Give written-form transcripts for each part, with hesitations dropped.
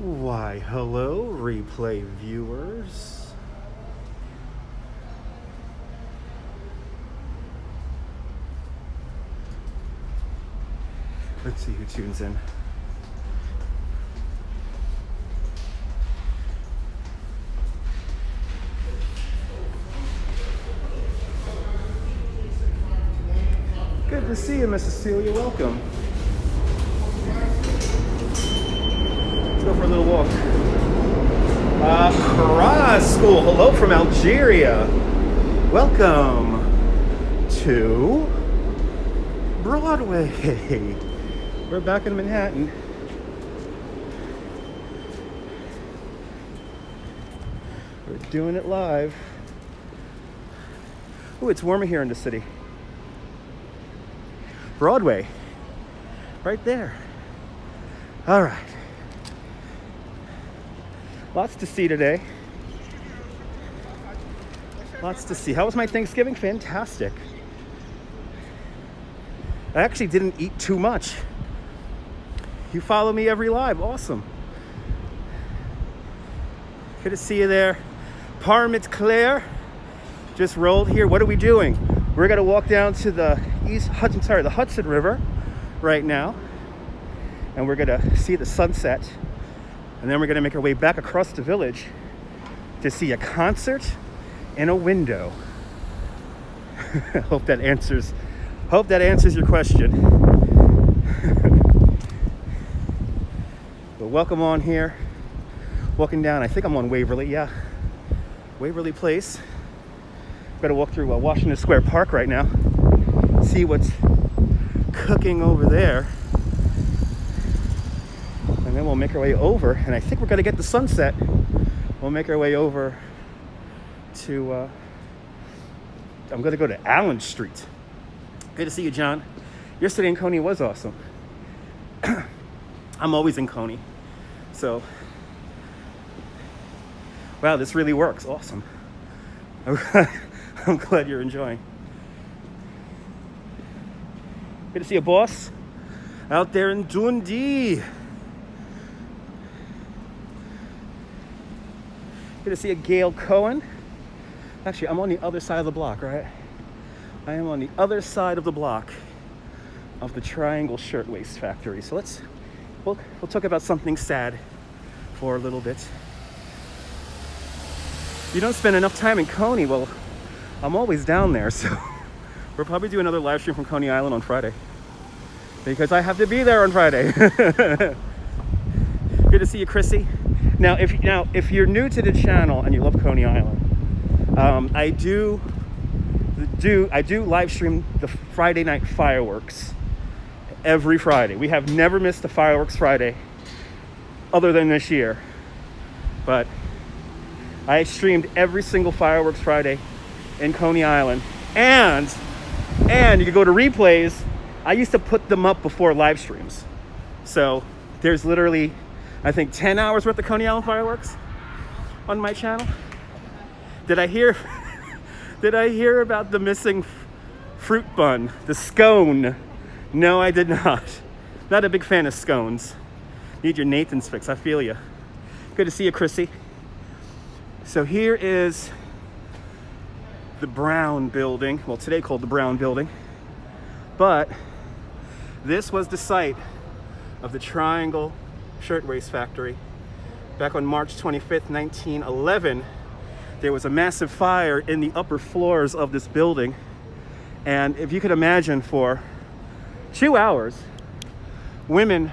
Why, hello, replay viewers. Let's see who tunes in. Good to see you, Miss Cecilia. Welcome. Let's go for a little walk. Cross School. Hello from Algeria. Welcome to Broadway. We're back in Manhattan. We're doing it live. Oh, it's warmer here in the city. Broadway, right there. All right. Lots to see today. Lots to see. How was my Thanksgiving? Fantastic. I actually didn't eat too much. You follow me every live. Awesome. Good to see you there. Parmit Claire just rolled here. What are we doing? We're gonna walk down to the the Hudson River right now, and we're gonna see the sunset, and then we're gonna make our way back across the village to see a concert in a window. Hope that answers your question. But welcome on here. Walking down, I think I'm on Waverly, yeah. Waverly Place. Gotta walk through Washington Square Park right now. See what's cooking over there. And then we'll make our way over, and I think we're gonna get the sunset. We'll make our way over to, I'm gonna go to Allen Street. Good to see you, John. Yesterday in Coney was awesome. I'm always in Coney. So, wow, this really works. Awesome. I'm glad you're enjoying. Good to see you, boss. Out there in Dundee. Good to see you, Gail Cohen. Actually, I'm on the other side of the block, right? I am on the other side of the block of the Triangle Shirtwaist factory. So we'll talk about something sad for a little bit. You don't spend enough time in Coney. Well, I'm always down there, so we'll probably do another live stream from Coney Island on Friday, because I have to be there on Friday. Good to see you, Chrissy. Now, if you're new to the channel and you love Coney Island, I do live stream the Friday night fireworks every Friday. We have never missed a fireworks Friday, other than this year. But I streamed every single fireworks Friday in Coney Island, and you can go to replays. I used to put them up before live streams, so there's literally, I think, 10 hours worth of Coney Island fireworks on my channel. Did I hear about the missing fruit bun, the scone? No, I did not. Not a big fan of scones. Need your Nathan's fix. I feel you. Good to see you, Chrissy. So here is the Brown Building. Well, today called the Brown Building. But this was the site of the Triangle Shirtwaist Factory. Back on March 25th, 1911, there was a massive fire in the upper floors of this building. And if you could imagine, for 2 hours, women,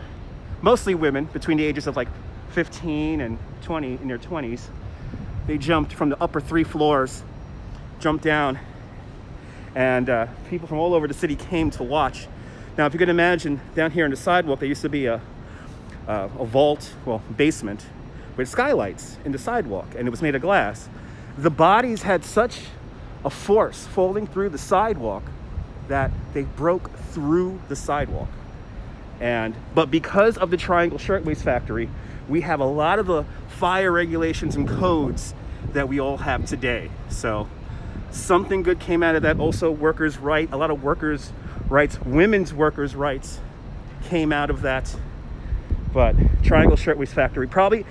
mostly women between the ages of like 15 and 20, in their 20s, they jumped from the upper 3 floors, jumped down, and people from all over the city came to watch. Now, if you can imagine, down here on the sidewalk, there used to be a vault, well, basement, with skylights in the sidewalk, and it was made of glass. The bodies had such a force falling through the sidewalk that they broke through the sidewalk. But because of the Triangle Shirtwaist Factory, we have a lot of the fire regulations and codes that we all have today. So something good came out of that. Also, workers' rights, a lot of workers' rights, women's workers' rights came out of that. But Triangle Shirtwaist Factory, probably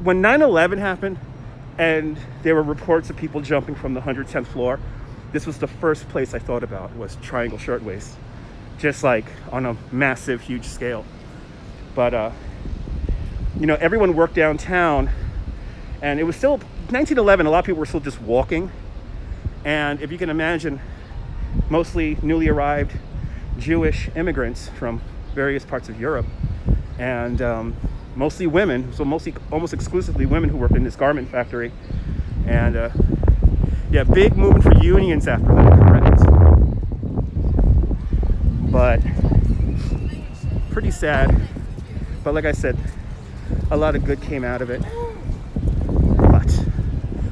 when 9/11 happened and there were reports of people jumping from the 110th floor, this was the first place I thought about, was Triangle Shirtwaist, just like on a massive, huge scale. But you know, everyone worked downtown, and it was still 1911. A lot of people were still just walking, and if you can imagine, mostly newly arrived Jewish immigrants from various parts of Europe, and mostly women, so mostly almost exclusively women who worked in this garment factory. And yeah, big movement for unions after that, correct? But pretty sad. But like I said, a lot of good came out of it. But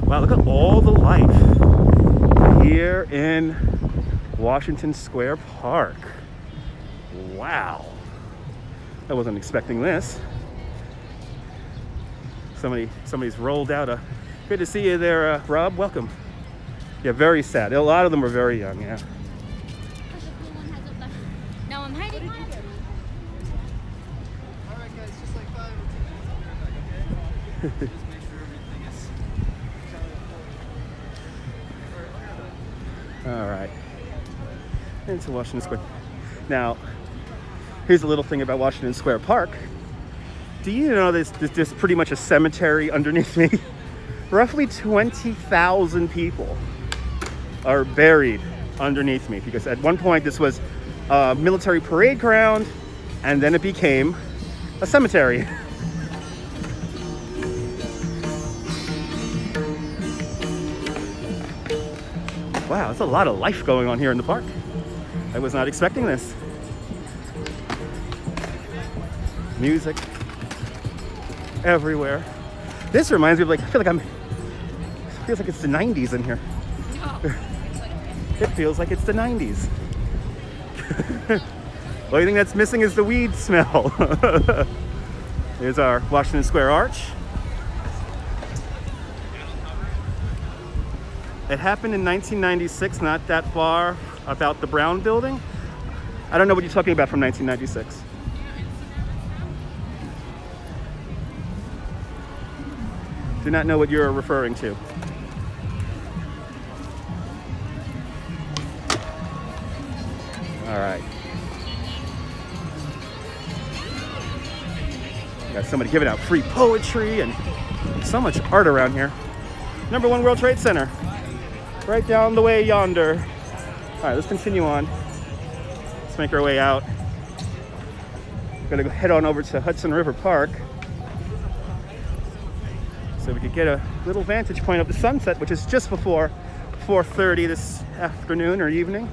wow, look at all the life here in Washington Square Park. Wow, I wasn't expecting this. Somebody's rolled out a. Good to see you there, Rob. Welcome. Yeah, very sad. A lot of them are very young. Yeah. No, I'm hiding. All right, guys, just like 5 or 10 minutes. Okay. Just make sure everything is. All right. Into Washington Square. Now, here's a little thing about Washington Square Park. Do you know there's pretty much a cemetery underneath me? Roughly 20,000 people are buried underneath me, because at one point this was a military parade ground, and then it became a cemetery. Wow, that's a lot of life going on here in the park. I was not expecting this. Music everywhere. This reminds me of, like, I feel like it feels like it's the 90s in here. No. It feels like it's the 90s. The only thing that's missing is the weed smell. Here's our Washington Square Arch. It happened in 1996, not that far about the Brown Building. I don't know what you're talking about from 1996. Do not know what you're referring to. All right. Got somebody giving out free poetry and so much art around here. Number 1 World Trade Center. Right down the way yonder. All right, let's continue on. Let's make our way out. We're gonna go head on over to Hudson River Park, so we could get a little vantage point of the sunset, which is just before 4:30 this afternoon or evening.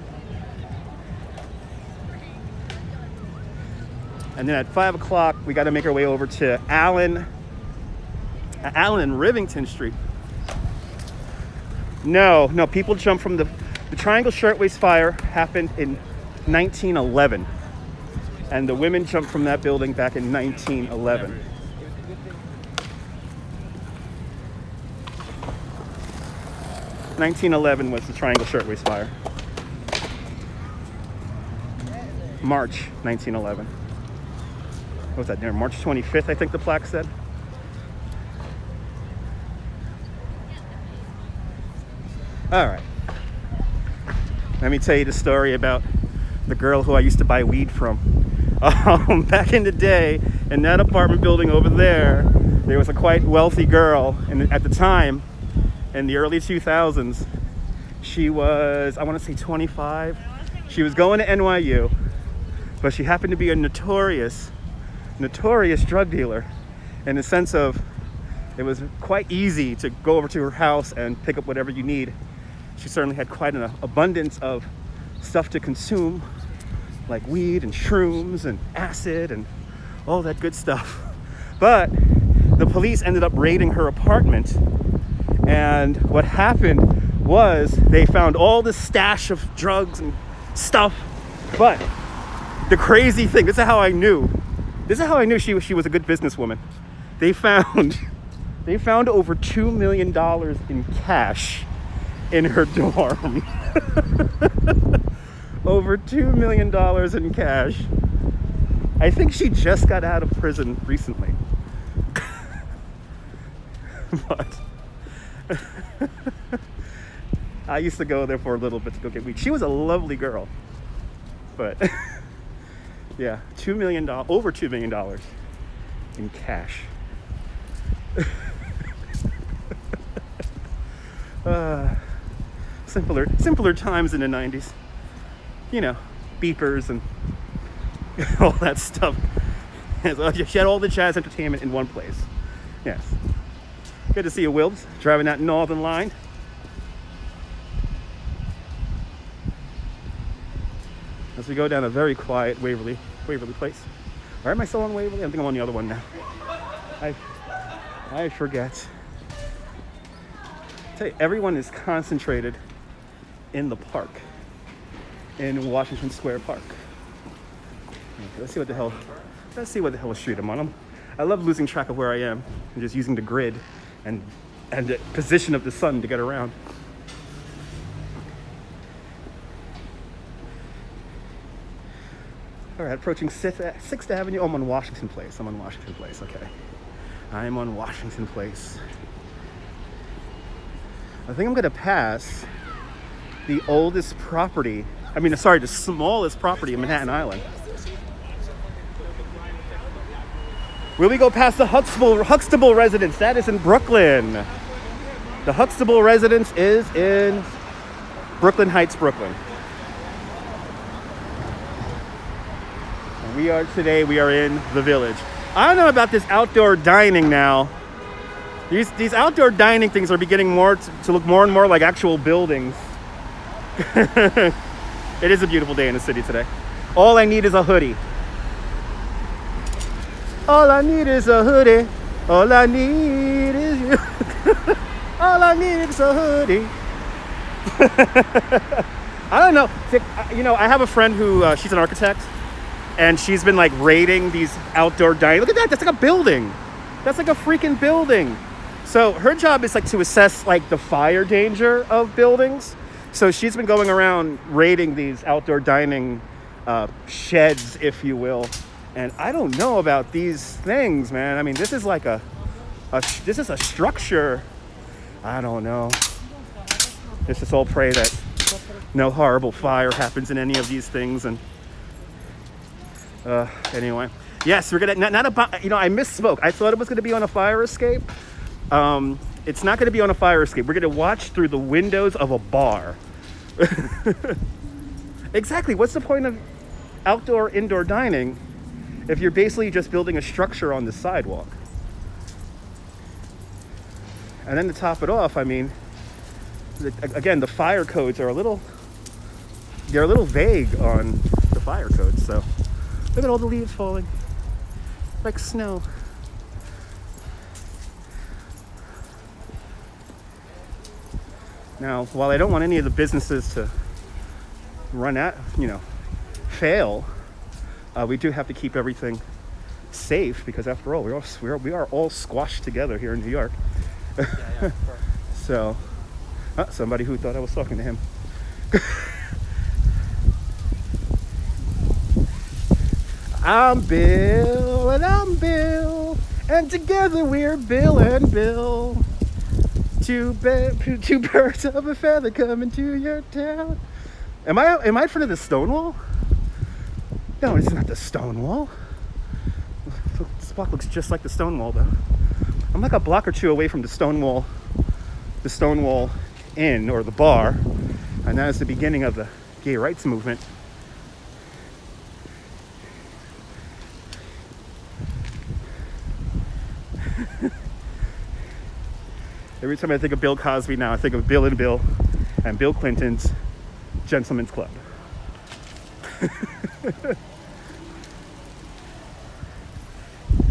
And then at 5 o'clock, we got to make our way over to Allen and Rivington Street. No, people jump from the Triangle Shirtwaist fire happened in 1911. And the women jumped from that building back in 1911. (1911) was the Triangle Shirtwaist fire. March 1911. What was that there? March 25th, I think the plaque said. All right. Let me tell you the story about the girl who I used to buy weed from. Back in the day, in that apartment building over there was a quite wealthy girl, and at the time, in the early 2000s, she was, I want to say 25. She was going to NYU, but she happened to be a notorious drug dealer, in the sense of it was quite easy to go over to her house and pick up whatever you need. She certainly had quite an abundance of stuff to consume, like weed and shrooms and acid and all that good stuff. But the police ended up raiding her apartment, and what happened was they found all this stash of drugs and stuff. But the crazy thing, this is how I knew she was a good businesswoman. They found over $2 million in cash in her dorm. Over $2 million in cash. I think she just got out of prison recently. But I used to go there for a little bit to go get weed. She was a lovely girl. But yeah, over $2 million in cash. Simpler times in the 90s. You know, beepers and all that stuff. She had all the jazz entertainment in one place. Yes. Good to see you, Wilbs, driving that Northern Line. As we go down a very quiet Waverly Place. Or am I still on Waverly? I think I'm on the other one now. I forget. I tell you, everyone is concentrated in the park, in Washington Square Park. Okay, let's see what the hell street I'm on. I love losing track of where I am and just using the grid and the position of the sun to get around. All right, approaching 6th Avenue. Oh, I'm on Washington Place. Okay. I'm on Washington Place. I think I'm going to pass the smallest property in Manhattan Island. Will we go past the Huxtable residence? That is in Brooklyn. The Huxtable residence is in Brooklyn Heights, Brooklyn. And we are in the Village. I don't know about this outdoor dining now. These outdoor dining things are beginning to look more and more like actual buildings. It is a beautiful day in the city today. All I need is a hoodie. All I need is a hoodie. All I need is you. All I need is a hoodie. I don't know. You know, I have a friend who, she's an architect, and she's been like rating these outdoor dining. Look at that. That's like a building. That's like a freaking building. So her job is like to assess like the fire danger of buildings. So she's been going around rating these outdoor dining sheds, if you will. And I don't know about these things, man. I mean, this is like this is a structure. I don't know. Let's just all pray that no horrible fire happens in any of these things. And anyway, yes, we're gonna not about. You know, I misspoke. I thought it was gonna be on a fire escape. It's not gonna be on a fire escape. We're gonna watch through the windows of a bar. Exactly. What's the point of indoor dining if you're basically just building a structure on the sidewalk? And then to top it off, I mean, again, the fire codes are a little vague on the fire codes. So look at all the leaves falling like snow. Now, while I don't want any of the businesses to fail, we do have to keep everything safe because, after all, we are all squashed together here in New York. Yeah, so, somebody who thought I was talking to him. I'm Bill and I'm Bill, and together we're Bill and Bill. Two birds of a feather coming to your town. Am I in front of the Stonewall? No, it's not the Stonewall. This spot looks just like the Stonewall, though. I'm like a block or two away from the Stonewall Inn, or the bar, and that is the beginning of the gay rights movement. Every time I think of Bill Cosby now, I think of Bill and Bill and Bill Clinton's Gentlemen's Club.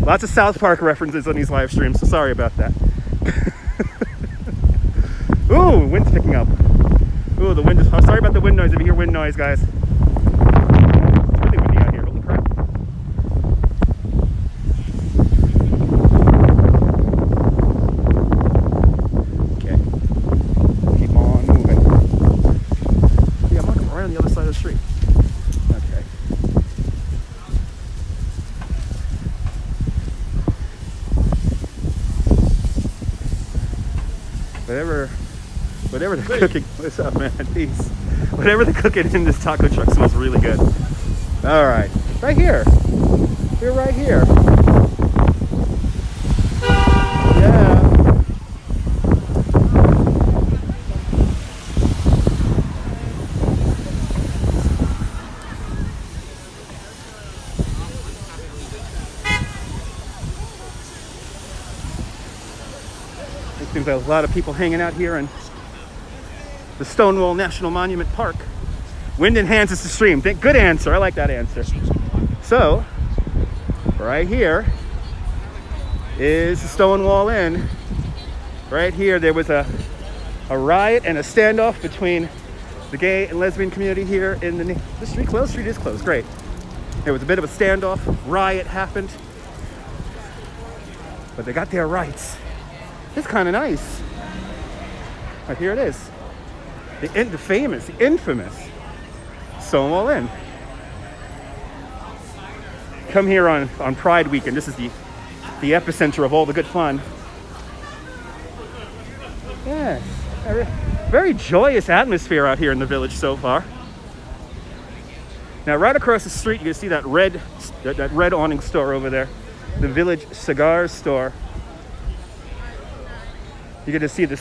Lots of South Park references on these live streams, so sorry about that. Ooh, wind's picking up. Ooh, the wind is... Oh, sorry about the wind noise. If you hear wind noise, guys. It's really windy out here. Holy crap. Okay. Keep on moving. Yeah, I'm walking right on the other side of the street. Okay. Whatever they're cooking. What's up, man? Peace. Whatever they're cooking in this taco truck smells really good. All right, right here. We're right here. Yeah. It seems like a lot of people hanging out here in the Stonewall National Monument Park. Wind enhances the stream. Good answer. I like that answer. So, right here is the Stonewall Inn. Right here, there was a riot and a standoff between the gay and lesbian community here in the street. Closed? Street is closed. Great. There was a bit of a standoff. Riot happened. But they got their rights. It's kind of nice. Right here it is. The infamous Stonewall Inn. Come here on Pride weekend. This is the epicenter of all the good fun. Yes, very joyous atmosphere out here in the village so far. Now, right across the street, you can see that red awning store over there, the Village Cigar Store. You get to see the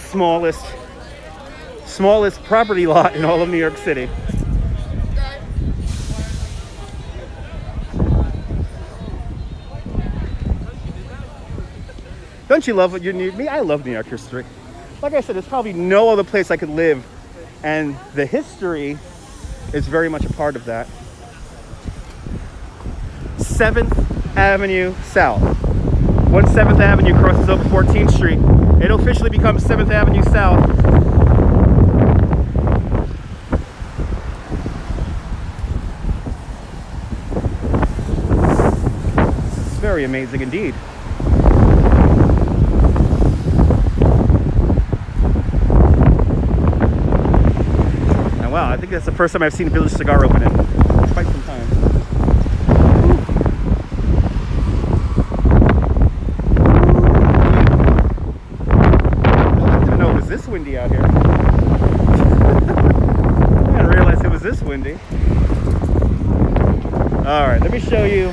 smallest property lot in all of New York City. Don't you love what you need? Me, I love New York history. Like I said, there's probably no other place I could live, and the history is very much a part of that. 7th Avenue South. Once 7th Avenue crosses over 14th Street, it officially becomes 7th Avenue South. It's very amazing indeed. And wow, I think that's the first time I've seen Village Cigar open in quite some time. Windy out here. I didn't realize it was this windy. All right, let me show you.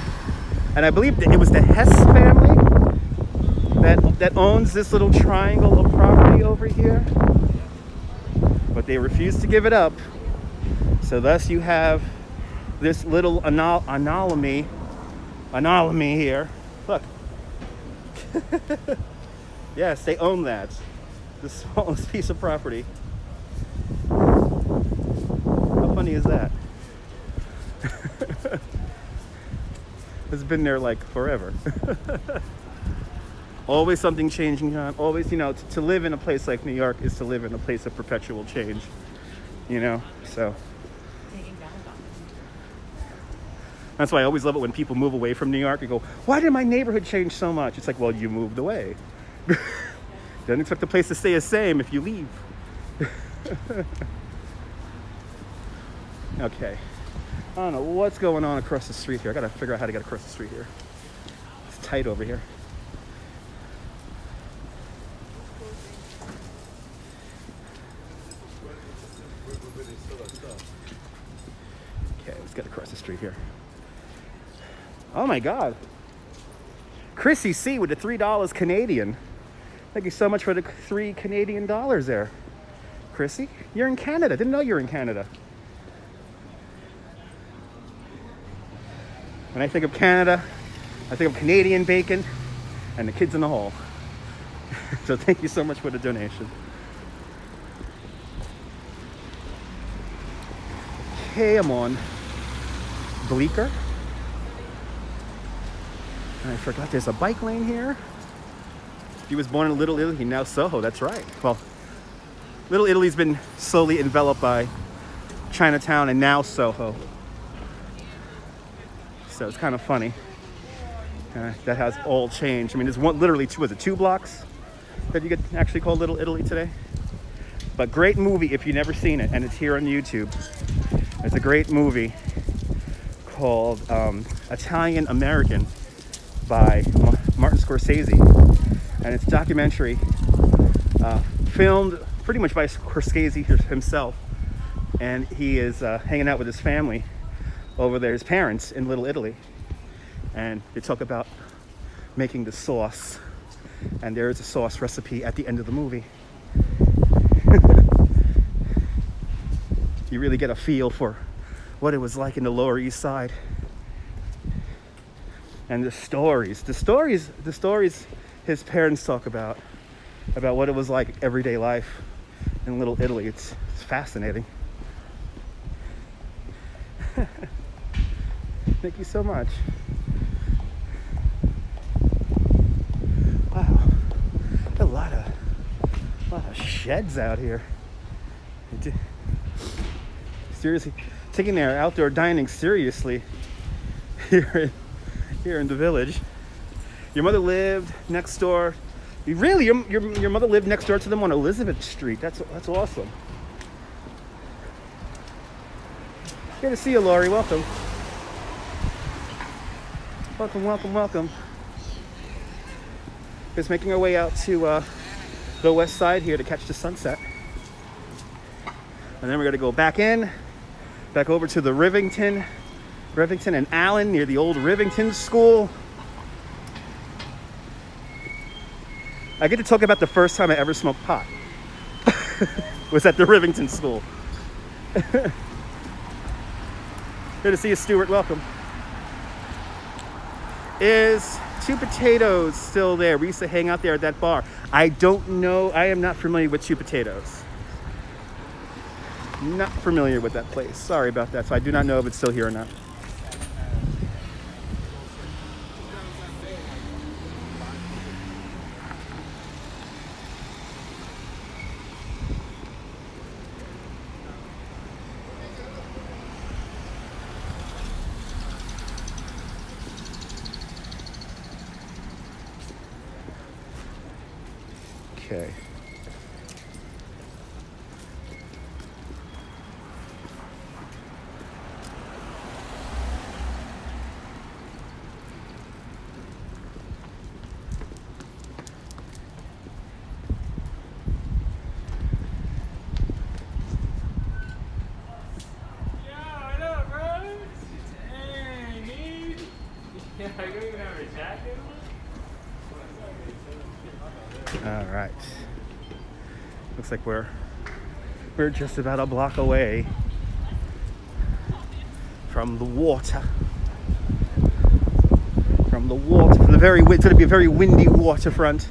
And I believe that it was the Hess family that owns this little triangle of property over here, but they refused to give it up. So thus you have this little anomaly here. Look. Yes, they own that. The smallest piece of property. How funny is that? It's been there like forever. Always something changing on. Always, to live in a place like New York is to live in a place of perpetual change. So. That's why I always love it when people move away from New York and go, why did my neighborhood change so much? It's like, well, you moved away. Don't expect the place to stay the same if you leave. Okay. I don't know what's going on across the street here. I gotta figure out how to get across the street here. It's tight over here. Okay, let's get across the street here. Oh my God. Chrissy C with the $3 Canadian. Thank you so much for the $3 Canadian there, Chrissy. You're in Canada. Didn't know you were in Canada. When I think of Canada, I think of Canadian bacon and the kids in the hall. So thank you so much for the donation. Okay, I'm on Bleecker. And I forgot there's a bike lane here. He was born in Little Italy, now Soho, that's right. Well, Little Italy's been slowly enveloped by Chinatown and now Soho. So it's kind of funny. That has all changed. I mean, there's literally two blocks that you could actually call Little Italy today. But great movie if you've never seen it, and it's here on YouTube. It's a great movie called Italian by Martin Scorsese. And it's a documentary filmed pretty much by Scorsese himself, and he is hanging out with his family over there, his parents in Little Italy, and they talk about making the sauce, and there is a sauce recipe at the end of the movie. You really get a feel for what it was like in the Lower East Side. And the stories his parents talk about what it was like everyday life in Little Italy. It's fascinating. Thank you so much. Wow, a lot of sheds out here. Seriously, taking their outdoor dining seriously here in the village. Your mother lived next door. Really, your mother lived next door to them on Elizabeth Street. That's awesome. Good to see you, Lori. Welcome. Welcome. Just making our way out to the west side here to catch the sunset. And then we're going to go back over to the Rivington and Allen near the old Rivington School. I get to talk about the first time I ever smoked pot. Was at the Rivington School. Good to see you, Stuart. Welcome. Is Two Potatoes still there? We used to hang out there at that bar. I don't know. I am not familiar with Two Potatoes. Not familiar with that place. Sorry about that. So I do not know if it's still here or not. Okay. All right. Looks like we're just about a block away from the water. From the very, it's going to be a very windy waterfront.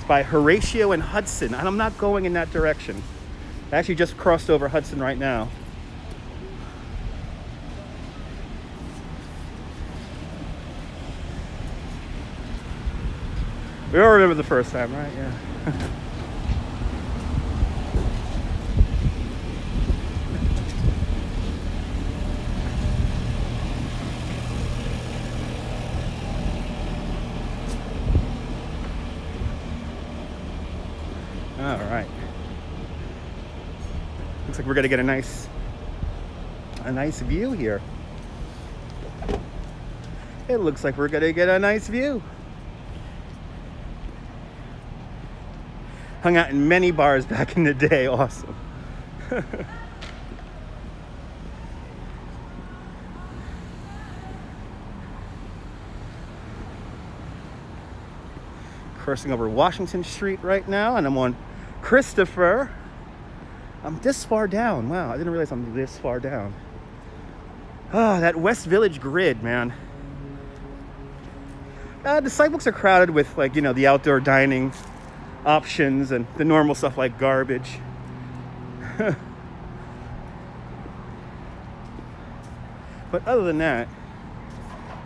By Horatio and Hudson, and I'm not going in that direction. I actually just crossed over Hudson right now. We all remember the first time, right? Yeah. All right. Looks like we're gonna get a nice view here. It looks like we're gonna get a nice view. Hung out in many bars back in the day. Awesome. Crossing over Washington Street right now, and I'm on Christopher. I'm this far down. Wow, I didn't realize I'm this far down. Oh, that West Village grid, man. The sidewalks are crowded with, like, you know, the outdoor dining options and the normal stuff like garbage. But other than that,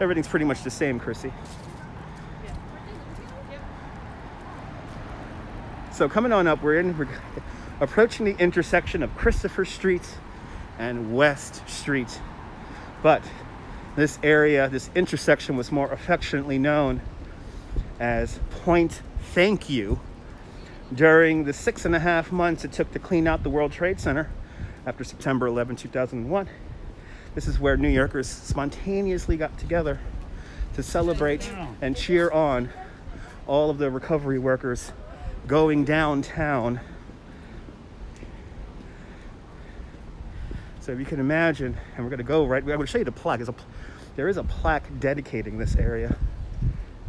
everything's pretty much the same, Chrissy. So coming on up, we're approaching the intersection of Christopher Street and West Street. But this area, this intersection, was more affectionately known as Point Thank You, during the 6.5 months it took to clean out the World Trade Center after September 11, 2001. This is where New Yorkers spontaneously got together to celebrate and cheer on all of the recovery workers going downtown. So if you can imagine, and we're going to go right, I'm going to show you the plaque. There is a plaque dedicating this area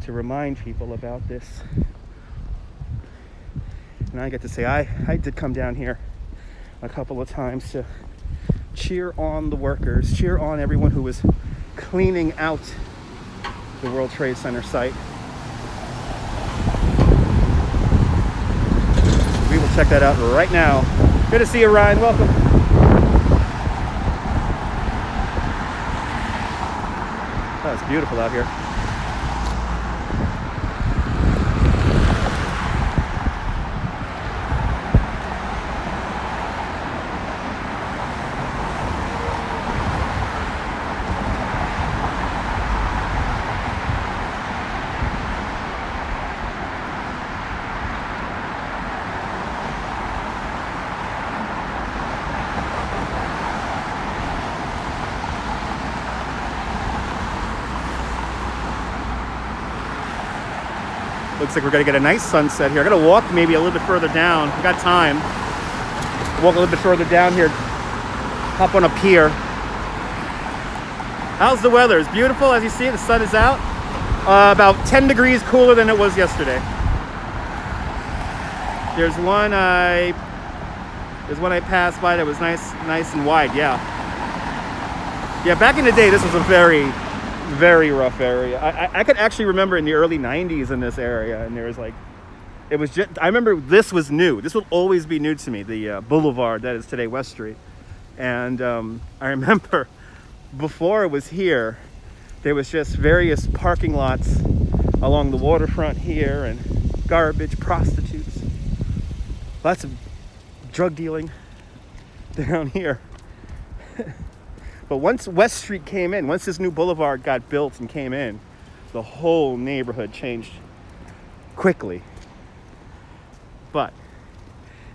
to remind people about this. And I get to say, I did come down here a couple of times to cheer on the workers, cheer on everyone who was cleaning out the World Trade Center site. We will check that out right now. Good to see you, Ryan. Welcome. Oh, it's beautiful out here. Looks like we're gonna get a nice sunset here. I'm gonna walk maybe a little bit further down. We got time. Walk a little bit further down here. Hop on a pier. How's the weather? It's beautiful. As you see, the sun is out. About 10 degrees cooler than it was yesterday. There's one I passed by that was nice and wide. Yeah. Back in the day, this was a very rough area. I could actually remember in the early 90s in this area, and there was like, it was just, I remember this was new. This will always be new to me, the boulevard that is today West Street. And I remember before it was here, there was just various parking lots along the waterfront here, and garbage, prostitutes, lots of drug dealing down here. But once West Street came in, once this new boulevard got built and came in, the whole neighborhood changed quickly. But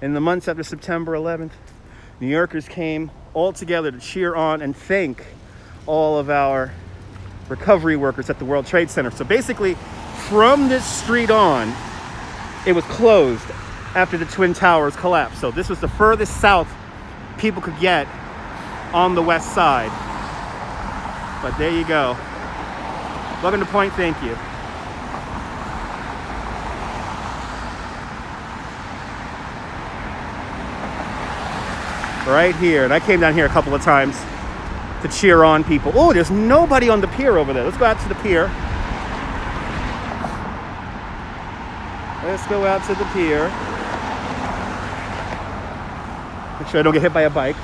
in the months after September 11th, New Yorkers came all together to cheer on and thank all of our recovery workers at the World Trade Center. So basically, from this street on, it was closed after the Twin Towers collapsed. So this was the furthest south people could get on the west side. But there you go. Welcome to Point. Thank you. Right here, and I came down here a couple of times to cheer on people. Oh, there's nobody on the pier over there. Let's go out to the pier. Let's go out to the pier. Make sure I don't get hit by a bike.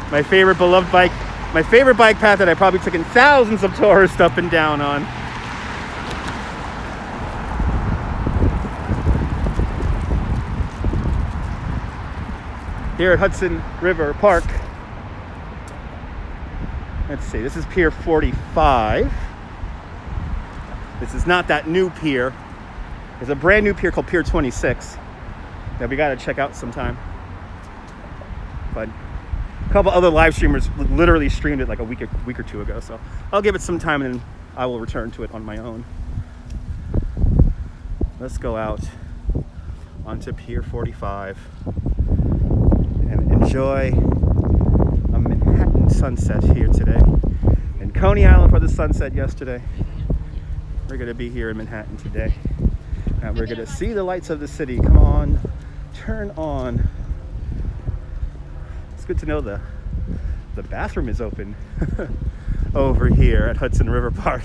My favorite beloved bike, my favorite bike path that I probably taken thousands of tourists up and down on. Here at Hudson River Park. Let's see, this is Pier 45. This is not that new pier. There's a brand new pier called Pier 26 that we gotta check out sometime. But a couple other live streamers literally streamed it like a week or two ago, so I'll give it some time and then I will return to it on my own. Let's go out onto Pier 45 and enjoy a Manhattan sunset here today. In Coney Island for the sunset yesterday. We're gonna be here in Manhattan today. And we're gonna see the lights of the city. Come on, turn on. Good to know the bathroom is open over here at Hudson River Park.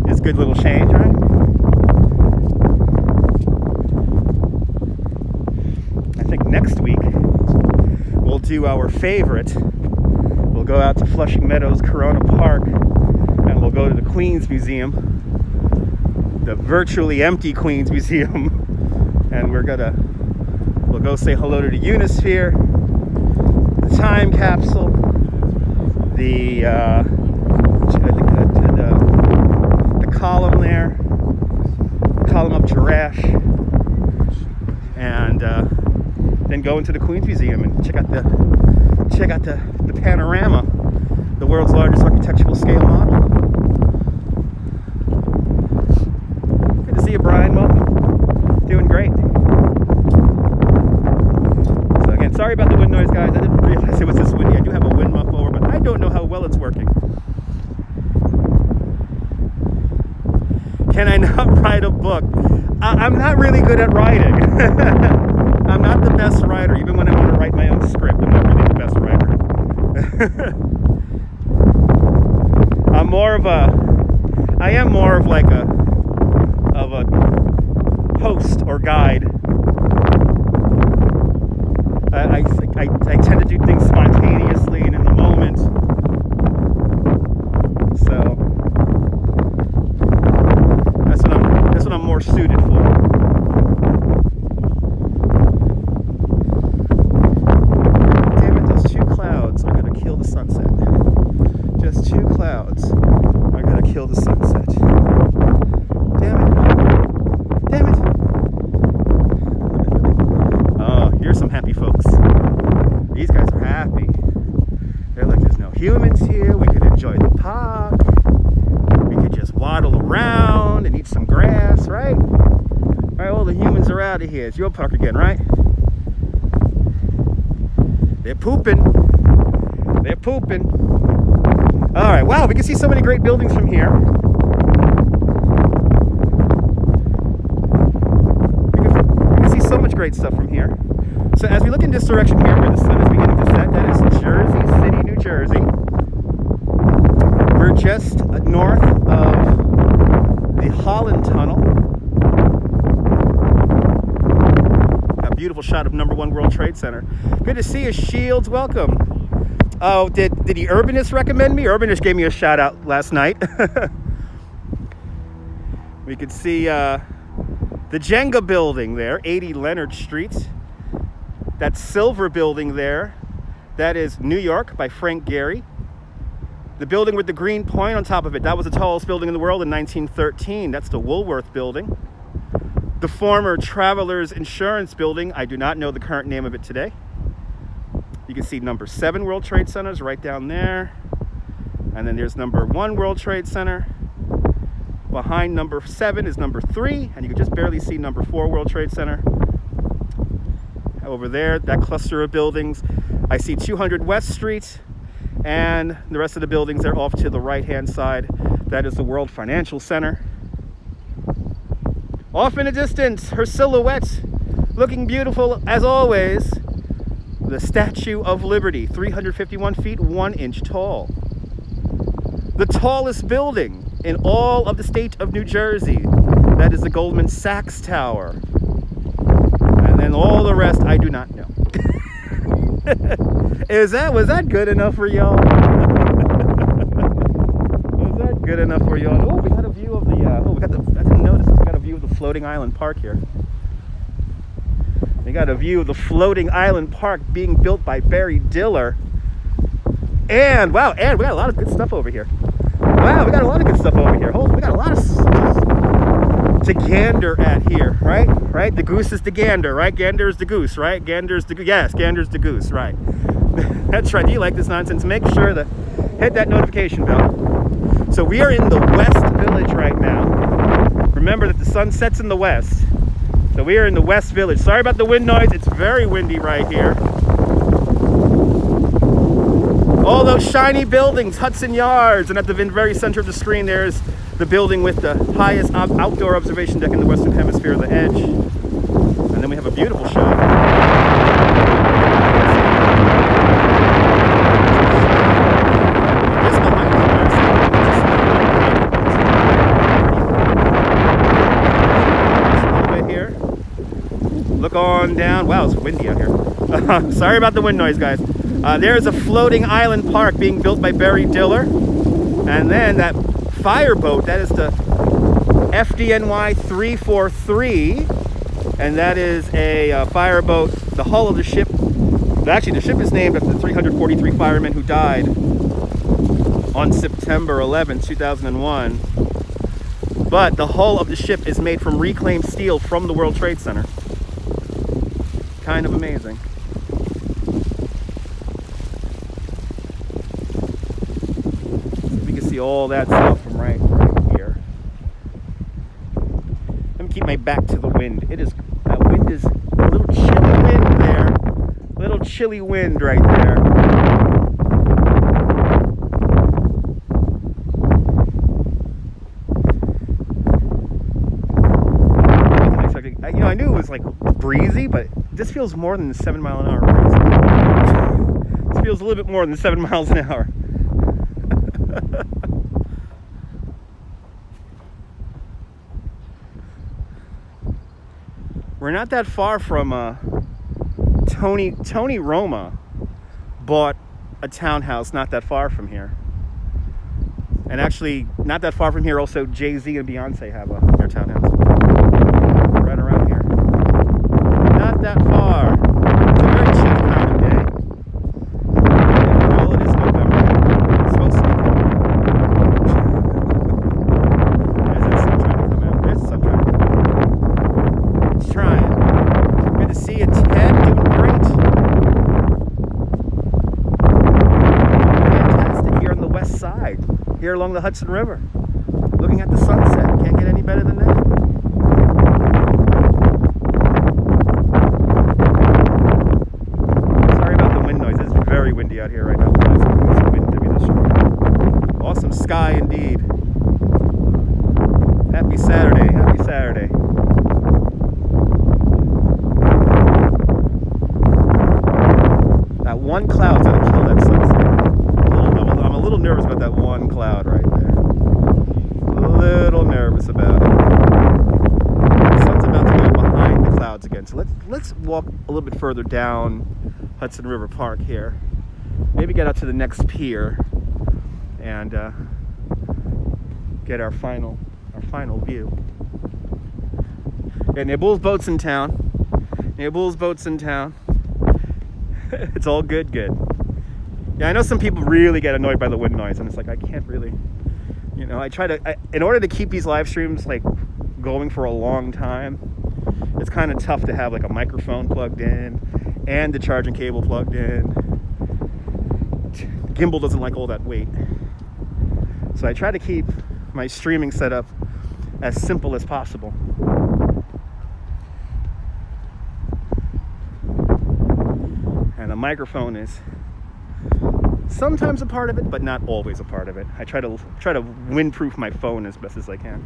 It's a good little change, right? I think next week we'll do our favorite. We'll go out to Flushing Meadows, Corona Park, and we'll go to the Queens Museum. The virtually empty Queens Museum, and we'll go say hello to the Unisphere, the time capsule, the then go into the Queens Museum and check out the panorama, the world's largest architectural scale model. Good to see you, Brian. Welcome. Doing great. So again, sorry about the wind noise, guys. I didn't realize it was this windy. I do have a wind muff over, but I don't know how well it's working. Can I not write a book? I'm not really good at writing. I'm not the best writer. Even when I want to write my own script, I'm not really the best writer. I am more of like a host or guide. I tend to do things spontaneously and in the moment. So that's what I'm more suited for. Damn it, those two clouds are gonna kill the sunset. Just two clouds are gonna kill the sunset. Damn it. Damn it. Oh, here's some happy folks. These guys are happy. They're like, there's no humans here. We could enjoy the park. We could just waddle around and eat some grass, right? All right, all the humans are out of here. It's your park again, right? They're pooping. They're pooping. All right, wow, we can see so many great buildings from here. We can see so much great stuff from here. So as we look in this direction here where the sun is beginning to set, that is Jersey City, New Jersey. We're just north of the Holland Tunnel. A beautiful shot of #1 World Trade Center. Good to see you, Shields. Welcome. Oh, did the Urbanist recommend me? Urbanist gave me a shout out last night. We could see the Jenga building there, 80 Leonard Street. That silver building there, that is New York by Frank Gehry. The building with the green point on top of it, that was the tallest building in the world in 1913. That's the Woolworth building. The former Travelers Insurance building, I do not know the current name of it today. You can see #7 World Trade Center is right down there. And then there's #1 World Trade Center. Behind #7 is #3, and you can just barely see #4 World Trade Center. Over there, that cluster of buildings, I see 200 West Street, and the rest of the buildings are off to the right-hand side. That is the World Financial Center. Off in the distance, her silhouette, looking beautiful as always, the Statue of Liberty, 351 feet, 1 inch tall. The tallest building in all of the state of New Jersey, that is the Goldman Sachs Tower. And then all the rest, I do not know. Was that good enough for y'all? Was that good enough for y'all? Oh, we got a view of the, I didn't notice, we got a view of the floating island park here. We got a view of the floating island park being built by Barry Diller. And, wow, and we got a lot of good stuff over here. Wow, we got a lot of good stuff over here. We got a lot of stuff to gander at here, right? Right? The goose is the gander, right? Gander is the goose, right? Gander's the goose. Yes, gander's the goose, right? That's right. Do you like this nonsense? Make sure to hit that notification bell. So we are in the West Village right now. Remember that the sun sets in the west. So we are in the West Village. Sorry about the wind noise. It's very windy right here. All those shiny buildings, Hudson Yards, and at the very center of the screen there's the building with the highest outdoor observation deck in the Western Hemisphere, the Edge. And then we have a beautiful shot. This behind me, here. Look on down. Wow, it's windy out here. Sorry about the wind noise, guys. There's a floating island park being built by Barry Diller. And then that fireboat, that is the FDNY 343. And that is a fireboat. The hull of the ship, actually the ship is named after the 343 firemen who died on September 11, 2001. But the hull of the ship is made from reclaimed steel from the World Trade Center. Kind of amazing. We can see all that stuff from right here. Let me keep my back to the wind. That wind is a little chilly wind there. Little chilly wind right there. I knew it was like breezy, but this feels more than the 7 mile an hour breeze. This feels a little bit more than 7 miles an hour. We're not that far from Tony Roma bought a townhouse not that far from here. And actually, not that far from here, also Jay-Z and Beyonce have their townhouse. Right around here. Not that far. It's a very chill kind of day. Well, it is November. It's supposed to be cold. There's that sun trying to come out. There's the sun trying to come out. It's trying. Good to see you, Ted. Doing great. Fantastic here on the west side. Here along the Hudson River. Looking at the sunset. Can't get any better than that. Windy out here right now. It's wind to be destroyed. Awesome sky indeed. Happy Saturday. Happy Saturday. That one cloud's gonna kill that sunset. I'm a little nervous about that one cloud right there. A little nervous about it. The sun's about to go behind the clouds again. So let's walk a little bit further down Hudson River Park here. Maybe get out to the next pier and get our final view. Yeah, Nabul's boat's in town. Nabul's boat's in town. It's all good. Yeah, I know some people really get annoyed by the wind noise, and it's like I can't really, I try to, in order to keep these live streams like going for a long time, it's kind of tough to have like a microphone plugged in and the charging cable plugged in. Gimble doesn't like all that weight. So I try to keep my streaming setup as simple as possible. And the microphone is sometimes a part of it, but not always a part of it. I try to windproof my phone as best as I can.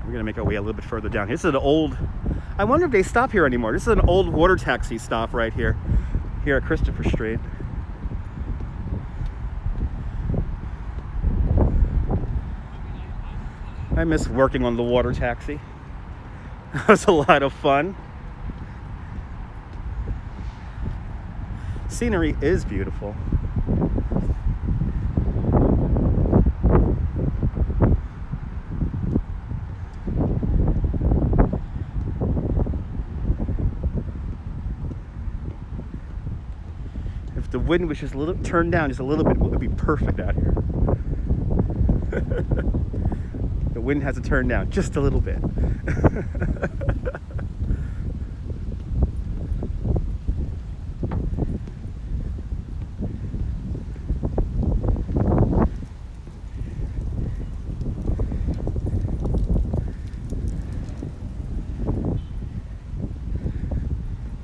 We're gonna make our way a little bit further down. This is an old, I wonder if they stop here anymore. This is an old water taxi stop right here at Christopher Street. I miss working on the water taxi. That was a lot of fun. Scenery is beautiful. If the wind was just a little turned down just a little bit, it would be perfect out here. The wind has to turn down just a little bit.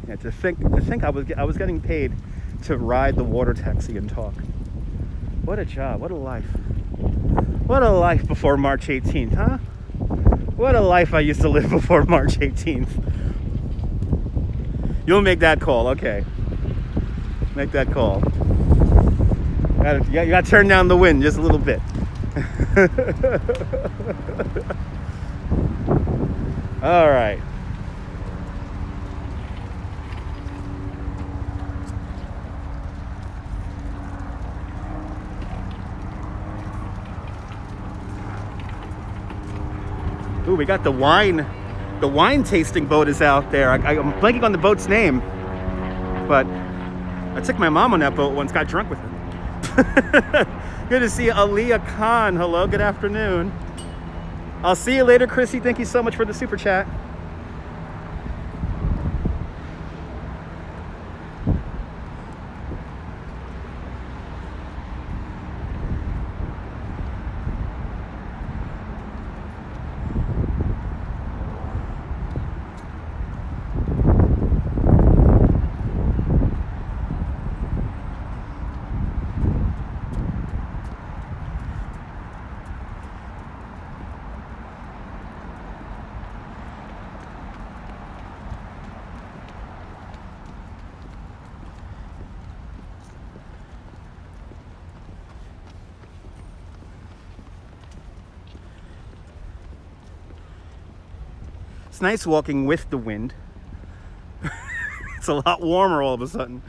Yeah, to think I was getting paid to ride the water taxi and talk. What a job, what a life. What a life before March 18th, huh? What a life I used to live before March 18th. You'll make that call, okay. Make that call. You gotta turn down the wind just a little bit. All right. Ooh, we got the wine the wine tasting boat is out there. I'm blanking on the boat's name, but I took my mom on that boat once, got drunk with her. Good to see Aliyah Khan. Hello, good afternoon. I'll see you later, Chrissy. Thank you so much for the super chat. It's nice walking with the wind. It's a lot warmer all of a sudden.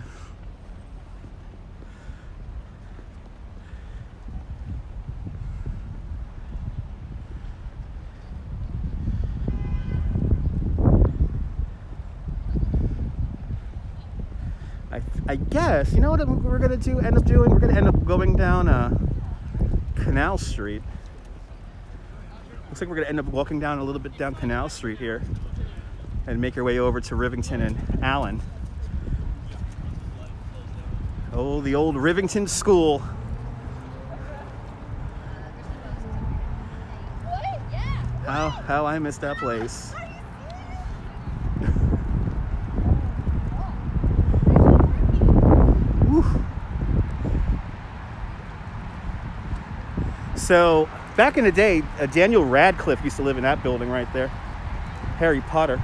I guess, you know what we're gonna end up doing? We're gonna end up going down Canal Street. Looks like we're gonna end up walking down a little bit down Canal Street here and make our way over to Rivington and Allen. Oh, the old Rivington School. How I miss that place. So back in the day, Daniel Radcliffe used to live in that building right there. Harry Potter.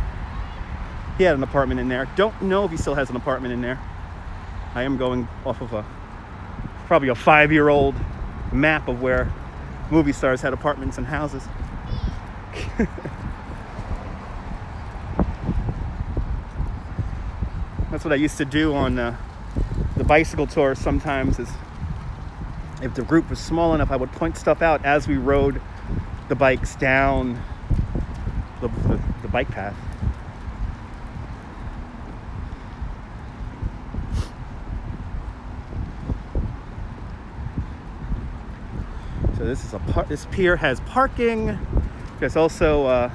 He had an apartment in there. Don't know if he still has an apartment in there. I am going off of probably a 5-year-old map of where movie stars had apartments and houses. That's what I used to do on the bicycle tour sometimes, is if the group was small enough, I would point stuff out as we rode the bikes down the bike path. So this pier has parking. There's also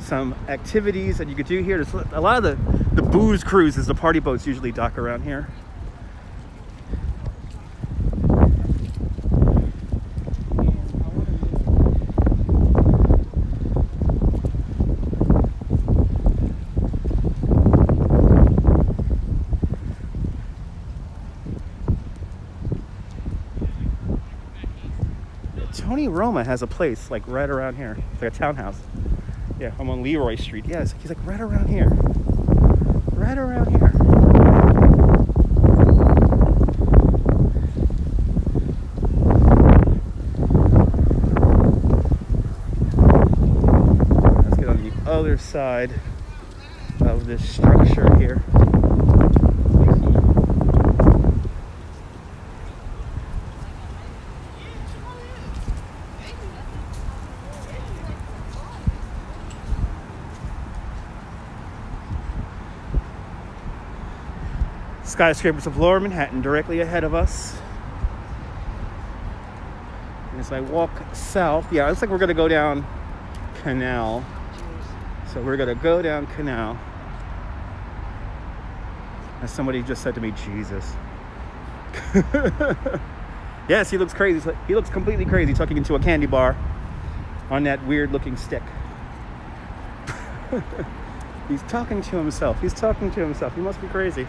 some activities that you could do here. There's a lot of the booze cruises, the party boats usually dock around here. Tony Roma has a place like right around here. It's like a townhouse. Yeah, I'm on Leroy Street. Yeah, he's like right around here. Right around here. Let's get on the other side of this structure here. Skyscrapers of Lower Manhattan directly ahead of us. And as I walk south, yeah, it looks like we're gonna go down Canal. So we're gonna go down Canal. As somebody just said to me, Jesus. Yes, he looks crazy. He looks completely crazy talking into a candy bar on that weird looking stick. He's talking to himself. He's talking to himself. He must be crazy.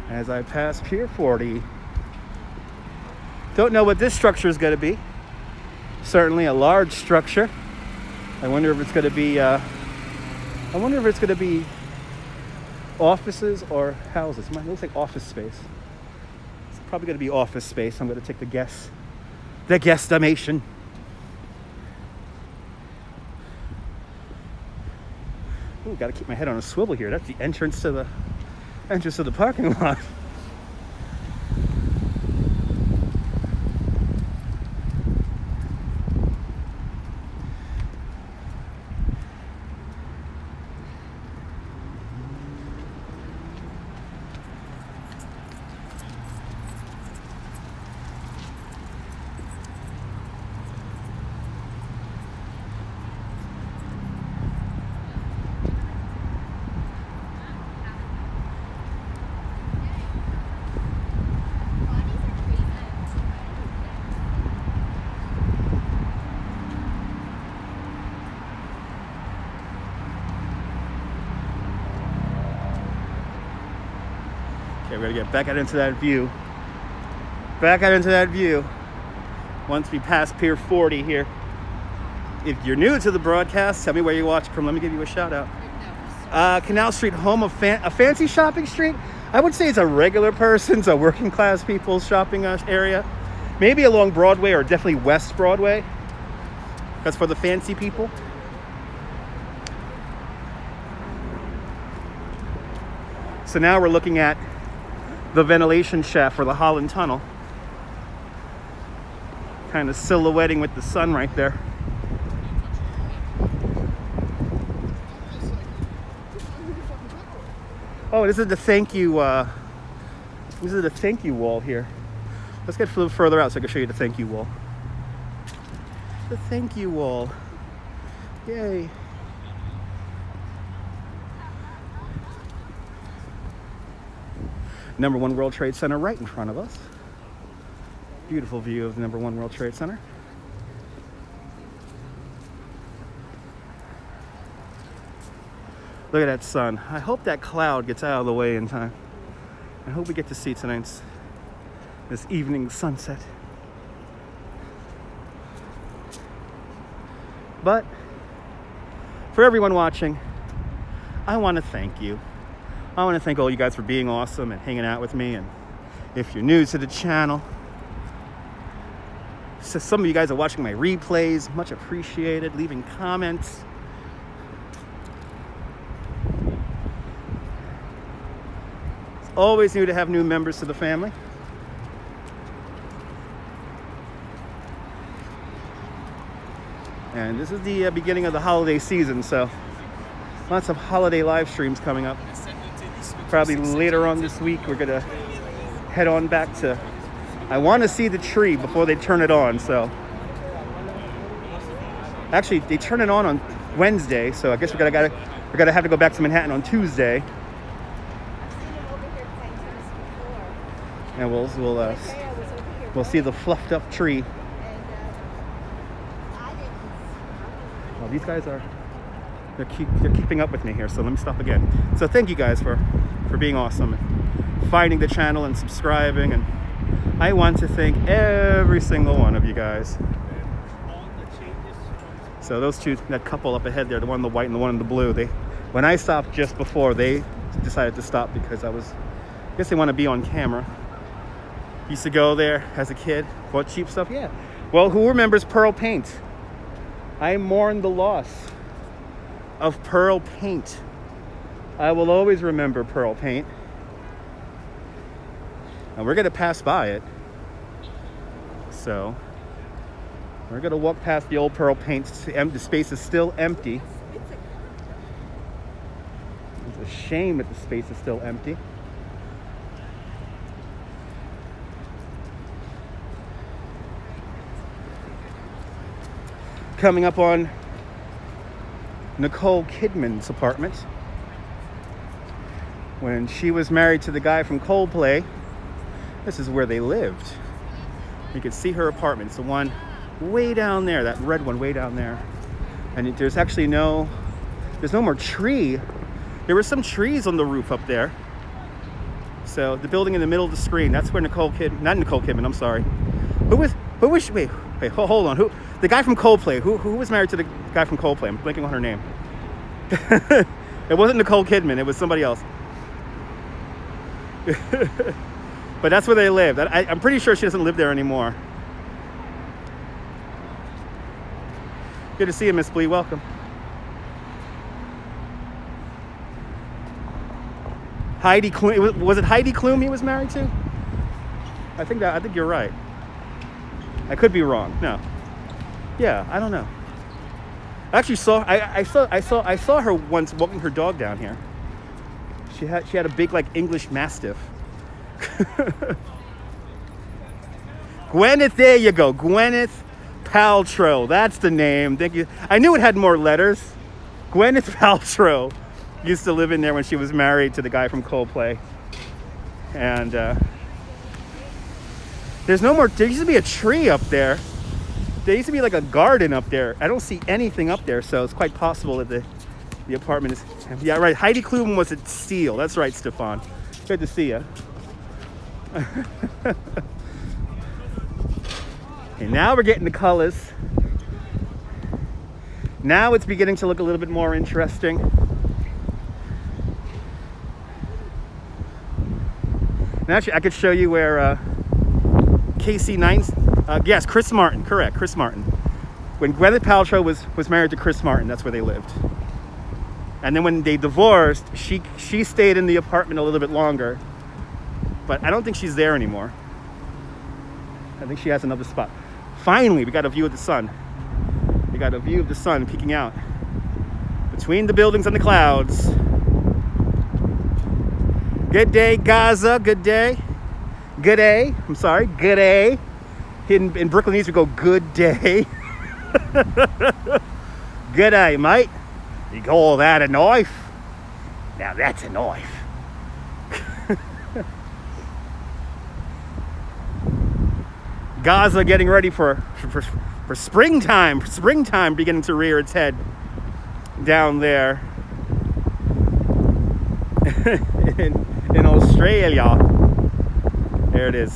As I pass Pier 40, don't know what this structure is going to be. Certainly a large structure. I wonder if it's going to be offices or houses. It looks like office space. Probably going to be office space. I'm going to take the guesstimation. Ooh, got to keep my head on a swivel here. That's the entrance to the parking lot. Okay, we're gonna get back out into that view. Back out into that view. Once we pass Pier 40 here. If you're new to the broadcast, tell me where you watch from. Let me give you a shout out. Canal Street, home of a fancy shopping street. I would say it's a regular person's, a working class people's shopping area. Maybe along Broadway or definitely West Broadway. That's for the fancy people. So now we're looking at the ventilation shaft for the Holland Tunnel. Kind of silhouetting with the sun right there. Oh, this is the thank you wall here. Let's get a little further out so I can show you the thank you wall. The thank you wall. Yay. Number 1 World Trade Center right in front of us. Beautiful view of the Number 1 World Trade Center. Look at that sun. I hope that cloud gets out of the way in time. I hope we get to see this evening sunset. But for everyone watching, I want to thank you. I want to thank all you guys for being awesome and hanging out with me. And if you're new to the channel, so some of you guys are watching my replays, much appreciated, leaving comments. It's always new to have new members to the family. And this is the beginning of the holiday season, so lots of holiday live streams coming up. Probably later on this week, we're gonna head on back to, I want to see the tree before they turn it on. So actually they turn it on Wednesday, so I guess we're gonna have to go back to Manhattan on Tuesday, and we'll see the fluffed up tree. Well, these guys they're keeping up with me here, so let me stop again. So thank you guys for being awesome and finding the channel and subscribing, and I want to thank every single one of you guys. So those two, that couple up ahead there, the one in the white and the one in the blue, when I stopped just before, they decided to stop because I guess they want to be on camera. Used to go there as a kid, bought cheap stuff. Yeah. Well, who remembers Pearl Paint? I mourn the loss of Pearl Paint. I will always remember Pearl Paint. And we're gonna pass by it. So we're gonna walk past the old Pearl Paint. The space is still empty. It's a shame that the space is still empty. Coming up on Nicole Kidman's apartment. When she was married to the guy from Coldplay, this is where they lived. You can see her apartment. It's the one way down there, that red one way down there. And there's actually no more tree. There were some trees on the roof up there. So the building in the middle of the screen, that's where not Nicole Kidman, I'm sorry. Wait, hold on. The guy from Coldplay, who was married to the guy from Coldplay? I'm blanking on her name. It wasn't Nicole Kidman, it was somebody else. But that's where they lived. I'm pretty sure she doesn't live there anymore. Good to see you, Miss Blee. Welcome. Heidi Klum. Was it Heidi Klum he was married to? I think you're right. I could be wrong. No. Yeah, I don't know. I actually I saw her once walking her dog down here. She had a big, like, English Mastiff. Gwyneth, there you go. Gwyneth Paltrow. That's the name. Thank you. I knew it had more letters. Gwyneth Paltrow used to live in there when she was married to the guy from Coldplay. And there's no more. There used to be a tree up there. There used to be like a garden up there. I don't see anything up there, so it's quite possible that the apartment is. Yeah, right. Heidi Klum was at Steel. That's right, Stefan. Good to see you. And now we're getting the colors. Now it's beginning to look a little bit more interesting. And actually, I could show you where yes, Chris Martin, correct, Chris Martin. When Gwyneth Paltrow was married to Chris Martin, that's where they lived. And then when they divorced, she stayed in the apartment a little bit longer. But I don't think she's there anymore. I think she has another spot. Finally, we got a view of the sun. We got a view of the sun peeking out between the buildings and the clouds. Good day, Gaza. Good day. Good day. I'm sorry. Good day. In Brooklynese, we go good day. Good day, mate. You call that a knife? Now that's a knife. Gaza getting ready for springtime. Springtime beginning to rear its head down there in Australia. There it is.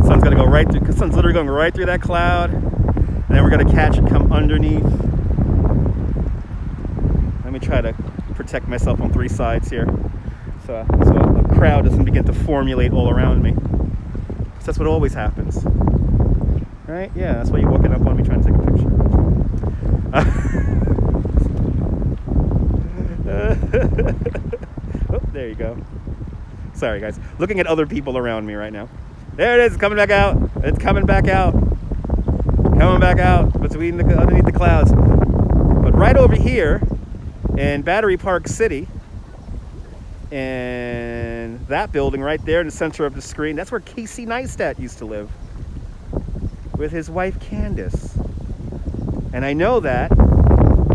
Sun's gonna go right through. Sun's literally going right through that cloud, and then we're gonna catch it come underneath. Let me try to protect myself on three sides here, so a crowd doesn't begin to formulate all around me. That's what always happens, right? Yeah, that's why you're walking up on me trying to take a picture. Oh, there you go. Sorry, guys. Looking at other people around me right now. There it is, coming back out. It's coming back out. Coming back out underneath the clouds. But right over here in Battery Park City, and that building right there in the center of the screen, that's where Casey Neistat used to live with his wife Candace. And I know that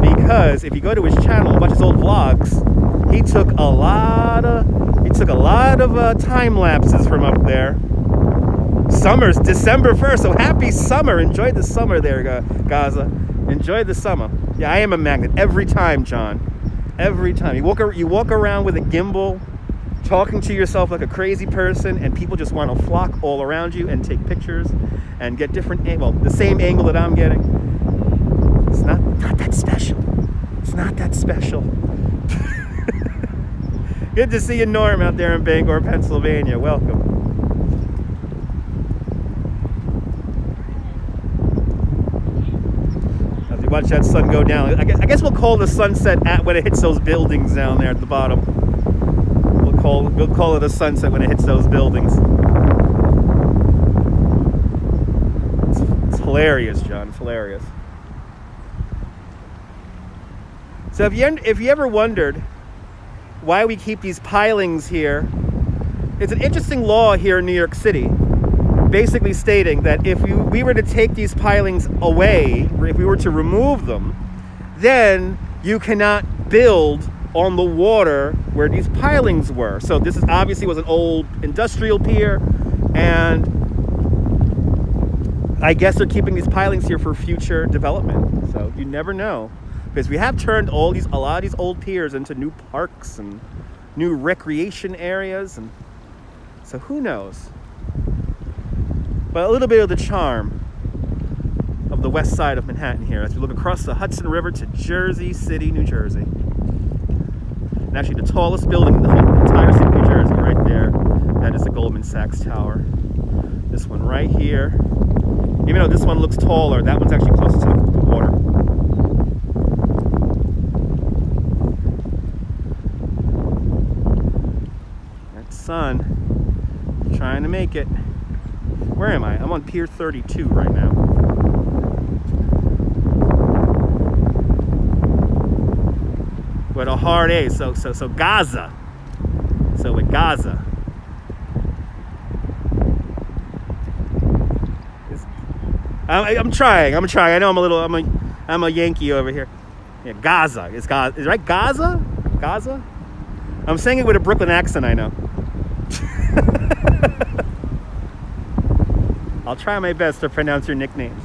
because if you go to his channel and watch his old vlogs, he took a lot of time lapses from up there. Summer's December 1st, so happy summer. Enjoy the summer there, Gaza. Enjoy the summer. Yeah, I am a magnet every time, John. Every time. You walk around with a gimbal, talking to yourself like a crazy person, and people just want to flock all around you and take pictures and get different, the same angle that I'm getting. It's not that special. It's not that special. Good to see you, Norm, out there in Bangor, Pennsylvania. Welcome. Watch that sun go down. I guess we'll call the sunset when it hits those buildings down there at the bottom. We'll call it a sunset when it hits those buildings. It's hilarious, John. It's hilarious. So if you ever wondered why we keep these pilings here, it's an interesting law here in New York City, basically stating that if we were to take these pilings away, if we were to remove them, then you cannot build on the water where these pilings were. So this obviously was an old industrial pier, and I guess they're keeping these pilings here for future development. So you never know, because we have turned a lot of these old piers into new parks and new recreation areas, and so who knows. But a little bit of the charm of the west side of Manhattan here as we look across the Hudson River to Jersey City, New Jersey. And actually the tallest building in the whole entire city of New Jersey right there That is the Goldman Sachs Tower. This one right here. Even though this one looks taller, that one's actually close to the water. That sun, trying to make it. Where am I? I'm on Pier 32 right now. With a hard A, so Gaza. So with Gaza. I'm trying. I know I'm a Yankee over here. Yeah, Gaza. It's Gaza. Is it right? Gaza? Gaza? I'm saying it with a Brooklyn accent, I know. I'll try my best to pronounce your nicknames.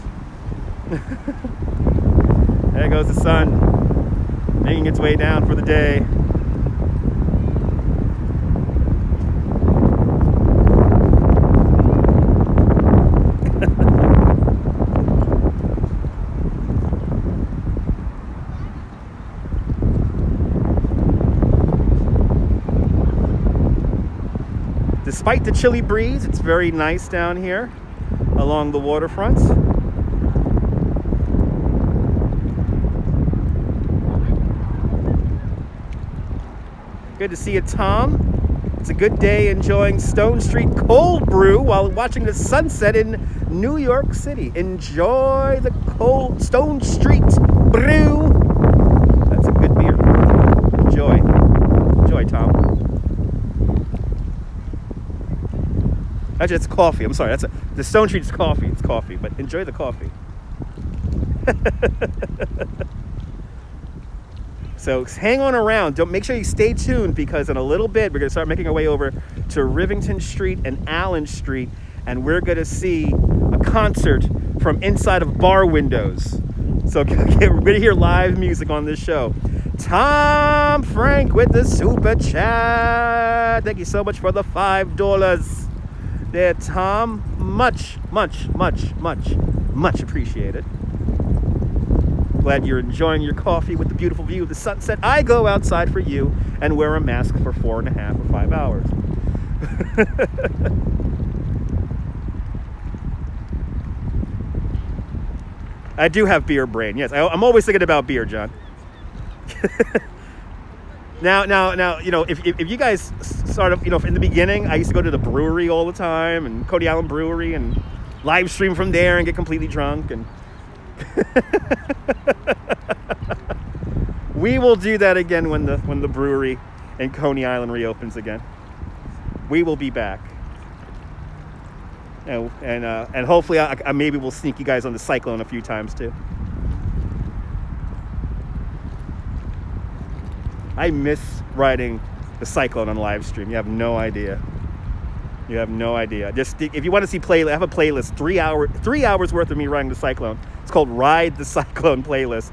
There goes the sun, making its way down for the day. Despite the chilly breeze, it's very nice down here along the waterfronts. Good to see you, Tom. It's a good day enjoying Stone Street cold brew while watching the sunset in New York City. Enjoy the cold Stone Street brew. That's a good beer. Enjoy. Enjoy, Tom. Actually, it's coffee. I'm sorry. The Stone Street's coffee. It's coffee, but enjoy the coffee. So hang on around. Make sure you stay tuned, because in a little bit we're going to start making our way over to Rivington Street and Allen Street, and we're going to see a concert from inside of bar windows. So we're going to hear live music on this show. Tom Frank with the super chat. Thank you so much for the $5. There, Tom. Much appreciated. Glad you're enjoying your coffee with the beautiful view of the sunset. I go outside for you and wear a mask for 4.5 or 5 hours. I do have beer brain. Yes, I'm always thinking about beer, John. Now, you know, if you guys sort of, you know, in the beginning, I used to go to the brewery all the time, and Coney Island Brewery, and live stream from there and get completely drunk, and we will do that again when the brewery in Coney Island reopens again. We will be back, and hopefully I maybe we'll sneak you guys on the Cyclone a few times too. I miss riding the Cyclone on live stream. You have no idea. You have no idea. Just if you want to see I have a playlist, 3 hours worth of me riding the Cyclone. It's called Ride the Cyclone playlist.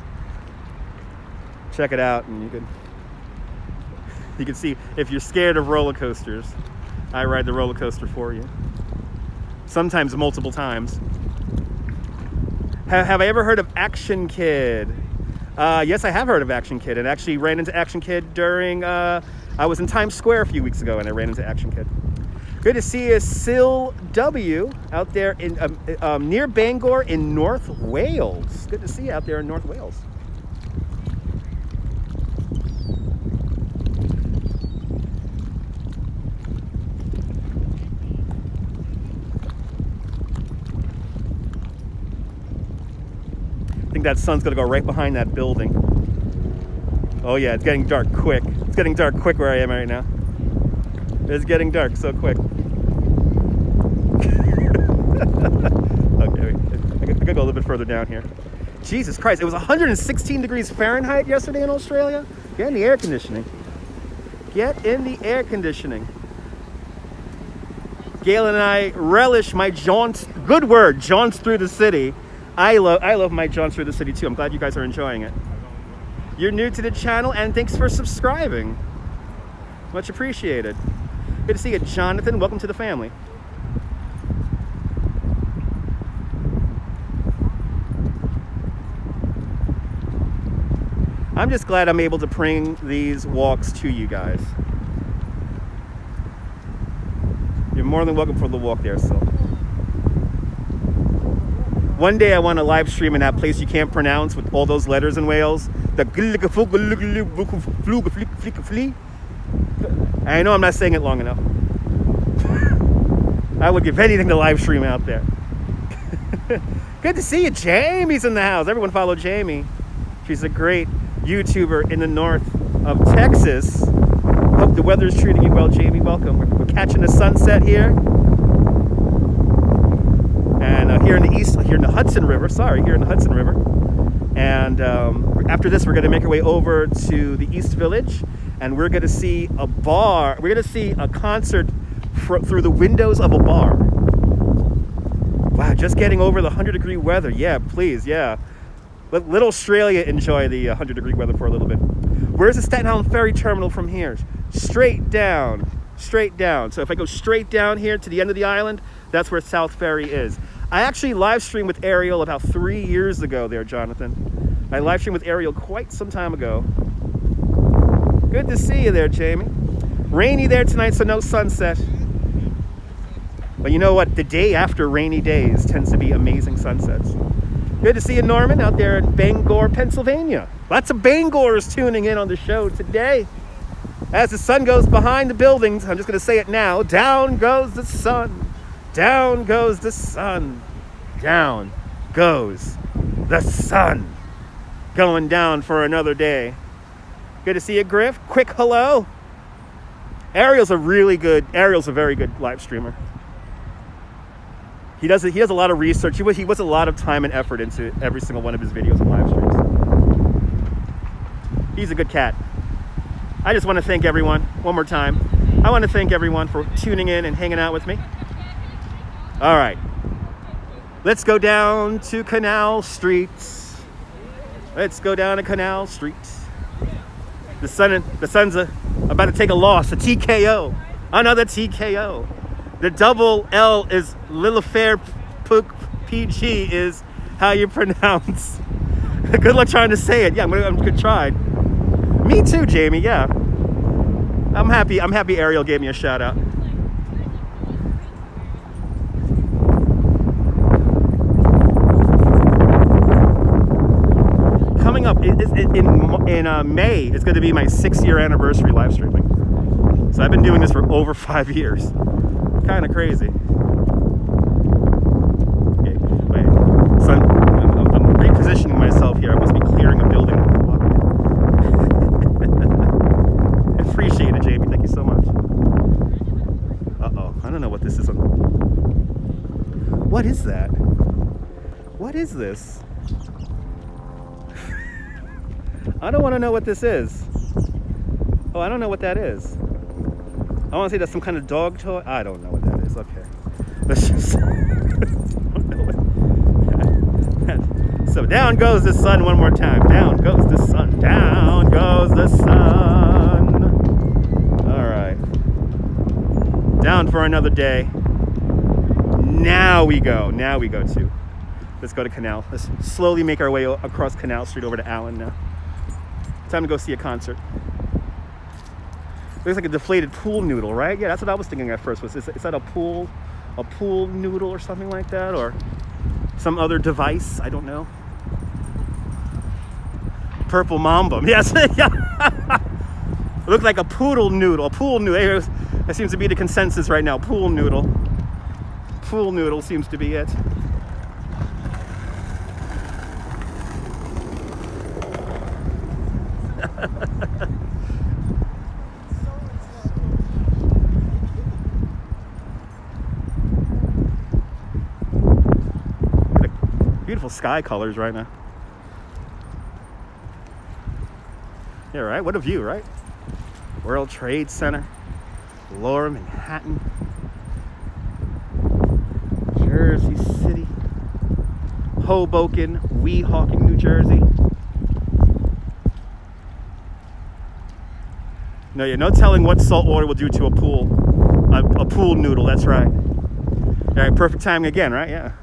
Check it out, and you can see if you're scared of roller coasters, I ride the roller coaster for you. Sometimes multiple times. Have I ever heard of Action Kid? Yes, I have heard of Action Kid, and actually ran into Action Kid during, I was in Times Square a few weeks ago, and I ran into Action Kid. Good to see you, Sil W, out there in near Bangor in North Wales. Good to see you out there in North Wales. I think that sun's gonna go right behind that building. Oh yeah, it's getting dark quick. It's getting dark quick where I am right now. It's getting dark so quick. Okay, I gotta go a little bit further down here. Jesus Christ, it was 116 degrees Fahrenheit yesterday in Australia. Get in the air conditioning. Get in the air conditioning. Gail and I relish my jaunts, good word, jaunts through the city. I love my jaunts through the city too. I'm glad you guys are enjoying it. You're new to the channel, and thanks for subscribing. Much appreciated. Good to see you, Jonathan. Welcome to the family. I'm just glad I'm able to bring these walks to you guys. You're more than welcome for the walk there, so. One day I want to live stream in that place you can't pronounce with all those letters in Wales. I know I'm not saying it long enough. I would give anything to live stream out there. Good to see you. Jamie's in the house. Everyone follow Jamie. She's a great YouTuber in the north of Texas. Hope the weather's treating you well, Jamie. Welcome. We're catching the sunset here. And here in the east, here in the Hudson River. Here in the Hudson River. And after this, we're going to make our way over to the East Village. And we're going to see a bar. We're going to see a concert through the windows of a bar. Wow, just getting over the 100-degree weather. Yeah, please, yeah. Let Australia enjoy the 100-degree weather for a little bit. Where's the Staten Island Ferry Terminal from here? Straight down, straight down. So if I go straight down here to the end of the island, that's where South Ferry is. I actually live streamed with Ariel about 3 years ago there, Jonathan. I live streamed with Ariel quite some time ago. Good to see you there, Jamie. Rainy there tonight, so no sunset. But you know what? The day after rainy days tends to be amazing sunsets. Good to see you, Norman, out there in Bangor, Pennsylvania. Lots of Bangors tuning in on the show today. As the sun goes behind the buildings, I'm just going to say it now, down goes the sun. Down goes the sun. Down goes the sun. Going down for another day. Good to see you, Griff. Quick hello. Ariel's a very good live streamer. He has a lot of research. He puts a lot of time and effort into every single one of his videos and live streams. He's a good cat. I just want to thank everyone one more time. I want to thank everyone for tuning in and hanging out with me. All right. Let's go down to Canal Street. Let's go down to Canal Street. The Sun's about to take a loss, a TKO. Another TKO. The double L is Lilifair PG is how you pronounce. Good luck trying to say it. Yeah, I'm gonna try. Me too, Jamie. Yeah, I'm happy. Ariel gave me a shout out. Coming up in May, it's going to be my 6-year anniversary live streaming. So I've been doing this for over 5 years. Kind of crazy. Okay, wait. So I'm repositioning myself here. I must be clearing a building. Appreciate it, Jamie. Thank you so much. Uh-oh. I don't know what this is. What is that? What is this? I don't want to know what this is. Oh, I don't know what that is. I want to say that's some kind of dog toy. I don't know what that is. Okay. Let's just... I don't know what... So down goes the sun one more time. Down goes the sun. Down goes the sun. All right. Down for another day. Now we go to... Let's go to Canal. Let's slowly make our way across Canal Street over to Allen now. Time to go see a concert. Looks like a deflated pool noodle, right? Yeah, that's what I was thinking at first. Is that a pool noodle or something like that? Or some other device? I don't know. Purple Mamba. Yes. It looked like a poodle noodle. A pool noodle. That seems to be the consensus right now. Pool noodle. Pool noodle seems to be it. Beautiful sky colors right now. Yeah, right? What a view, right? World Trade Center, Lower Manhattan, Jersey City, Hoboken, Weehawken, New Jersey. No, yeah, no telling what salt water will do to a pool noodle. That's right. All right, perfect timing again, right? Yeah.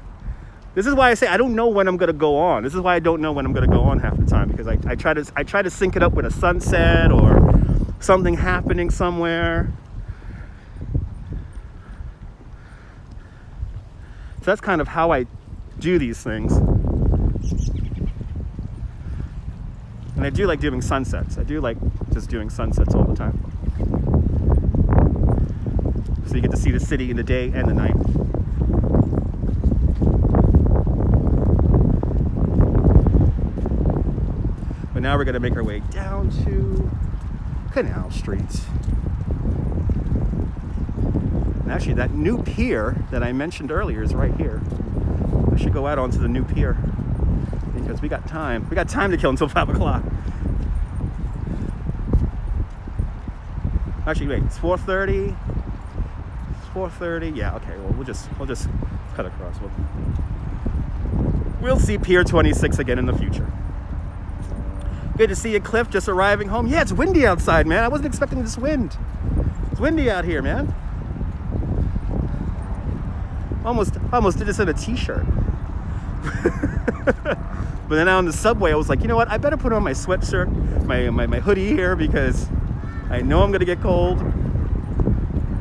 This is why I say I don't know when I'm gonna go on. This is why I don't know when I'm gonna go on half the time, because I try to sync it up with a sunset or something happening somewhere. So that's kind of how I do these things. And I do like doing sunsets. I do like just doing sunsets all the time. So you get to see the city in the day and the night. But now we're gonna make our way down to Canal Street. And actually that new pier that I mentioned earlier is right here. I should go out onto the new pier because we got time. We got time to kill until 5 o'clock. Actually, wait, it's 4:30. It's 4:30. Yeah, okay. Well, we'll just cut across. We'll see Pier 26 again in the future. Good to see you, Cliff. Just arriving home. Yeah, it's windy outside, man. I wasn't expecting this wind. It's windy out here, man. Almost did this in a t-shirt. But then out on the subway, I was like, you know what? I better put on my sweatshirt, my hoodie here, because I know I'm gonna get cold.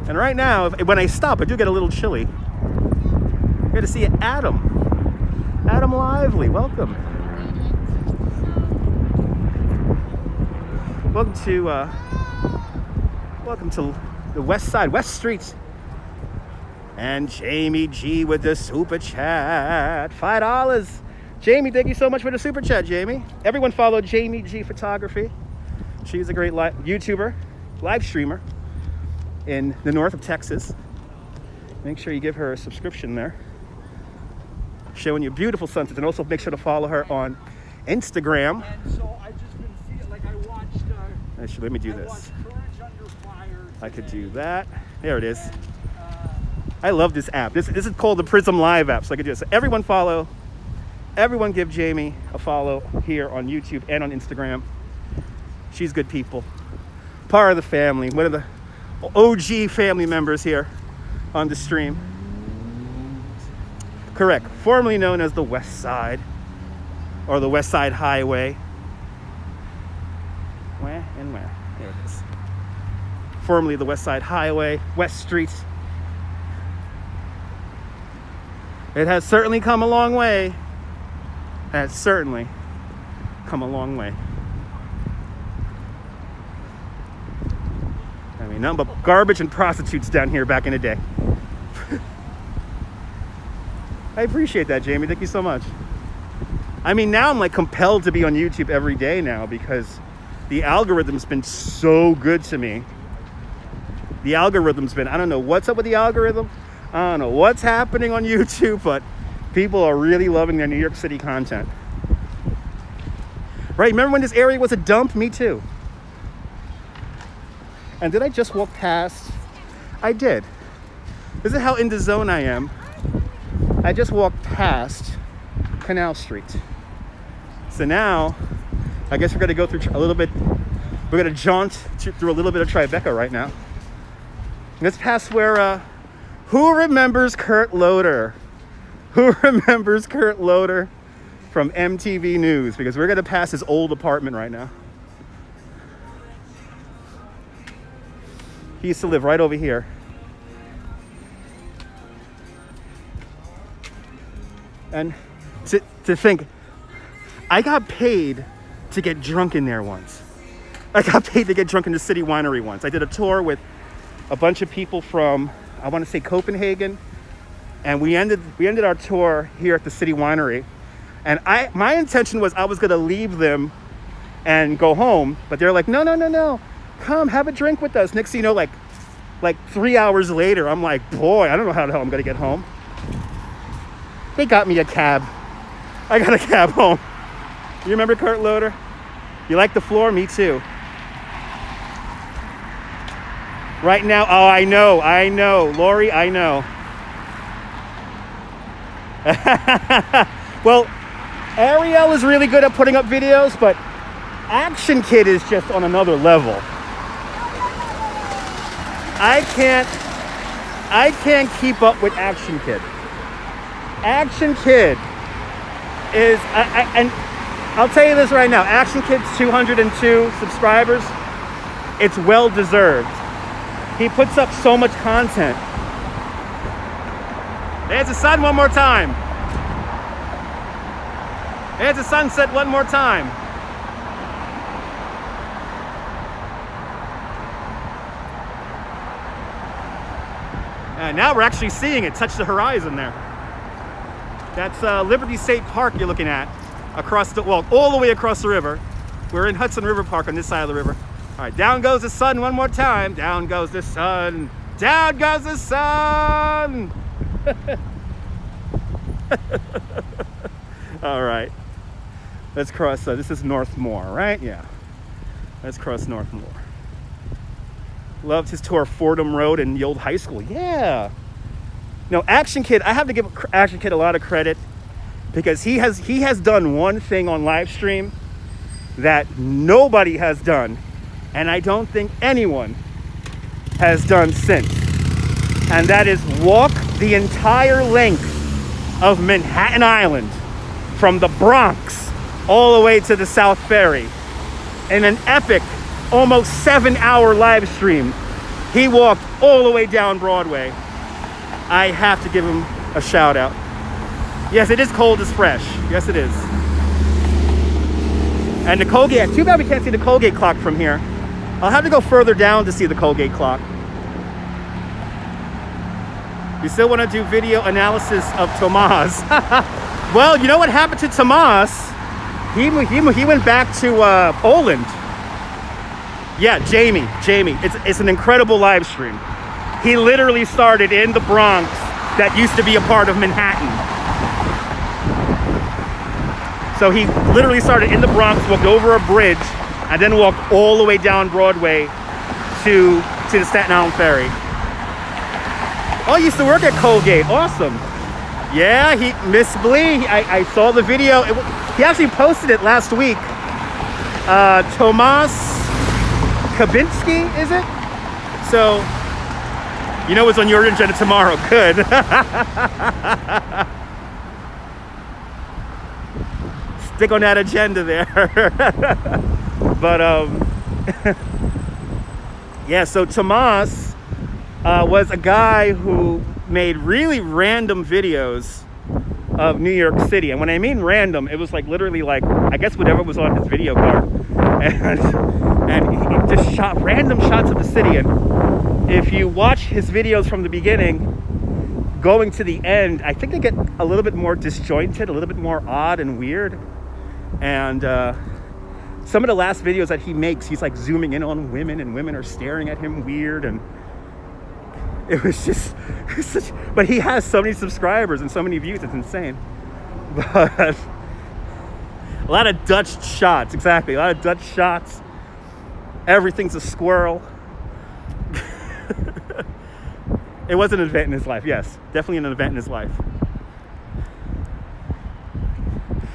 And right now, when I stop, I do get a little chilly. Good to see you, Adam. Adam Lively, welcome. Welcome to the West Side, West Street. And Jamie G with the super chat, $5. Jamie, thank you so much for the super chat, Jamie. Everyone follow Jamie G Photography. She's a great YouTuber, live streamer in the north of Texas. Make sure you give her a subscription there. Showing you beautiful sunsets, and also make sure to follow her on Instagram. And so I just been feeling like I watched. Actually, let me do this. Courage Under Fire I could do that. There it is. I love this app. This is called the Prism Live app, so I could do this. So everyone follow. Everyone give Jamie a follow here on YouTube and on Instagram. She's good people. Part of the family. One of the OG family members here on the stream. Correct. Formerly known as the West Side or the West Side Highway. Where and where? There it is. Formerly the West Side Highway, West Street. It has certainly come a long way. It has certainly come a long way. I mean, nothing but garbage and prostitutes down here back in the day. I appreciate that, Jamie. Thank you so much. I mean, now I'm like compelled to be on YouTube every day now because the algorithm's been so good to me. The algorithm's been, I don't know what's up with the algorithm. I don't know what's happening on YouTube, but people are really loving their New York City content. Right, remember when this area was a dump? Me too. And did I just walk past? I did. This is how in the zone I am. I just walked past Canal Street. So now, I guess we're gonna go through a little bit, we're gonna jaunt through a little bit of Tribeca right now. Let's pass where, who remembers Kurt Loder? Who remembers Kurt Loder from MTV News? Because we're gonna pass his old apartment right now. He used to live right over here. And to think, I got paid to get drunk in there once. I got paid to get drunk in the City Winery once. I did a tour with a bunch of people from, I want to say Copenhagen, and we ended our tour here at the City Winery. And my intention was I was gonna leave them and go home, but they're like, no, come have a drink with us. Next thing you know, like 3 hours later, I'm like, boy, I don't know how the hell I'm gonna get home. They got me a cab. I got a cab home. You remember Kurt Loder? You like the floor? Me too. Right now, oh, I know. Lori, I know. Well, Ariel is really good at putting up videos, but Action Kid is just on another level. I can't keep up with Action Kid. Action Kid is, and I'll tell you this right now, Action Kid's 202 subscribers, it's well deserved. He puts up so much content. There's the sun one more time. There's the sunset one more time. And now we're actually seeing it touch the horizon there. That's Liberty State Park you're looking at. Across the, well, all the way across the river. We're in Hudson River Park on this side of the river. All right, down goes the sun one more time. Down goes the sun. Down goes the sun. All right. Let's cross. This is Northmore, right? Yeah. Let's cross Northmore. Loved his tour of Fordham Road and the old high school. Yeah. No, Action Kid, I have to give Action Kid a lot of credit because he has done one thing on live stream that nobody has done, and I don't think anyone has done since. And that is walk the entire length of Manhattan Island from the Bronx all the way to the South Ferry in an epic, almost 7-hour live stream. He walked all the way down Broadway. I have to give him a shout out. Yes, it is cold as fresh. Yes, it is. And the Colgate, too bad we can't see the Colgate clock from here. I'll have to go further down to see the Colgate clock. You still want to do video analysis of Tomas? Well, you know what happened to Tomas? He went back to Poland. Yeah, Jamie. It's an incredible live stream. He literally started in the Bronx that used to be a part of Manhattan. So he literally started in the Bronx, walked over a bridge, and then walked all the way down Broadway to the Staten Island Ferry. Oh, he used to work at Colgate. Awesome. Yeah, Miss Blee, I saw the video. He actually posted it last week. Tomas Kabinski, is it? So, you know what's on your agenda tomorrow. Good. Stick on that agenda there. But, yeah, so Tomas was a guy who made really random videos of New York City. And when I mean random, it was like literally like, I guess whatever was on his video card. And he just shot random shots of the city. And if you watch his videos from the beginning, going to the end, I think they get a little bit more disjointed, a little bit more odd and weird. And some of the last videos that he makes, he's like zooming in on women and women are staring at him weird. And it was just, but he has so many subscribers and so many views, it's insane. But a lot of Dutch shots, exactly, a lot of Dutch shots. Everything's a squirrel. It was an event in his life, yes, definitely an event in his life.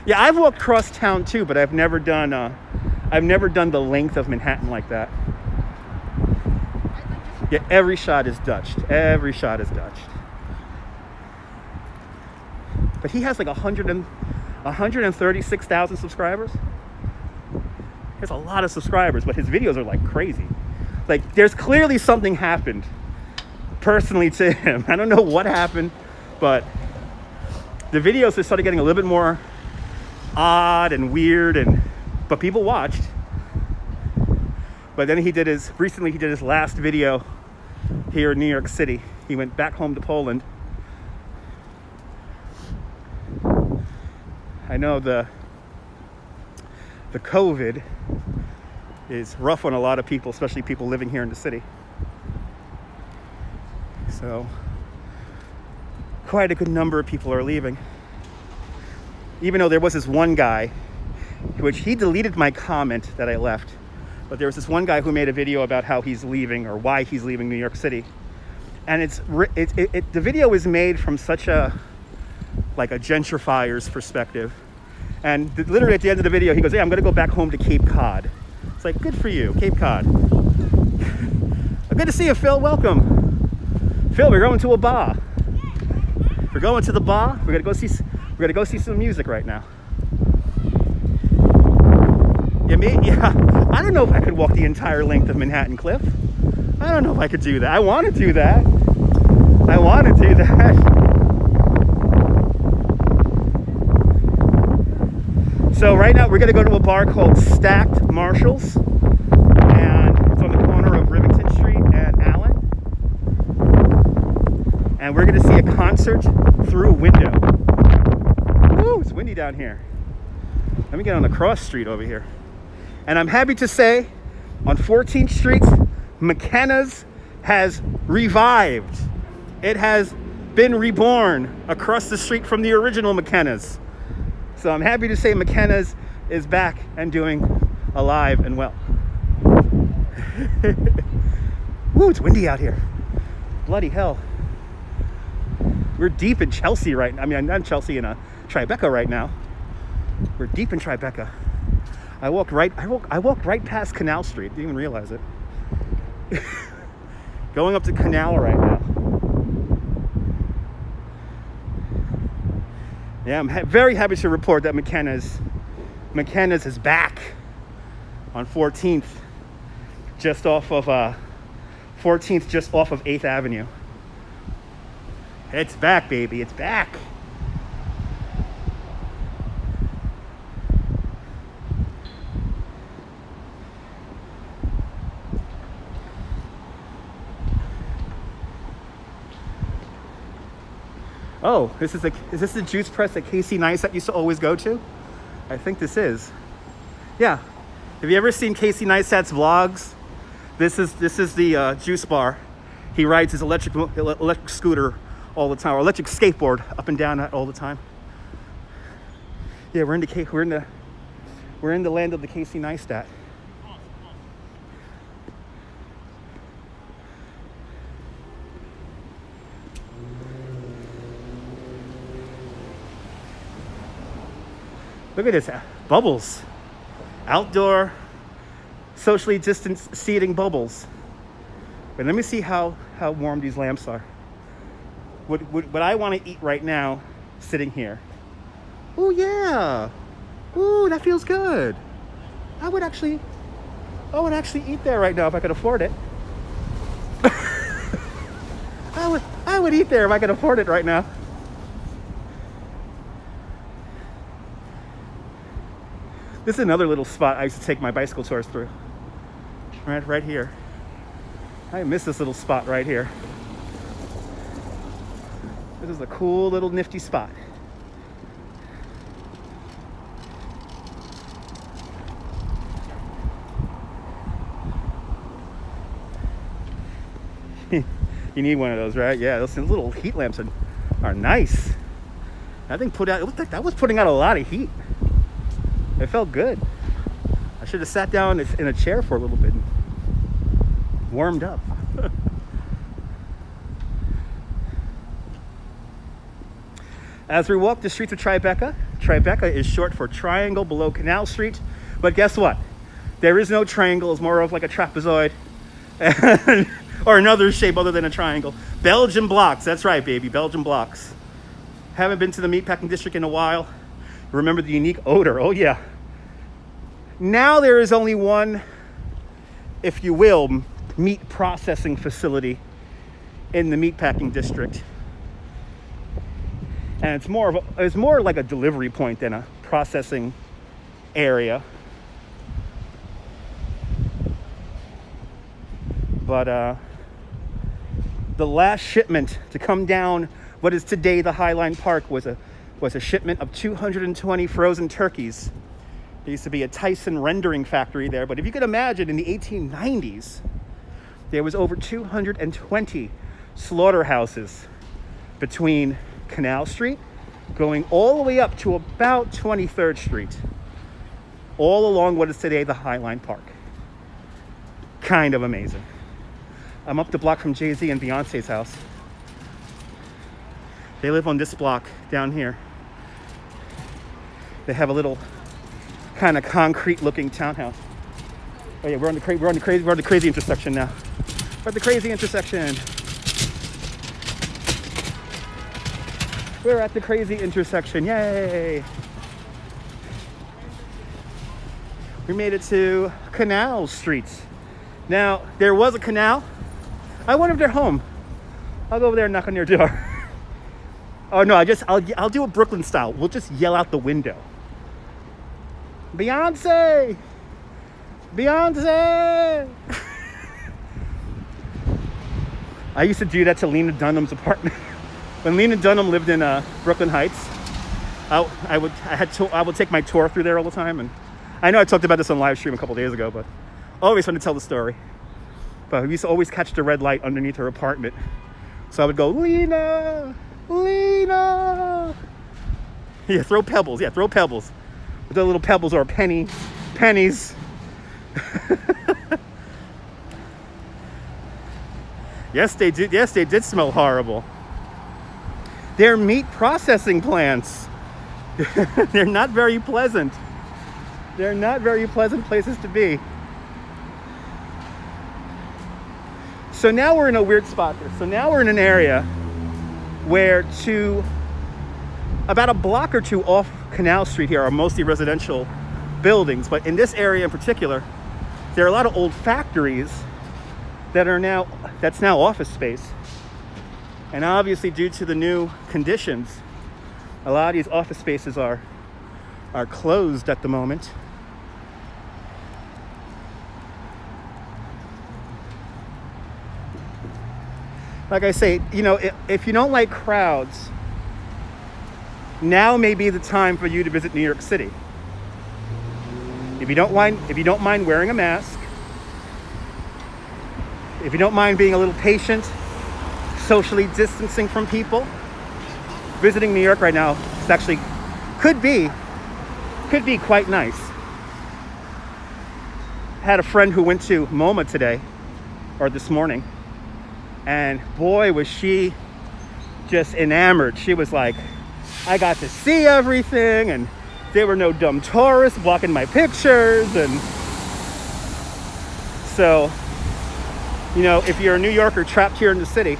Yeah, I've walked cross town too, but I've never done the length of Manhattan like that. Yeah, every shot is Dutched. Every shot is Dutched. But he has like 136,000 subscribers. He has a lot of subscribers, but his videos are like crazy. Like, there's clearly something happened personally to him. I don't know what happened, but the videos just started getting a little bit more odd and weird, but people watched. But then recently he did his last video here in New York City. He went back home to Poland. I know the COVID is rough on a lot of people, especially people living here in the city. So quite a good number of people are leaving. Even though there was this one guy, which he deleted my comment that I left. But there was this one guy who made a video about how he's leaving or why he's leaving New York City. And the video is made from such a gentrifier's perspective. And literally at the end of the video, he goes, "Hey, I'm going to go back home to Cape Cod." It's like, good for you, Cape Cod. Good to see you, Phil. Welcome. Phil, we're going to a bar. We're going to the bar. We're going to go see some music right now. Yeah, I don't know if I could walk the entire length of Manhattan Cliff. I don't know if I could do that. I want to do that. So right now we're gonna go to a bar called Stacked Marshalls, and it's on the corner of Rivington Street and Allen. And we're gonna see a concert through a window. Woo, it's windy down here. Let me get on the cross street over here. And I'm happy to say, on 14th Street, McKenna's has revived. It has been reborn across the street from the original McKenna's. So I'm happy to say McKenna's is back and doing alive and well. Woo, it's windy out here. Bloody hell. We're deep in Chelsea right now. I mean, I'm not in Chelsea, in Tribeca right now. We're deep in Tribeca. I walked right past Canal Street. Didn't even realize it. Going up to Canal right now. Yeah, I'm very happy to report that McKenna's is back on 14th, just off of 14th, just off of 8th Avenue. It's back, baby. It's back. Oh, is this the juice press that Casey Neistat used to always go to? I think this is. Yeah. Have you ever seen Casey Neistat's vlogs? This is the juice bar. He rides his electric scooter all the time, or electric skateboard up and down all the time. Yeah, we're in the land of the Casey Neistat. Look at this, bubbles. Outdoor, socially distanced seating bubbles. But let me see how warm these lamps are. What I want to eat right now, sitting here. Oh yeah. Ooh, that feels good. I would actually eat there right now if I could afford it. I would eat there if I could afford it right now. This is another little spot I used to take my bicycle tours through. Right here. I miss this little spot right here. This is a cool little nifty spot. You need one of those, right? Yeah, those little heat lamps are nice. That thing it looked like that was putting out a lot of heat. It felt good. I should have sat down in a chair for a little bit and warmed up. As we walk the streets of Tribeca, Tribeca is short for Triangle Below Canal Street. But guess what? There is no triangle. It's more of like a trapezoid or another shape other than a triangle. Belgian blocks. That's right, baby. Belgian blocks. Haven't been to the meatpacking district in a while. Remember the unique odor. Oh, yeah. Now there is only one, if you will, meat processing facility in the meatpacking district. And it's more like a delivery point than a processing area. But the last shipment to come down what is today the Highline Park was a shipment of 220 frozen turkeys. There used to be a Tyson rendering factory there, but if you could imagine, in the 1890s, there was over 220 slaughterhouses between Canal Street, going all the way up to about 23rd Street, all along what is today the Highline Park. Kind of amazing. I'm up the block from Jay-Z and Beyonce's house. They live on this block down here. They have a little kind of concrete looking townhouse. Oh yeah, we're on the crazy intersection now. We're at the crazy intersection. We're at the crazy intersection. Yay! We made it to Canal Street. Now, there was a canal. I wonder if they're home. I'll go over there and knock on their door. Oh no, I'll do a Brooklyn style. We'll just yell out the window. Beyonce! Beyonce! I used to do that to Lena Dunham's apartment. When Lena Dunham lived in Brooklyn Heights, I would take my tour through there all the time. And I know I talked about this on live stream a couple days ago, but I always want to tell the story. But we used to always catch the red light underneath her apartment. So I would go, Lena! Lena! Yeah, throw pebbles. Yeah, throw pebbles. But the little pebbles are pennies. Yes, they did. Yes, they did smell horrible. They're meat processing plants. They're not very pleasant. They're not very pleasant places to be. So now we're in a weird spot here. So now we're in an area where about a block or two off Canal Street here are mostly residential buildings. But in this area in particular, there are a lot of old factories that's now office space. And obviously due to the new conditions, a lot of these office spaces are closed at the moment. Like I say, you know, if you don't like crowds, now may be the time for you to visit New York City. If you don't mind wearing a mask, if you don't mind being a little patient, socially distancing from people, visiting New York right now is actually could be quite nice. Had a friend who went to MoMA today, or this morning, and boy was she just enamored. She was like, I got to see everything, and there were no dumb tourists blocking my pictures. And so, you know, if you're a New Yorker trapped here in the city,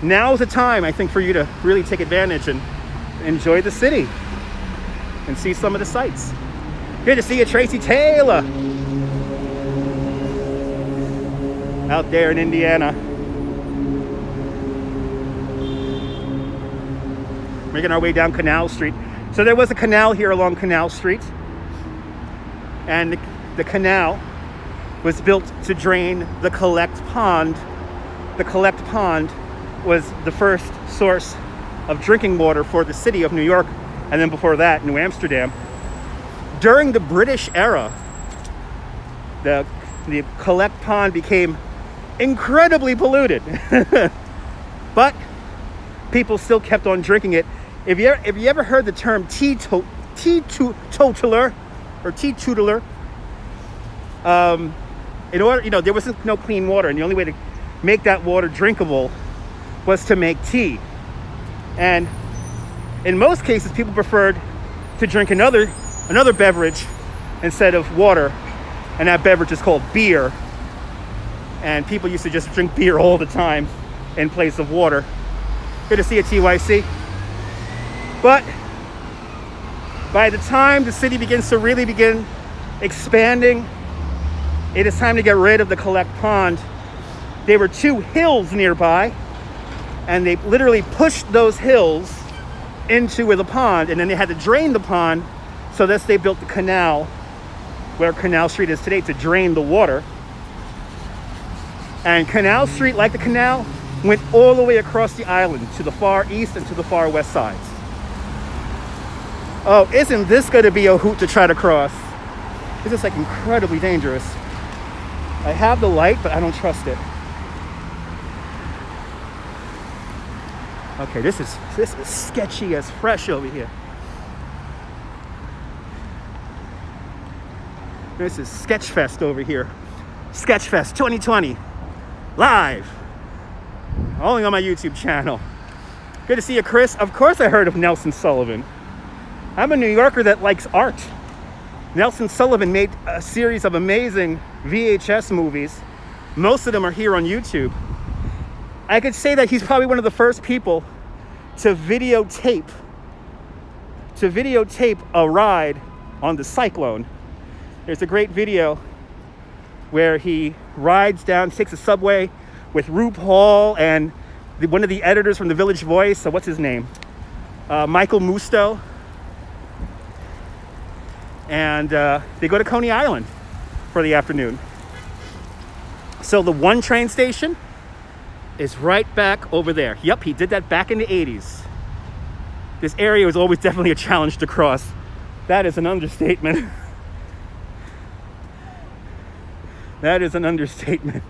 now's the time, I think, for you to really take advantage and enjoy the city and see some of the sights. Good to see you, Tracy Taylor, out there in Indiana. Making our way down Canal Street. So there was a canal here along Canal Street, and the canal was built to drain the Collect Pond. The Collect Pond was the first source of drinking water for the city of New York, and then before that, New Amsterdam. During the British era, the Collect Pond became incredibly polluted, but people still kept on drinking it. If you ever heard the term teetotaler or teetotaler, in order, you know, there wasn't no clean water, and the only way to make that water drinkable was to make tea. And in most cases, people preferred to drink another beverage instead of water, and that beverage is called beer. And people used to just drink beer all the time in place of water. Good to see you, TYC. But by the time the city begins to really begin expanding, it is time to get rid of the Collect Pond. There were two hills nearby, and they literally pushed those hills into the pond, and then they had to drain the pond, so thus they built the canal where Canal Street is today to drain the water. And Canal Street, like the canal, went all the way across the island to the far east and to the far west sides. Oh, isn't this going to be a hoot to try to cross? This is like incredibly dangerous. I have the light, but I don't trust it. Okay, this is sketchy as fresh over here. This is Sketchfest over here. Sketchfest 2020, live, only on my YouTube channel. Good to see you, Chris. Of course I heard of Nelson Sullivan. I'm a New Yorker that likes art. Nelson Sullivan made a series of amazing VHS movies. Most of them are here on YouTube. I could say that he's probably one of the first people to videotape a ride on the Cyclone. There's a great video where he rides down, takes a subway with RuPaul and one of the editors from The Village Voice. So what's his name? Michael Musto. and they go to Coney Island for the afternoon. So the one train station is right back over there. Yep, he did that back in the 80s. This area was always definitely a challenge to cross. That is an understatement. That is an understatement.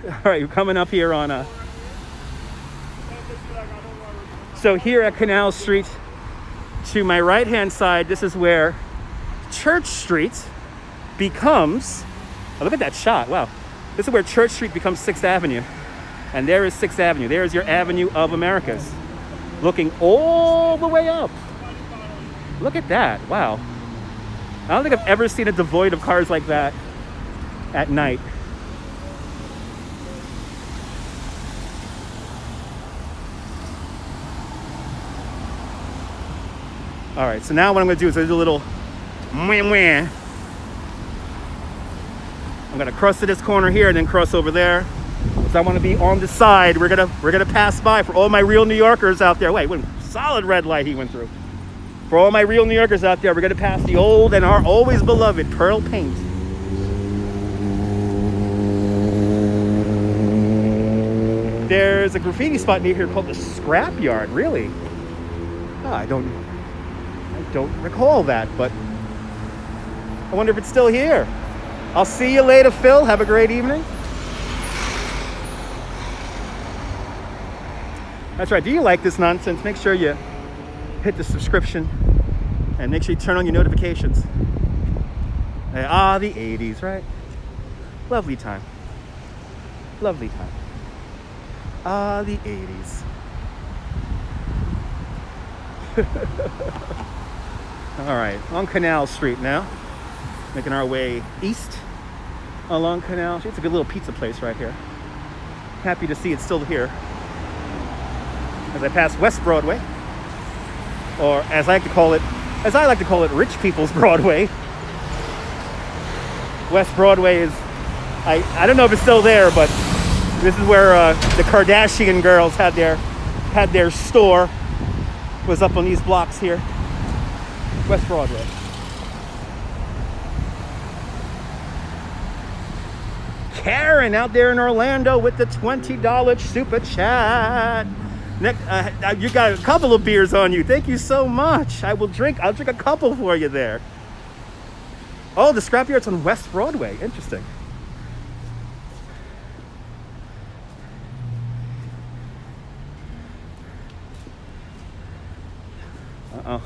All right, we're coming up here on a... So here at Canal Street, to my right-hand side, this is where Church Street becomes... Oh, look at that shot, wow. This is where Church Street becomes 6th Avenue. And there is 6th Avenue. There is your Avenue of Americas. Looking all the way up. Look at that, wow. I don't think I've ever seen a devoid of cars like that at night. All right, so now what I'm gonna do is do a little mwah. I'm gonna cross to this corner here and then cross over there. So I want to be on the side. We're gonna pass by for all my real New Yorkers out there. Wait, solid red light he went through. For all my real New Yorkers out there, we're gonna pass the old and our always beloved Pearl Paint. There's a graffiti spot near here called the Scrap Yard. Really? Oh, I don't recall that, but I wonder if it's still here. I'll see you later, Phil. Have a great evening. That's right. Do you like this nonsense? Make sure you hit the subscription and make sure you turn on your notifications. The 80s, right? Lovely time. Lovely time. The 80s. All right, on Canal Street now. Making our way east along Canal Street. It's a good little pizza place right here. Happy to see it's still here. As I pass West Broadway, or as I like to call it, rich people's Broadway. West Broadway is, I don't know if it's still there, but this is where the Kardashian girls had their store. Was up on these blocks here. West Broadway. Karen out there in Orlando with the $20 super chat. You got a couple of beers on you. Thank you so much. I'll drink a couple for you there. Oh, the Scrapyard's on West Broadway. Interesting. Uh-oh.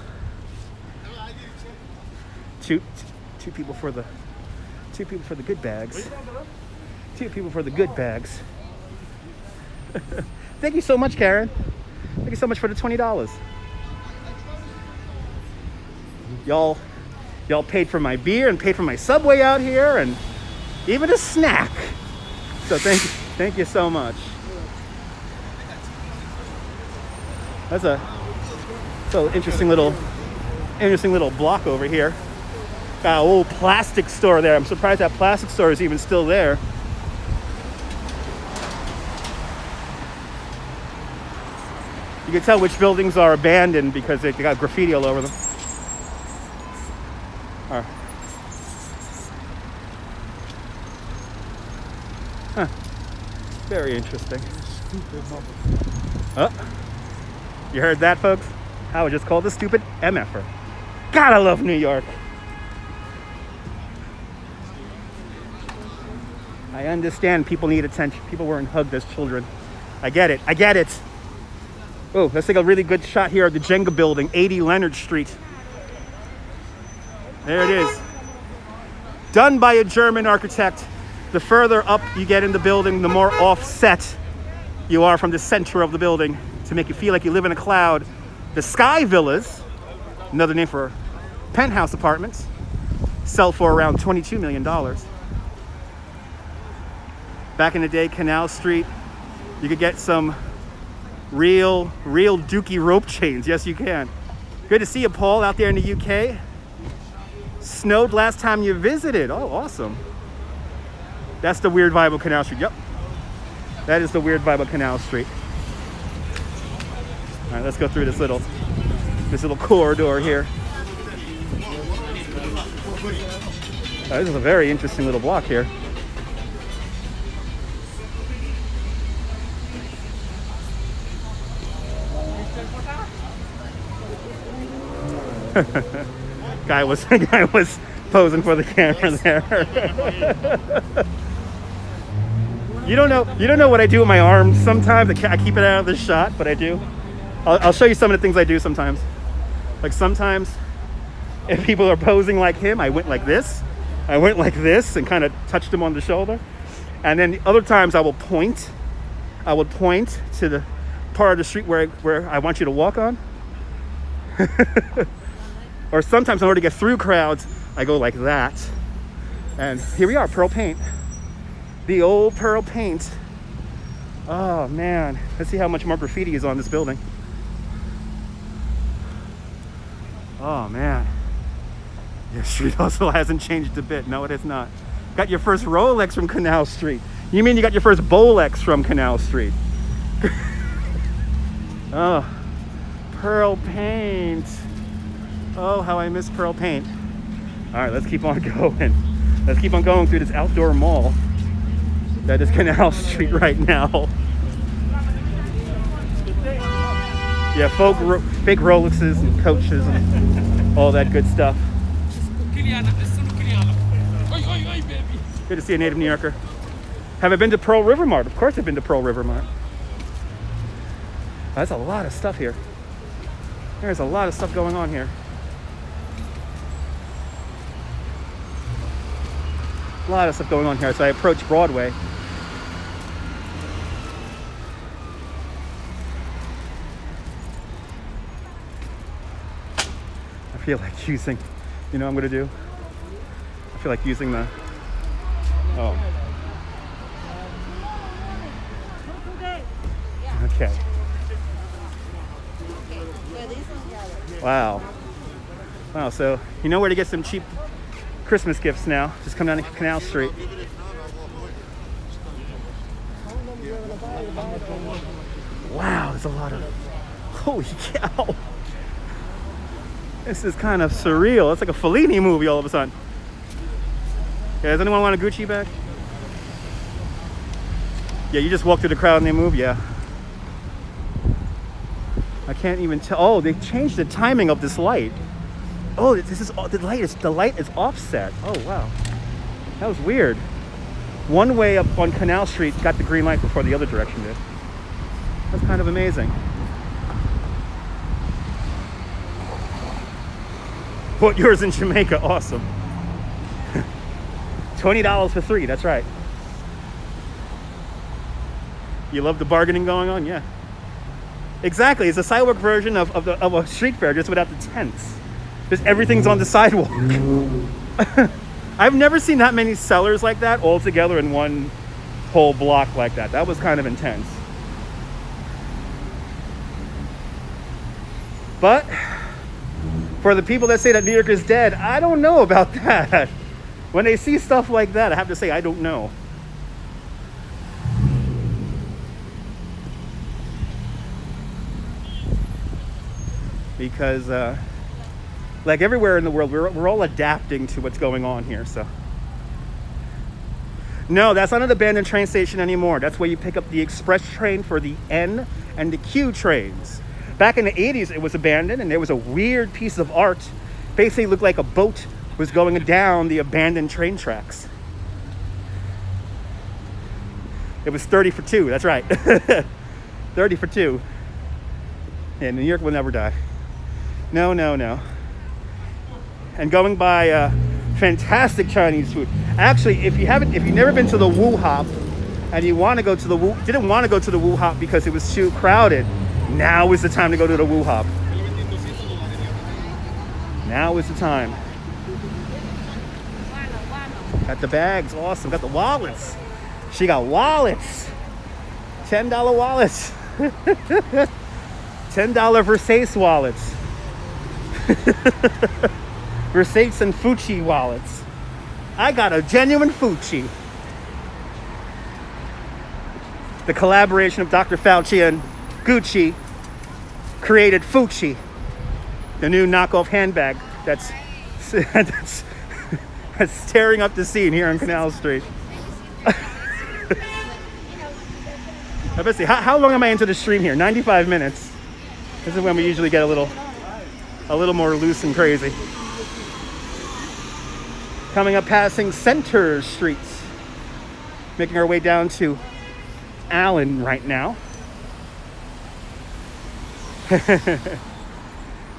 Two people for the good bags. Two people for the good bags. Thank you so much, Karen. Thank you so much for the $20. Y'all paid for my beer and paid for my Subway out here and even a snack. So thank you so much. That's a interesting little block over here. Got an old plastic store there. I'm surprised that plastic store is even still there. You can tell which buildings are abandoned because they got graffiti all over them. All right. Huh. Very interesting. Oh, you heard that, folks? I was just called a stupid MFer. God, I love New York. I understand people need attention. People weren't hugged as children. I get it. Oh, let's take a really good shot here of the Jenga building, 80 Leonard Street. There it is. Done by a German architect. The further up you get in the building, the more offset you are from the center of the building to make you feel like you live in a cloud. The Sky Villas, another name for penthouse apartments, sell for around $22 million. Back in the day, Canal Street, you could get some real dookie rope chains. Yes, you can. Good to see you, Paul, out there in the UK. Snowed last time you visited. Oh, awesome. That's the weird vibe of Canal Street. Yep. That is the weird vibe of Canal Street. All right, let's go through this little corridor here. This is a very interesting little block here. guy was posing for the camera there. You don't know what I do with my arms sometimes. I keep it out of the shot, but I do. I'll show you some of the things I do sometimes. Like sometimes, if people are posing like him, I went like this. I went like this and kind of touched him on the shoulder. And then the other times I will point. I will point to the part of the street where I want you to walk on. Or sometimes in order to get through crowds, I go like that. And here we are, pearl paint. The old pearl paint. Oh man, let's see how much more graffiti is on this building. Oh man. The street also hasn't changed a bit. No, it has not. Got your first Rolex from Canal Street. You mean you got your first Bolex from Canal Street? Oh, pearl paint. Oh, how I miss pearl paint. All right, let's keep on going. Let's keep on going through this outdoor mall that is Canal Street right now. Yeah, fake Rolexes and coaches and all that good stuff. Good to see a native New Yorker. Have I been to Pearl River Mart? Of course I've been to Pearl River Mart. That's a lot of stuff here. There's a lot of stuff going on here. A lot of stuff going on here. So I approach Broadway. I feel like using, you know what I'm gonna do? I feel like using the, oh. Okay. Wow. Wow, so you know where to get some cheap Christmas gifts now. Just come down to Canal Street. Wow, there's a lot of, holy cow. This is kind of surreal. It's like a Fellini movie all of a sudden. Yeah, does anyone want a Gucci bag? Yeah, you just walk through the crowd and they move, yeah. I can't even tell. Oh, they changed the timing of this light. Oh, this is the light is offset. Oh wow, that was weird. One way up on Canal Street got the green light before the other direction did. That's kind of amazing. Bought yours in Jamaica. Awesome. $20 for 3. That's right. You love the bargaining going on, yeah. Exactly. It's a sidewalk version of a street fair, just without the tents. Just everything's on the sidewalk. I've never seen that many sellers like that all together in one whole block like that. That was kind of intense. But for the people that say that New York is dead, I don't know about that. When they see stuff like that, I have to say I don't know. Because like everywhere in the world, we're all adapting to what's going on here. So no, that's not an abandoned train station anymore. That's where you pick up the express train for the N and the Q trains. Back in the 80s, it was abandoned, and there was a weird piece of art. Basically looked like a boat was going down the abandoned train tracks. It was 30 for 2, that's right. 30 for 2. And New York will never die. No, no, no. And going by fantastic Chinese food. Actually, if you've never been to the Wu Hop and you want to go to the didn't want to go to the Wu Hop because it was too crowded, now is the time to go to the Wu Hop. Now is the time. Got the bags, awesome. Got the wallets. She got wallets. $10 wallets. $10 Versace wallets. Versace and Fucci wallets. I got a genuine Fucci. The collaboration of Dr. Fauci and Gucci created Fucci, the new knockoff handbag that's staring up the scene here on Canal Street. Let's see, how long am I into the stream here? 95 minutes. This is when we usually get a little more loose and crazy. Coming up, passing Center Streets, making our way down to Allen right now.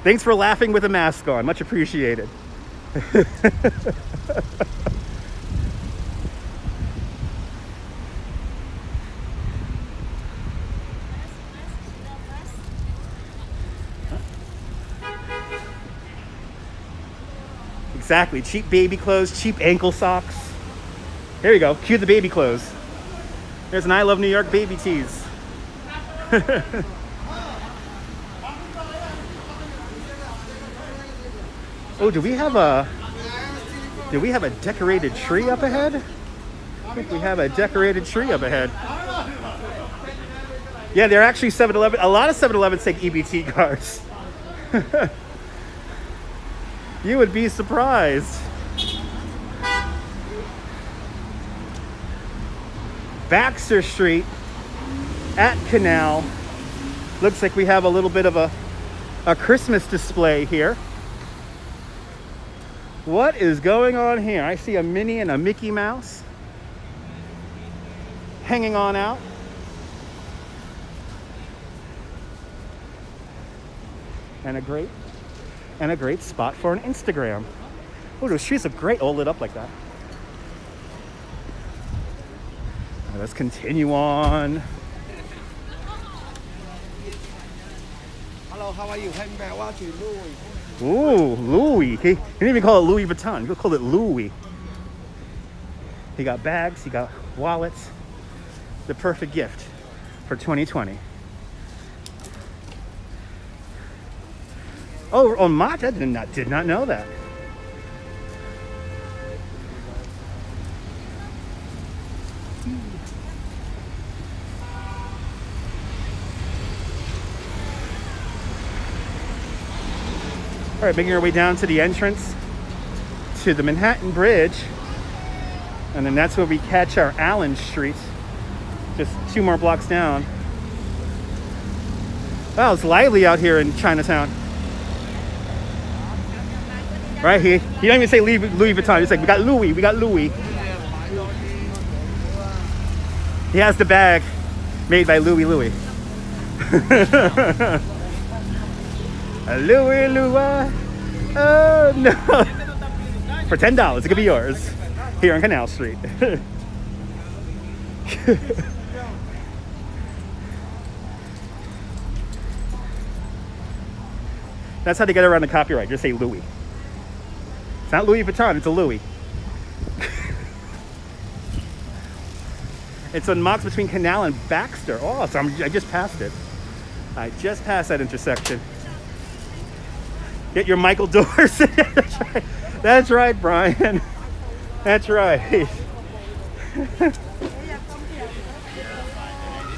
Thanks for laughing with a mask on, much appreciated. Exactly, cheap baby clothes, cheap ankle socks. There you go, cue the baby clothes. There's an I Love New York baby tees. Oh, do we have a decorated tree up ahead? I think we have a decorated tree up ahead. Yeah, they're actually 7-Eleven. A lot of 7-Elevens take EBT cards. You would be surprised. Baxter Street at Canal. Looks like we have a little bit of a Christmas display here. What is going on here? I see a Minnie and a Mickey Mouse hanging on out. And a great spot for an Instagram. Oh, those trees look great all lit up like that. Now let's continue on. Hello, how are you? Hey, man, watching Louis. Ooh, Louis. He didn't even call it Louis Vuitton. He called it Louis. He got bags, he got wallets. The perfect gift for 2020. Oh, on Mott, I did not know that. All right, making our way down to the entrance to the Manhattan Bridge. And then that's where we catch our Allen Street. Just 2 more blocks down. Wow, it's lively out here in Chinatown. Right here. He don't even say Louis Vuitton. He's like, we got Louis. He has the bag made by Louis. Louis, oh no. For $10, it could be yours. Here on Canal Street. That's how they get around the copyright. Just say Louis. It's not Louis Vuitton, it's a Louis. It's unmarked between Canal and Baxter. Oh, so I just passed it. I just passed that intersection. Get your Michael Dorson. That's right. That's right, Brian. That's right.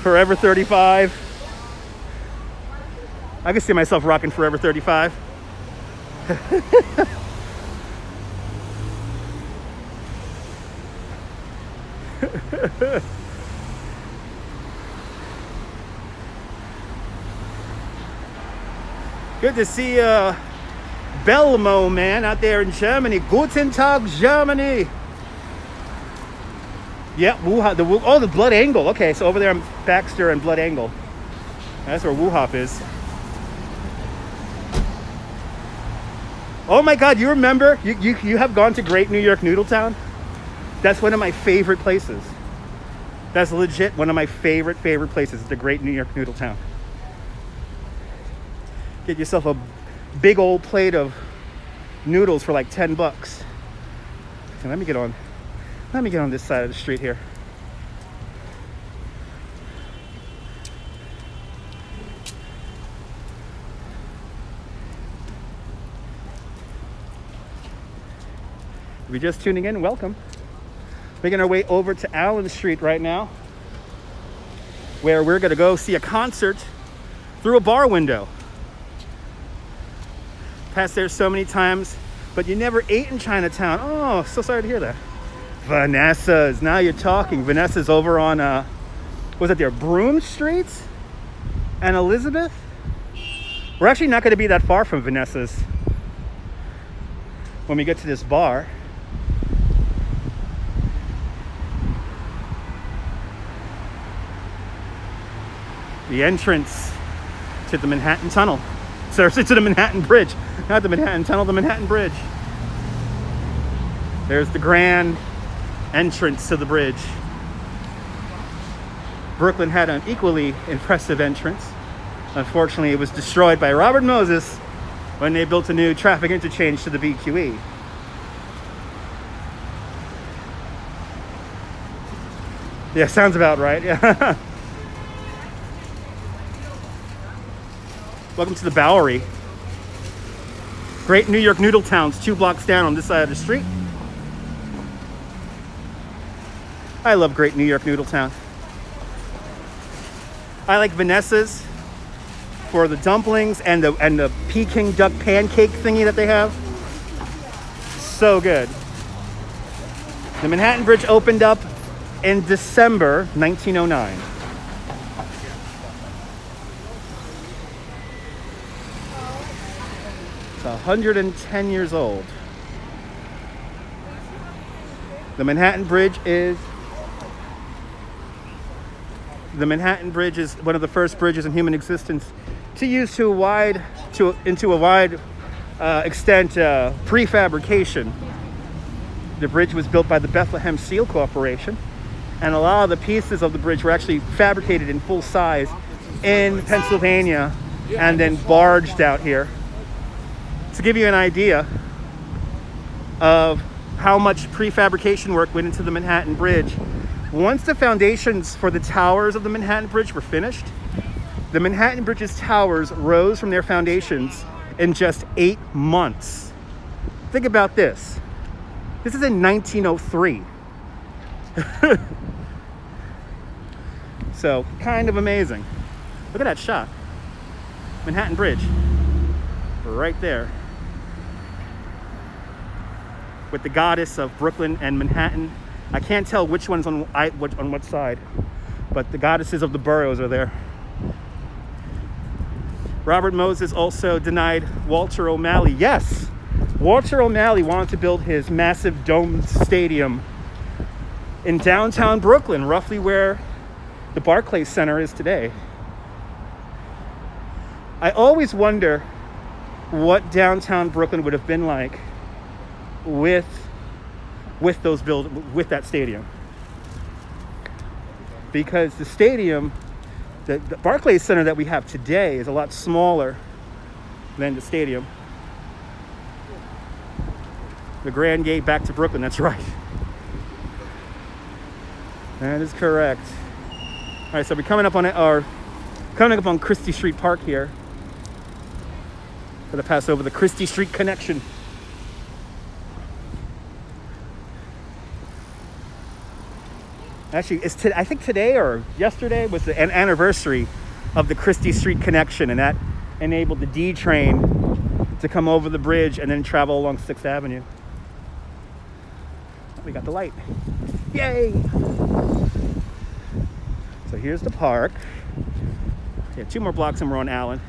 Forever 35. I can see myself rocking Forever 35. Good to see Belmo, man, out there in Germany. Guten Tag, Germany. Yeah, Wuha, the Blood Angle. Okay, so over there on Baxter and Blood Angle. That's where Wuhop is. Oh my God, you remember? You have gone to Great New York Noodle Town? That's one of my favorite places. That's legit one of my favorite places, the Great New York Noodle Town. Get yourself a big old plate of noodles for like $10. And let me get on this side of the street here. If you're just tuning in, welcome. Making our way over to Allen Street right now, where we're gonna go see a concert through a bar window. Passed there so many times. but you never ate in Chinatown. Oh, so sorry to hear that. Vanessa's. Now you're talking. Vanessa's over on, was it there, Broome Street and Elizabeth? We're actually not going to be that far from Vanessa's when we get to this bar. The entrance to the Manhattan Tunnel. Seriously, to the Manhattan Bridge. Not the Manhattan Tunnel, the Manhattan Bridge. There's the grand entrance to the bridge. Brooklyn had an equally impressive entrance. Unfortunately, it was destroyed by Robert Moses when they built a new traffic interchange to the BQE. Yeah, sounds about right. Yeah. Welcome to the Bowery. Great New York noodle towns 2 blocks down on this side of the street. I love Great New York noodle town. I like Vanessa's for the dumplings and the Peking duck pancake thingy that they have. So good. The Manhattan Bridge opened up in December 1909. It's 110 years old. The Manhattan Bridge is one of the first bridges in human existence to use into a wide extent prefabrication. The bridge was built by the Bethlehem Steel Corporation, and a lot of the pieces of the bridge were actually fabricated in full size in Pennsylvania and then barged out here. To give you an idea of how much prefabrication work went into the Manhattan Bridge, once the foundations for the towers of the Manhattan Bridge were finished, the Manhattan Bridge's towers rose from their foundations in just 8 months. Think about this. This is in 1903. So, kind of amazing. Look at that shot. Manhattan Bridge. Right there. With the goddess of Brooklyn and Manhattan. I can't tell which one's on what side, but the goddesses of the boroughs are there. Robert Moses also denied Walter O'Malley. Yes, Walter O'Malley wanted to build his massive domed stadium in downtown Brooklyn, roughly where the Barclays Center is today. I always wonder what downtown Brooklyn would have been like with that stadium, because the stadium, the Barclays Center that we have today, is a lot smaller than the stadium. The Grand Gate back to Brooklyn. That's right. That is correct. All right, so we're coming up on Christie Street Park here. Gonna pass over the Christie Street connection. Actually, I think today or yesterday was an anniversary of the Christie Street connection, and that enabled the D train to come over the bridge and then travel along 6th Avenue. We got the light. Yay! So here's the park. Yeah, 2 more blocks and we're on Allen.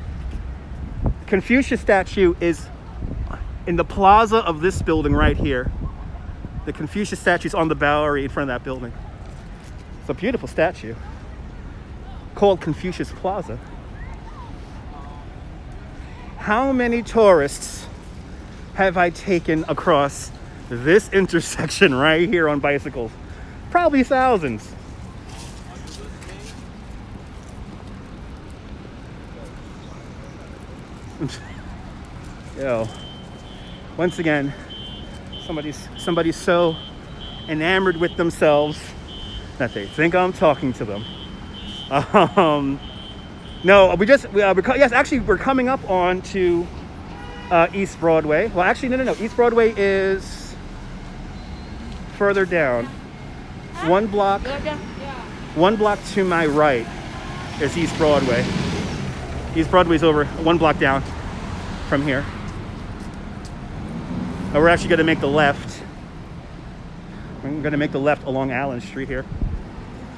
Confucius statue is in the plaza of this building right here. The Confucius statue is on the Bowery in front of that building. It's a beautiful statue called Confucius Plaza. How many tourists have I taken across this intersection right here on bicycles? Probably thousands. Yo, once again, somebody's so enamored with themselves that they think I'm talking to them. No, we're coming up on to East Broadway. Well, actually, no. East Broadway is further down. One block to my right is East Broadway. East Broadway's over 1 block down from here. And we're actually going to make the left. I'm going to make the left along Allen Street here.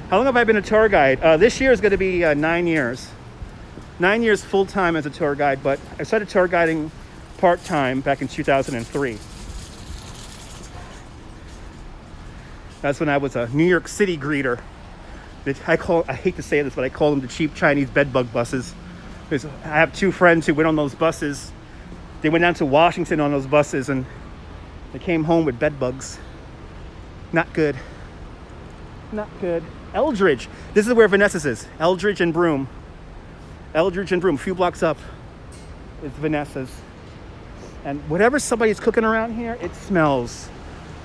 How long have I been a tour guide? This year is going to be 9 years. 9 years full-time as a tour guide, but I started tour guiding part-time back in 2003. That's when I was a New York City greeter. I hate to say this, but I call them the cheap Chinese bedbug buses. Because I have two friends who went on those buses. They went down to Washington on those buses and they came home with bedbugs. Not good. Not good. Eldridge. This is where Vanessa's is. Eldridge and Broome. Eldridge and Broome. A few blocks up is Vanessa's. And whatever somebody's cooking around here, it smells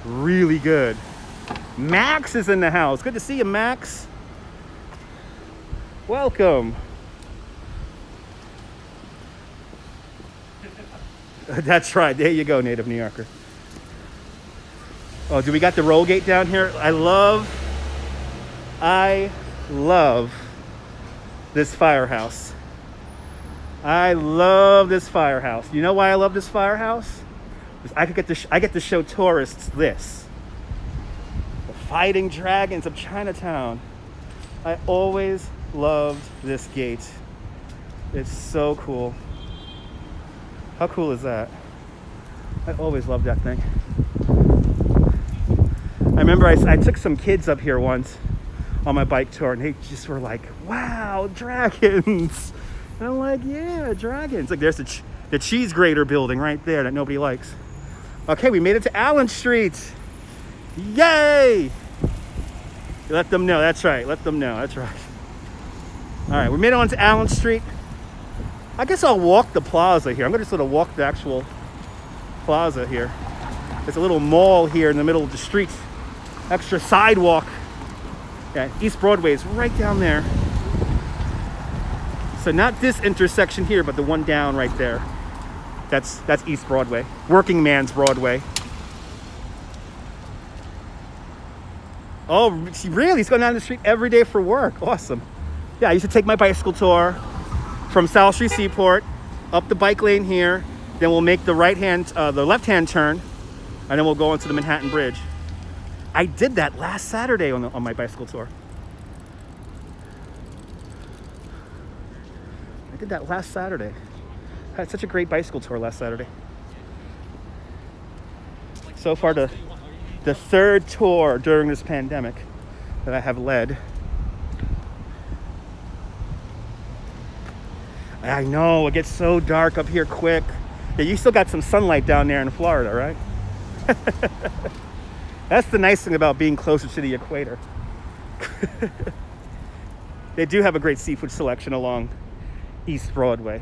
really good. Max is in the house. Good to see you, Max. Welcome. That's right. There you go, native New Yorker. Oh, do we got the roll gate down here? I love this firehouse. I love this firehouse. You know why I love this firehouse? Because I get to show tourists this. The Fighting Dragons of Chinatown. I always loved this gate. It's so cool. How cool is that? I always loved that thing. I remember I took some kids up here once on my bike tour, and they just were like, wow, dragons. And I'm like, yeah, dragons. Like, there's the cheese grater building right there that nobody likes. Okay, we made it to Allen Street. Yay! Let them know. That's right. Let them know. That's right. All right, we made it onto Allen Street. I guess I'll walk the plaza here. I'm going to sort of walk the actual plaza here. There's a little mall here in the middle of the street. Extra sidewalk. Yeah, East Broadway is right down there. So not this intersection here, but the one down right there. That's East Broadway. Working man's Broadway. Oh, really? He's going down the street every day for work. Awesome. Yeah, I used to take my bicycle tour from South Street Seaport up the bike lane here. Then we'll make the left-hand turn, and then we'll go onto the Manhattan Bridge. I did that last Saturday on my bicycle tour. I did that last Saturday. I had such a great bicycle tour last Saturday. So far, the third tour during this pandemic that I have led. I know, it gets so dark up here quick. Yeah, you still got some sunlight down there in Florida, right? That's the nice thing about being closer to the equator. They do have a great seafood selection along East Broadway.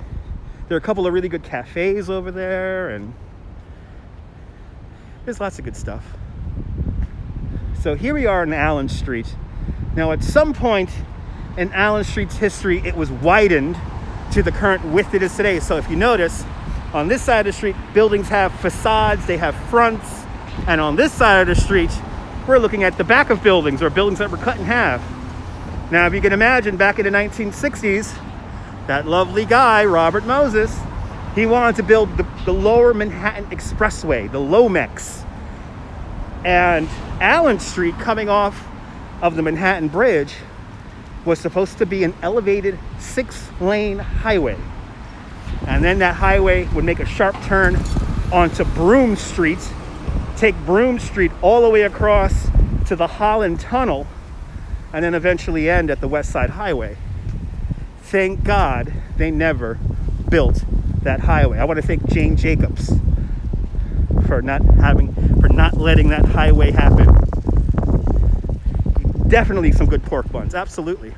There are a couple of really good cafes over there, and there's lots of good stuff. So here we are in Allen Street. Now, at some point in Allen Street's history, it was widened to the current width it is today. So if you notice, on this side of the street, buildings have facades, they have fronts. And on this side of the street, we're looking at the back of buildings, or buildings that were cut in half. Now, if you can imagine, back in the 1960s, that lovely guy, Robert Moses, he wanted to build the Lower Manhattan Expressway, the Lomex. And Allen Street, coming off of the Manhattan Bridge, was supposed to be an elevated 6-lane highway. And then that highway would make a sharp turn onto Broome Street, take Broome Street all the way across to the Holland Tunnel, and then eventually end at the West Side Highway. Thank God they never built that highway. I want to thank Jane Jacobs for not letting that highway happen. Definitely some good pork buns, absolutely.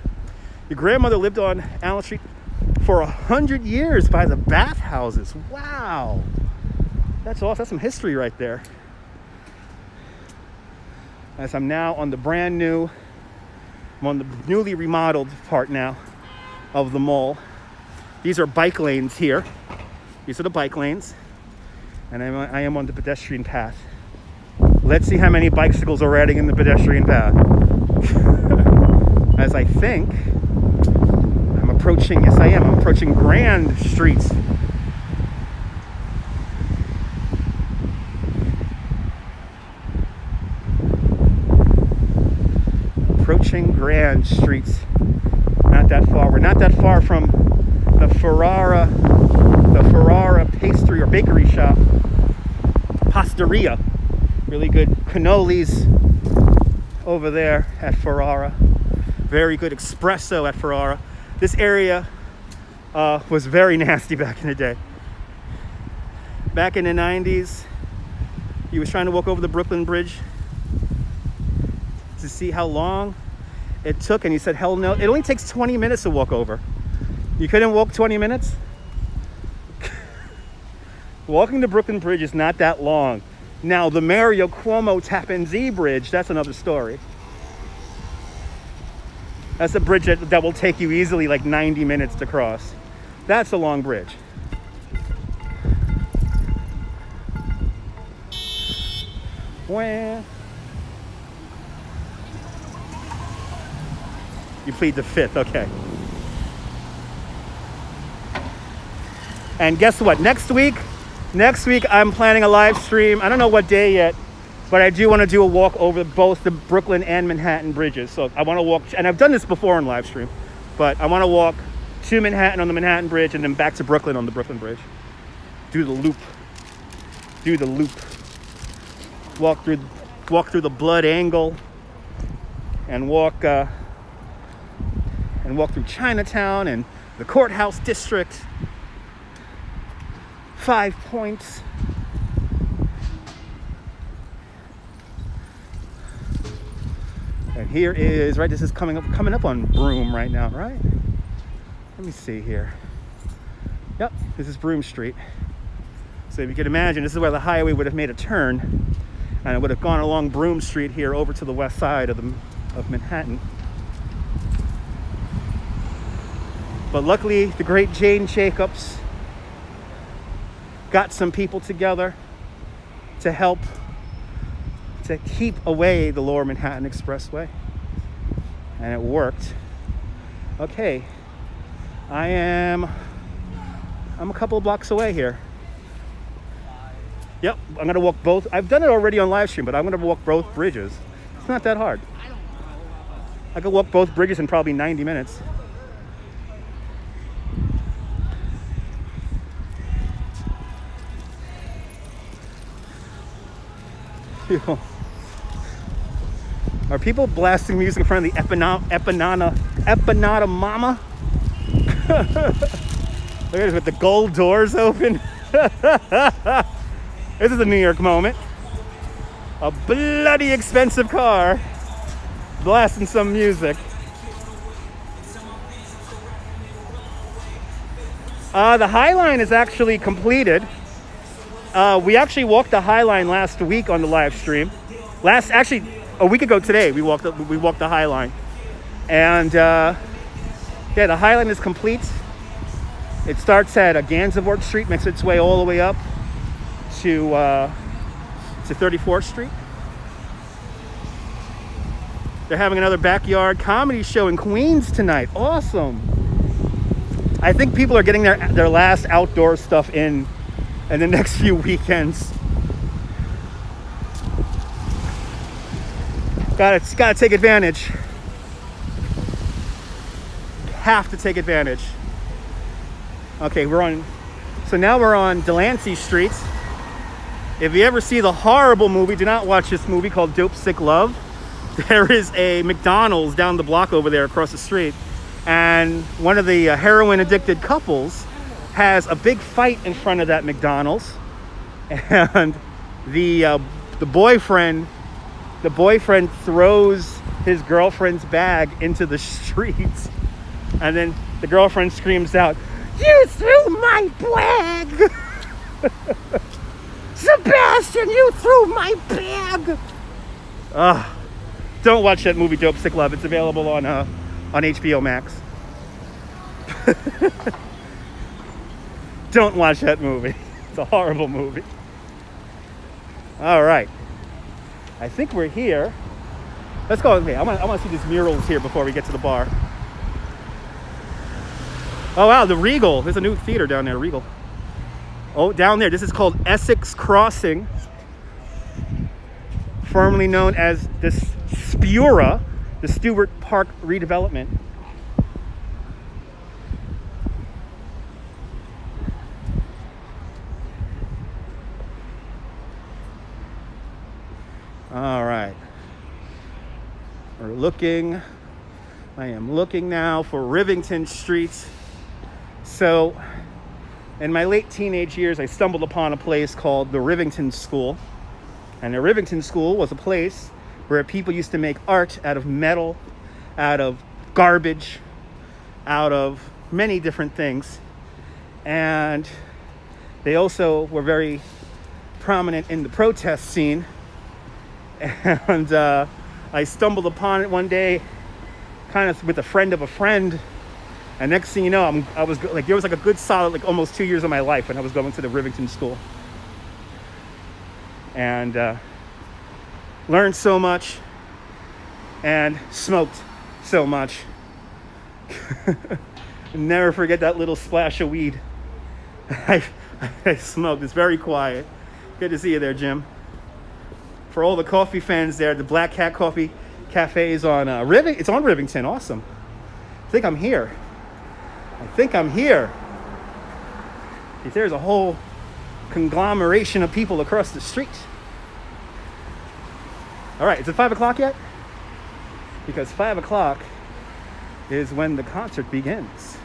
Your grandmother lived on Allen Street for 100 years by the bathhouses. Wow, that's awesome. That's some history right there. As I'm now on the I'm on the newly remodeled part now of the mall. These are bike lanes here. These are the bike lanes. And I am on the pedestrian path. Let's see how many bicycles are riding in the pedestrian path. As I think I'm approaching Grand Street. flashing grand streets. Not that far. We're not that far from the Ferrara pastry or bakery shop. Pasteria. Really good cannolis over there at Ferrara. Very good espresso at Ferrara. This area was very nasty back in the day. Back in the 90s, he was trying to walk over the Brooklyn Bridge to see how long it took, and he said, hell no, it only takes 20 minutes to walk over. You couldn't walk 20 minutes? Walking the Brooklyn Bridge is not that long. Now, the Mario Cuomo Tappan Zee Bridge, that's another story. That's a bridge that will take you easily like 90 minutes to cross. That's a long bridge. Well, you plead the fifth, okay. And guess what? Next week I'm planning a live stream. I don't know what day yet, but I do want to do a walk over both the Brooklyn and Manhattan bridges. So I want to walk, and I've done this before on live stream, but I want to walk to Manhattan on the Manhattan Bridge and then back to Brooklyn on the Brooklyn Bridge. Do the loop. Walk through the Blood Angle and walk through Chinatown and the Courthouse District. 5 Points. And here is, right, this is coming up on Broome right now, right? Let me see here. Yep, this is Broome Street. So if you can imagine, this is where the highway would have made a turn, and it would have gone along Broome Street here over to the west side of Manhattan. But luckily, the great Jane Jacobs got some people together to help to keep away the Lower Manhattan Expressway, and it worked. Okay, I'm a couple of blocks away here. Yep, I'm gonna walk both. I've done it already on live stream, but I'm gonna walk both bridges. It's not that hard. I could walk both bridges in probably 90 minutes. Are people blasting music in front of the Empanada Mama? Look at this with the gold doors open. This is a New York moment. A bloody expensive car blasting some music. The High Line is actually completed. We actually walked the High Line last week on the live stream. Actually, a week ago today, we walked the High Line. And yeah, the High Line is complete. It starts at Gansevoort Street, makes its way all the way up to 34th Street. They're having another backyard comedy show in Queens tonight. Awesome. I think people are getting their last outdoor stuff in the next few weekends. Gotta take advantage. Have to take advantage. Okay, so now we're on Delancey Street. If you ever see the horrible movie, do not watch this movie called Dope Sick Love. There is a McDonald's down the block over there across the street, and one of the heroin addicted couples has a big fight in front of that McDonald's, and the boyfriend throws his girlfriend's bag into the street, and then the girlfriend screams out, "You threw my bag! Sebastian, you threw my bag!" Don't watch that movie, Dope Sick Love. It's available on HBO Max. Don't watch that movie. It's a horrible movie. All right. I think we're here. Let's go. Okay, I want to see these murals here before we get to the bar. Oh, wow, the Regal. There's a new theater down there, Regal. Oh, down there. This is called Essex Crossing, formerly known as the the Stewart Park redevelopment. All right. We're looking. I am looking now for Rivington Street. So, in my late teenage years, I stumbled upon a place called the Rivington School. And the Rivington School was a place where people used to make art out of metal, out of garbage, out of many different things. And they also were very prominent in the protest scene. And I stumbled upon it one day, kind of with a friend of a friend. And next thing you know, I was like, there was like a good solid, like almost 2 years of my life when I was going to the Rivington School. And learned so much and smoked so much. Never forget that little splash of weed I smoked. It's very quiet. Good to see you there, Jim. For all the coffee fans there, the Black Cat Coffee Cafe is on it's on Rivington. Awesome. I think I'm here. There's a whole conglomeration of people across the street. All right, is it 5 o'clock yet? Because 5 o'clock is when the concert begins.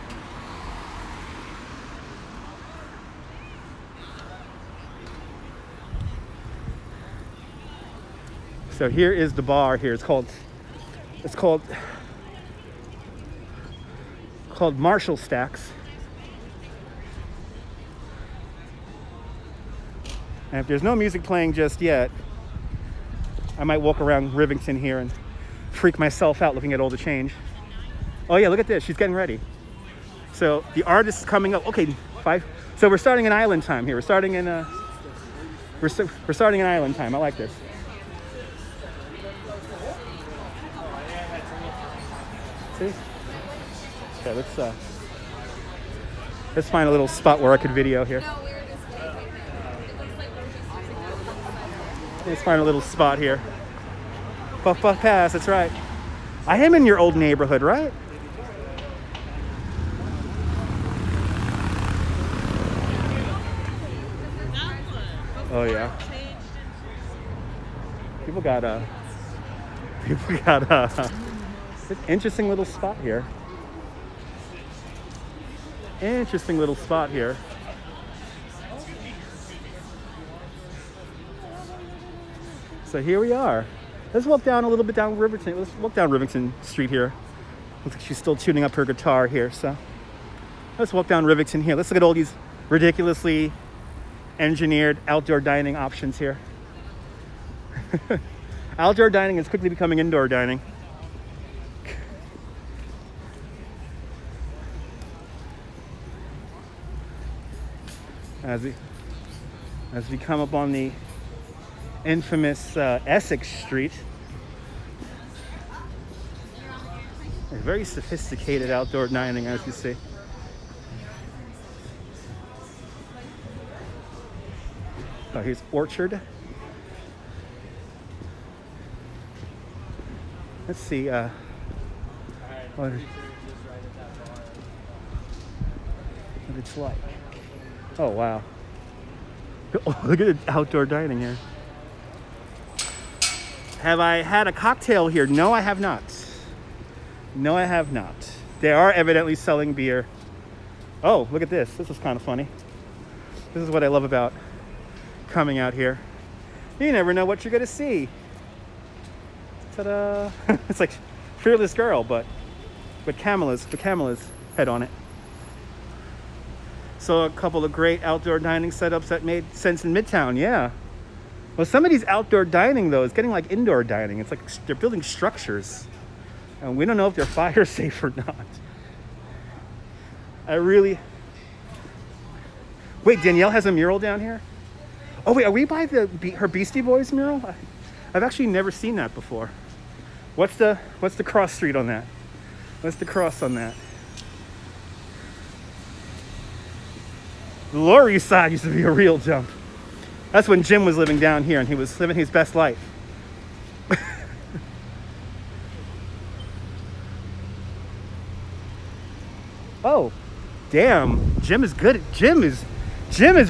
So here is the bar here. It's called Marshall Stacks. And if there's no music playing just yet, I might walk around Rivington here and freak myself out looking at all the change. Oh yeah, look at this. She's getting ready. So the artist is coming up. Okay, 5. So we're starting in island time here. We're starting in island time. I like this. See? Okay, let's find a little spot where I could video here. Let's find a little spot here. Puff Puff Pass, that's right. I am in your old neighborhood, right? Oh yeah. People got an interesting little spot here. So here we are. Let's walk down a little bit down Rivington. Let's walk down Rivington Street here. Looks like she's still tuning up her guitar here. So let's walk down Rivington here. Let's look at all these ridiculously engineered outdoor dining options here. Outdoor dining is quickly becoming indoor dining. As we come up on the infamous Essex Street, a very sophisticated outdoor dining, as you see. Oh, here's Orchard. Let's see. What it's like. Oh wow! Oh, look at the outdoor dining here. Have I had a cocktail here? No, I have not. They are evidently selling beer. Oh, look at this. This is kind of funny. This is what I love about coming out here. You never know what you're gonna see. Ta-da! It's like Fearless Girl, but with Camilla's head on it. So a couple of great outdoor dining setups that made sense in Midtown, yeah. Well, some of these outdoor dining, though, is getting like indoor dining. It's like they're building structures. And we don't know if they're fire safe or not. Wait, Danielle has a mural down here? Oh, wait, are we by her Beastie Boys mural? I've actually never seen that before. What's the cross street on that? What's the cross on that? The Lower East Side used to be a real jump. That's when Jim was living down here and he was living his best life. Oh, damn. Jim is good. Jim is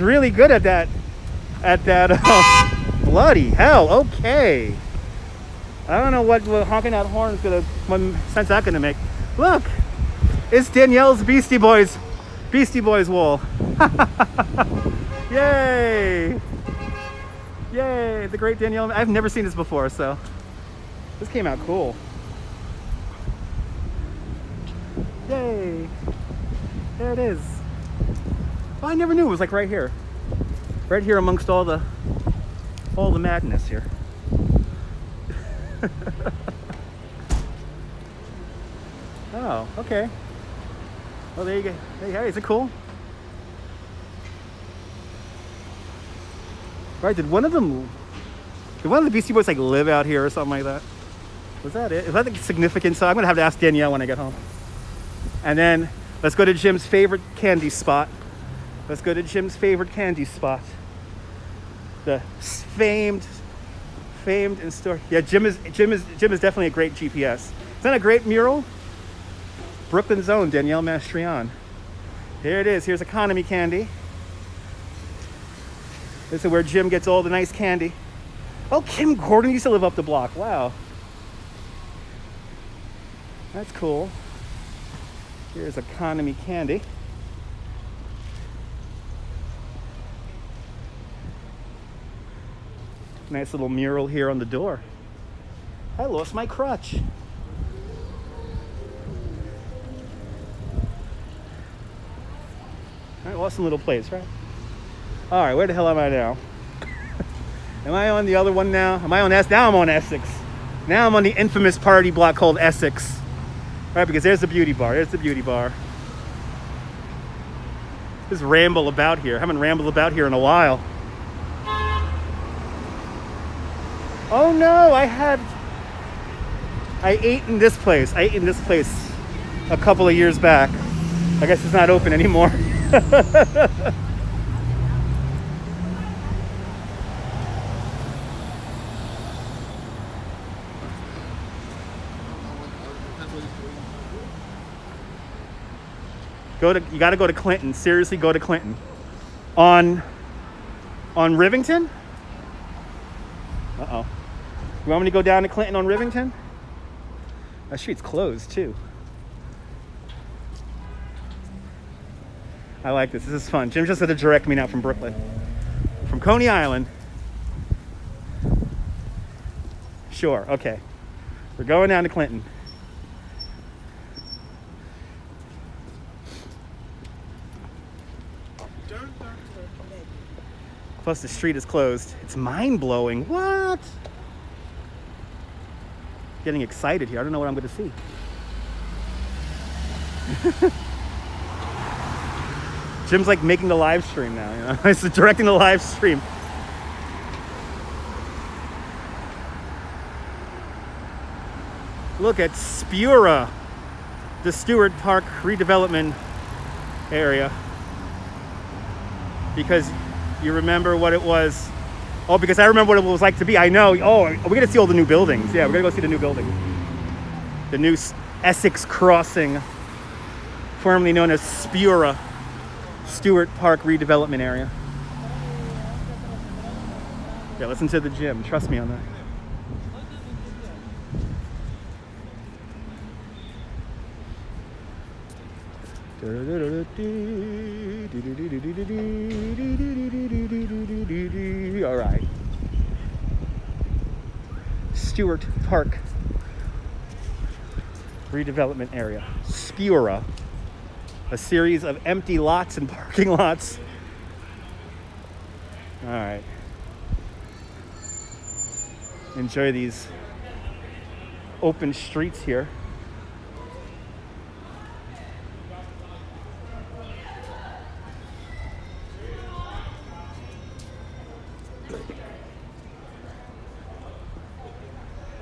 really good at that. Bloody hell. Okay. I don't know what honking that horn is gonna, what sense that's gonna make. Look, it's Danielle's Beastie Boys wall. Yay! Yay! The great Danielle. I've never seen this before, so this came out cool. Yay! There it is. Oh, I never knew it was like right here amongst all the madness here. Oh, okay. Oh, there you go. Hey, is it cool? Right, did one of the Beastie Boys like live out here or something like that? Was that it? Is that the significant? So I'm gonna have to ask Danielle when I get home. And then let's go to Jim's favorite candy spot. The famed and store. Yeah, Jim is definitely a great GPS. Is that a great mural? Brooklyn's own Danielle Mastrian. Here it is. Here's economy candy. This is where Jim gets all the nice candy. Oh, Kim Gordon used to live up the block. Wow. That's cool. Here's economy candy. Nice little mural here on the door. I lost my crutch. All right, awesome little place, right? All right, where the hell am I now? Am I on the other one now? Am I on S? Now I'm on Essex. Now I'm on the infamous party block called Essex. Right, because there's the beauty bar. Just ramble about here. I haven't rambled about here in a while. Oh no, I ate in this place. A couple of years back. I guess it's not open anymore. You gotta go to Clinton. Seriously, go to Clinton. On Rivington? Uh-oh. You want me to go down to Clinton on Rivington? That street's closed too. I like this. This is fun. Jim just had to direct me now from Brooklyn. From Coney Island. Sure, okay. We're going down to Clinton. Plus the street is closed. It's mind-blowing. What? Getting excited here. I don't know what I'm going to see. Jim's like making the live stream now, you know? He's directing the live stream. Look at Spura, the Stewart Park redevelopment area. Because you remember what it was. Oh, because I remember what it was like to be. I know. Oh, we're going to see all the new buildings. Yeah, we're going to go see the new building. The new Essex Crossing, formerly known as Spura, Stewart Park redevelopment area. Yeah, listen to the Jim. Trust me on that. All right. Stewart Park redevelopment area. Spura. A series of empty lots and parking lots. All right. Enjoy these open streets here.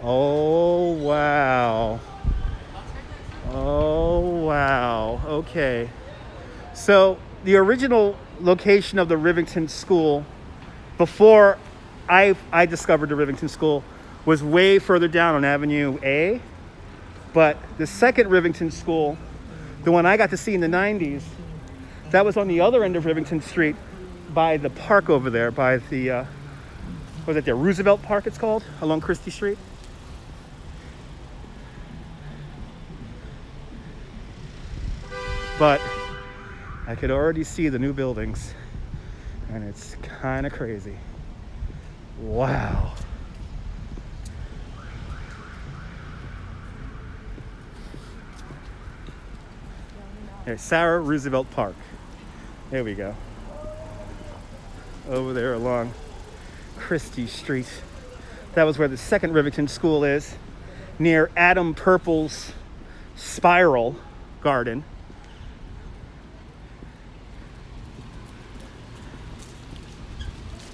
Oh, wow. Oh, wow. Okay. So the original location of the Rivington School, before I discovered the Rivington School, was way further down on Avenue A. But the second Rivington School The one I got to see in the 90s, that was on the other end of Rivington Street by the park over there, by the, what was it there, Roosevelt Park it's called, along Christie Street. But I could already see the new buildings, and it's kind of crazy. Wow. There's Sarah Roosevelt Park. There we go. Over there along Christie Street. That was where the second Rivington School is, near Adam Purple's Spiral Garden.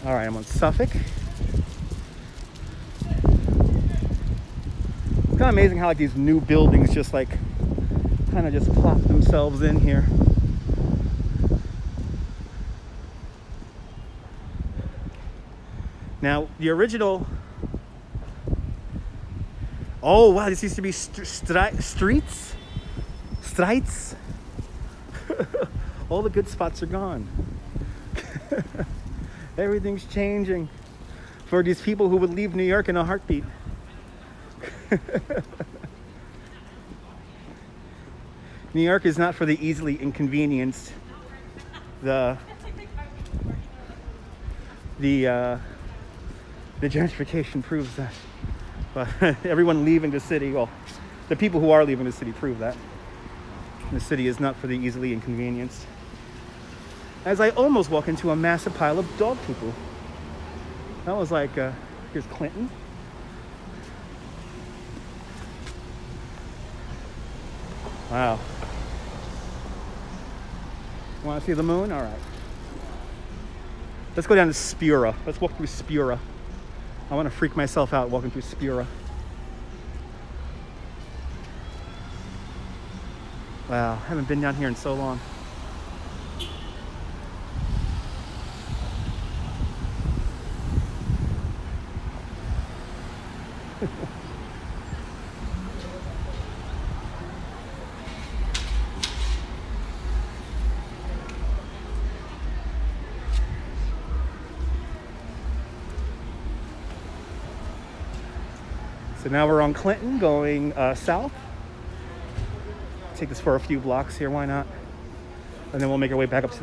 All right, I'm on Suffolk. It's kind of amazing how like these new buildings just like kind of just plop themselves in here. Now, the original... Oh, wow, this used to be streets? All the good spots are gone. Everything's changing for these people who would leave New York in a heartbeat. New York is not for the easily inconvenienced. The gentrification proves that. But everyone leaving the city, well, the people who are leaving the city prove that. The city is not for the easily inconvenienced. As I almost walk into a massive pile of dog poo-poo. That was like, here's Clinton. Wow. Want to see the moon? All right. Let's go down to Spura. Let's walk through Spura. I want to freak myself out walking through Spura. Wow, I haven't been down here in so long. So now we're on Clinton going south. Take this for a few blocks here, why not? And then we'll make our way back up to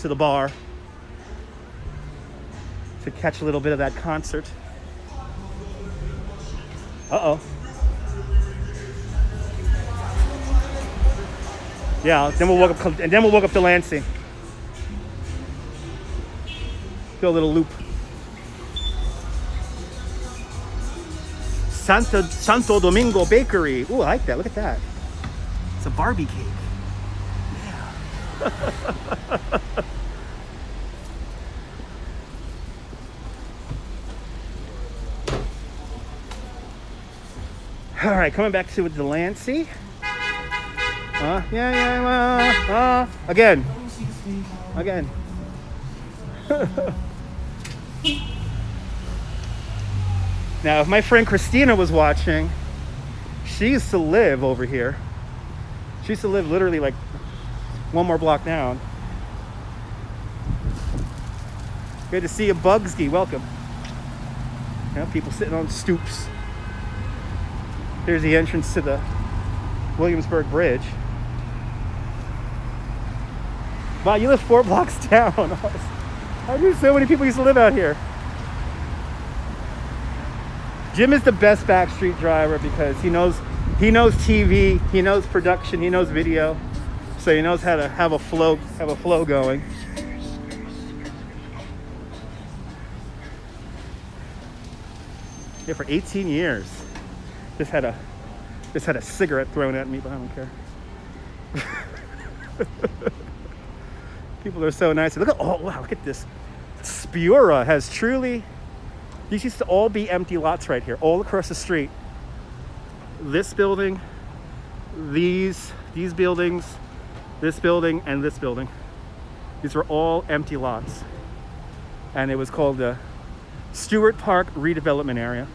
the bar to catch a little bit of that concert. Uh-oh. Yeah, then we'll walk up to Lansing. Do a little loop. Santo Domingo Bakery. Ooh, I like that. Look at that. It's a Barbie cake. Yeah. All right, coming back to Delancey. Again. Now, if my friend Christina was watching, she used to live over here. She used to live literally like one more block down. Good to see you, Bugsky. Welcome. You know, people sitting on stoops. Here's the entrance to the Williamsburg Bridge. Wow, you live 4 blocks down. I knew so many people used to live out here. Jim is the best backstreet driver because he knows TV, he knows production, he knows video, so he knows how to have a flow going. Yeah, for 18 years, just had a cigarette thrown at me, but I don't care. People are so nice. Look at this. Spura has truly. These used to all be empty lots right here, all across the street. This building, these buildings, this building, and this building. These were all empty lots. And it was called the Stewart Park Redevelopment Area.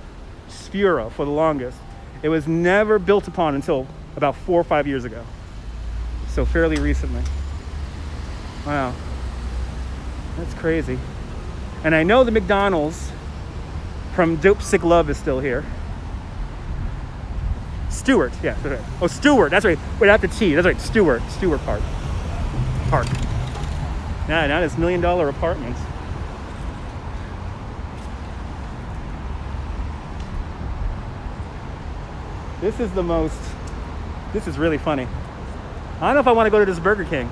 Spura for the longest. It was never built upon until about 4 or 5 years ago. so fairly recently. Wow. That's crazy. And I know the McDonald's from Dope Sick Love is still here. Stewart, yeah. That's right. Oh, Stewart, that's right. Without the T, that's right. Stewart Park. Yeah, now it's $1 million apartments. This is really funny. I don't know if I want to go to this Burger King.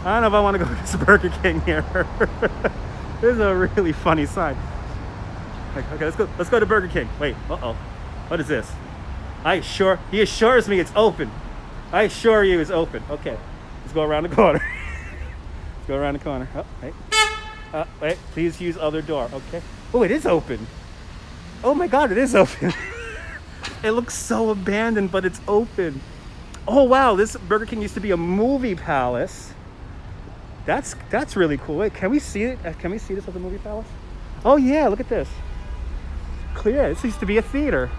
I don't know if I want to go to this Burger King here. This is a really funny sign. Like, okay, let's go to Burger King. Wait, what is this? He assures me it's open. I assure you it's open. Okay, let's go around the corner. Let's go around the corner. Oh, wait. Wait, please use other door. Okay. Oh, it is open. Oh my God, it is open. It looks so abandoned, but it's open. Oh wow, this Burger King used to be a movie palace. That's really cool. Wait, can we see it? Can we see this at the movie palace? Oh yeah, look at this. Clear. This used to be a theater.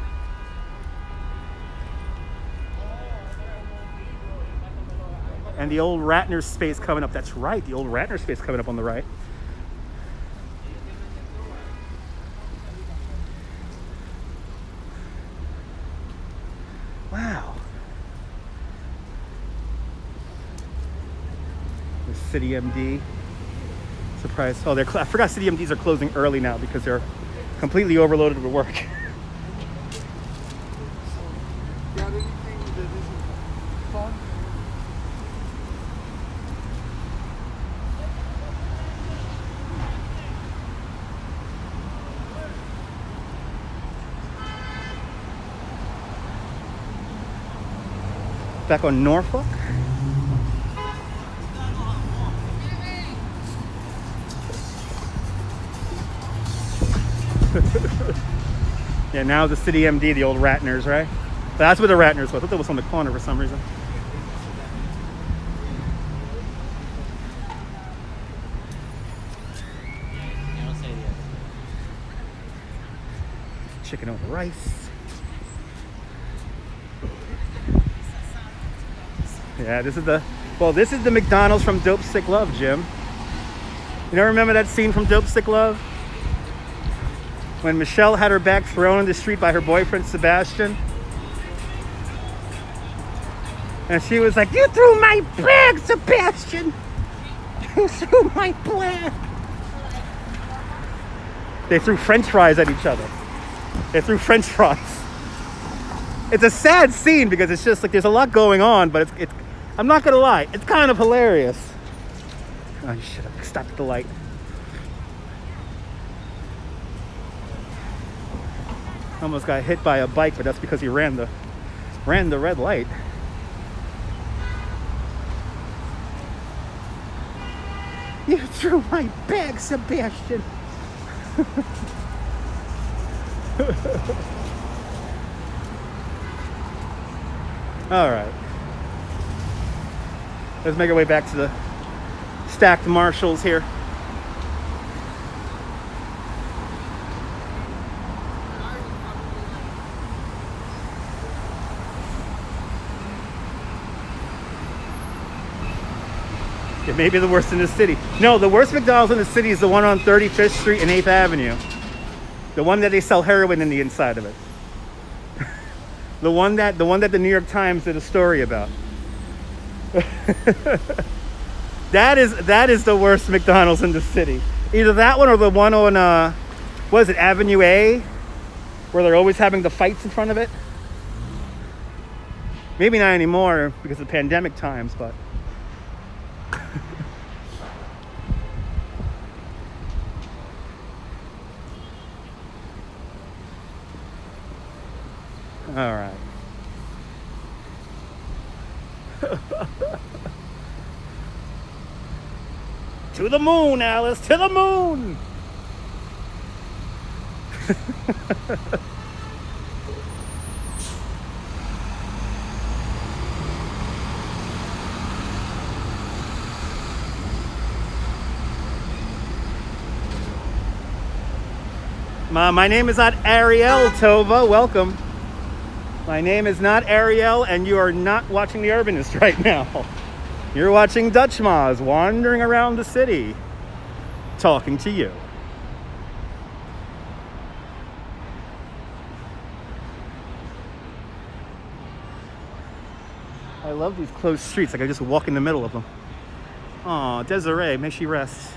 And the old Ratner space coming up. That's right, the old Ratner space coming up on the right. Wow. The City MD. Surprise. Oh, I forgot City MDs are closing early now because they're completely overloaded with work. Got anything that isn't fun? Back on Norfolk. Yeah, now the City MD, the old Ratners, right? That's where the Ratners was. I thought that was on the corner for some reason. Chicken over rice. Yeah, this is the McDonald's from Dope Sick Love, Jim. You know, remember that scene from Dope Sick Love? When Michelle had her back thrown in the street by her boyfriend, Sebastian. And she was like, "You threw my bag, Sebastian! You threw my bag!" They threw French fries at each other. They threw French fries. It's a sad scene because it's just like there's a lot going on, but it's I'm not gonna lie, it's kind of hilarious. Oh, you should have stopped at the light. Almost got hit by a bike, but that's because he ran the red light. You threw my bag, Sebastian. All right. Let's make our way back to the stacked Marshalls here. It may be the worst in the city. No, the worst McDonald's in the city is the one on 35th Street and 8th Avenue. The one that they sell heroin in the inside of it. The one that the New York Times did a story about. That is the worst McDonald's in the city. Either that one or the one on what is it, Avenue A, where they're always having the fights in front of it. Maybe not anymore because of pandemic times, but all right. To the moon, Alice, to the moon. My name is not Ariel Tova. Welcome. My name is not Ariel, and you are not watching The Urbanist right now. You're watching Dutch Moz wandering around the city, talking to you. I love these closed streets. Like I just walk in the middle of them. Aw, Desiree, may she rest.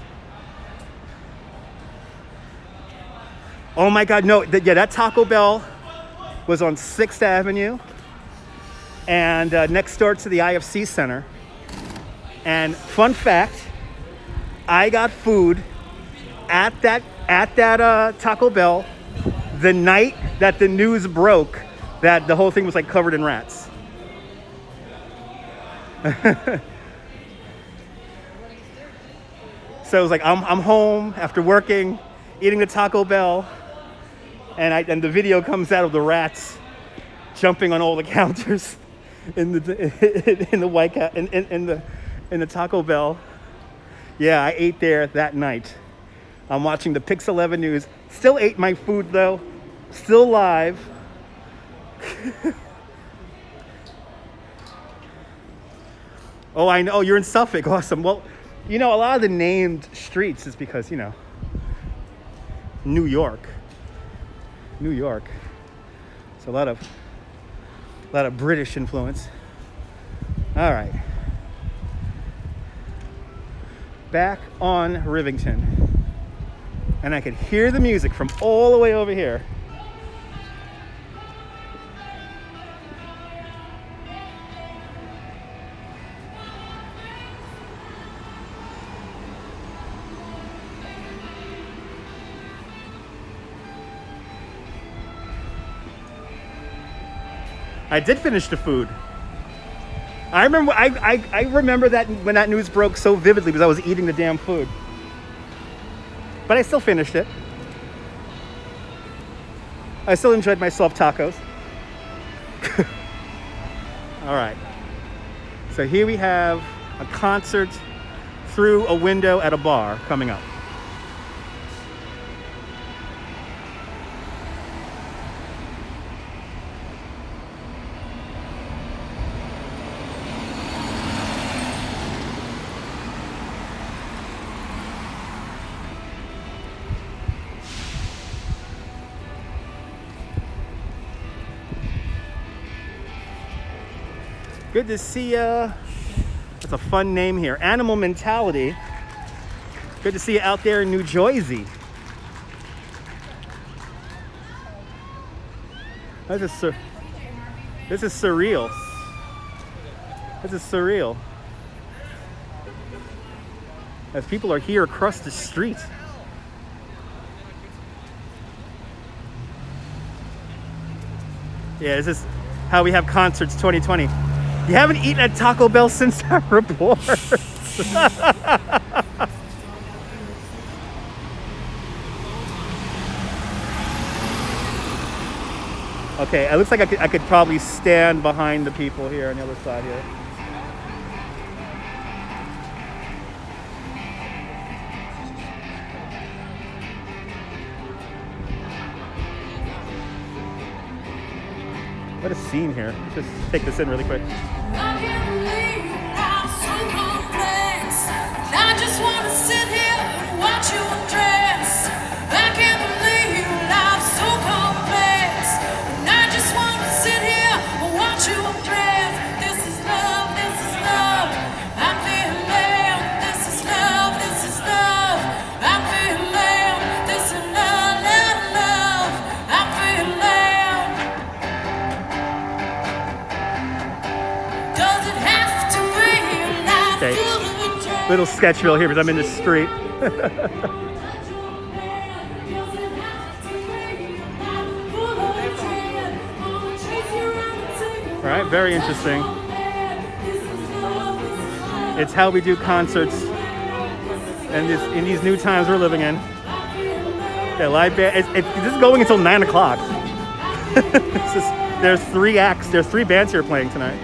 Oh my God, no, that Taco Bell was on 6th Avenue and next door to the IFC Center. And fun fact, I got food at that Taco Bell the night that the news broke that the whole thing was like covered in rats. So it was like I'm home after working, eating the Taco Bell, and the video comes out of the rats jumping on all the counters in the Taco Bell. Yeah, I ate there that night. I'm watching the Pix 11 news. Still ate my food though. Still live. Oh, I know. You're in Suffolk. Awesome. Well, you know, a lot of the named streets is because, you know, New York. It's a lot of British influence. All right. Back on Rivington. And I could hear the music from all the way over here. I did finish the food. I remember that when that news broke so vividly because I was eating the damn food. But I still finished it. I still enjoyed my soft tacos. All right. So here we have a concert through a window at a bar coming up. Good to see ya. That's a fun name here. Animal Mentality. Good to see you out there in New Jersey. This is surreal. This is surreal. As people are here across the street. Yeah, this is how we have concerts 2020. You haven't eaten at Taco Bell since that report. Okay, it looks like I could probably stand behind the people here on the other side here. What a scene here. Let's just take this in really quick. I can't believe I'm so complex. I just want to sit here and watch you undress. I can't believe I'm so complex. I just want to sit here and watch you undress. This is love, this is love. I'm feeling love. This is love, this is love. I'm feeling love. This is love, love, love. I'm feeling love. Okay, little sketch reel here because I'm in the street. All right, very interesting. It's how we do concerts in these new times we're living in. Yeah, live band. This is going until 9 o'clock. There's 3 acts. There's 3 bands here playing tonight,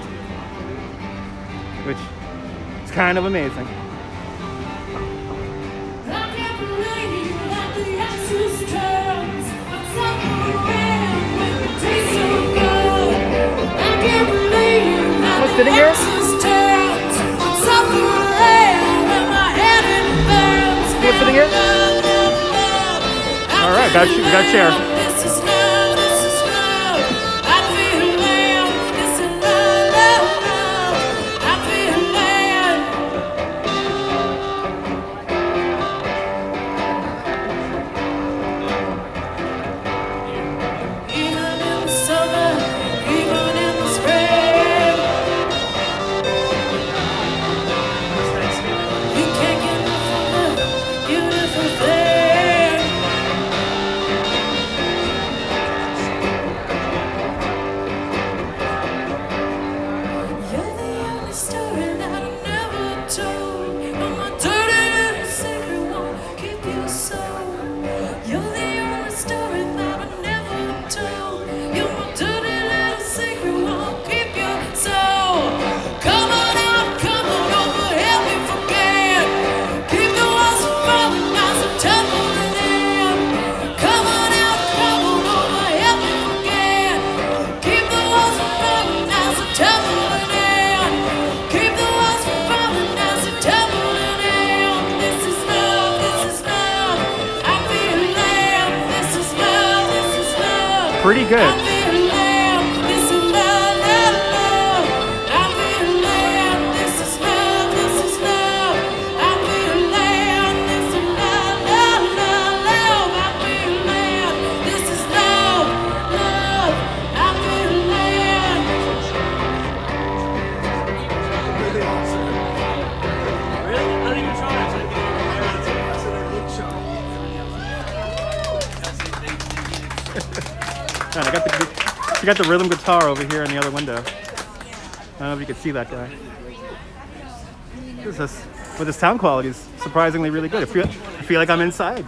which is kind of amazing. sitting here? You sitting here? All right, got you. Got a chair. This is love, this is love. I feel land. This is love, love, love. I feel land. Even in the summer, even in the spring, you can't get enough of the beautiful thing. You're the only story that I never told. You're my dirty little secret, won't keep you soul. You're the only story that I never told. You're my dirty little secret, won't keep you soul. Come on out, come on over, help me forget. Keep the walls from falling as a tumbling in. Come on out, come on over, help me forget. Keep the walls from falling as a tumbling in. Keep the walls from falling as a tumbling in. This is love, this is love. I feel love. This is love, this is love. Pretty good. I feel love. This is love, love, love. I feel love. This is love, this is love. I feel love. This is love, love, love, love. I feel love. This is love, love. I feel love. Really? Not even trying to. And I got the rhythm guitar over here in the other window. I don't know if you can see that guy. This is, but the sound quality is surprisingly really good. I feel like I'm inside.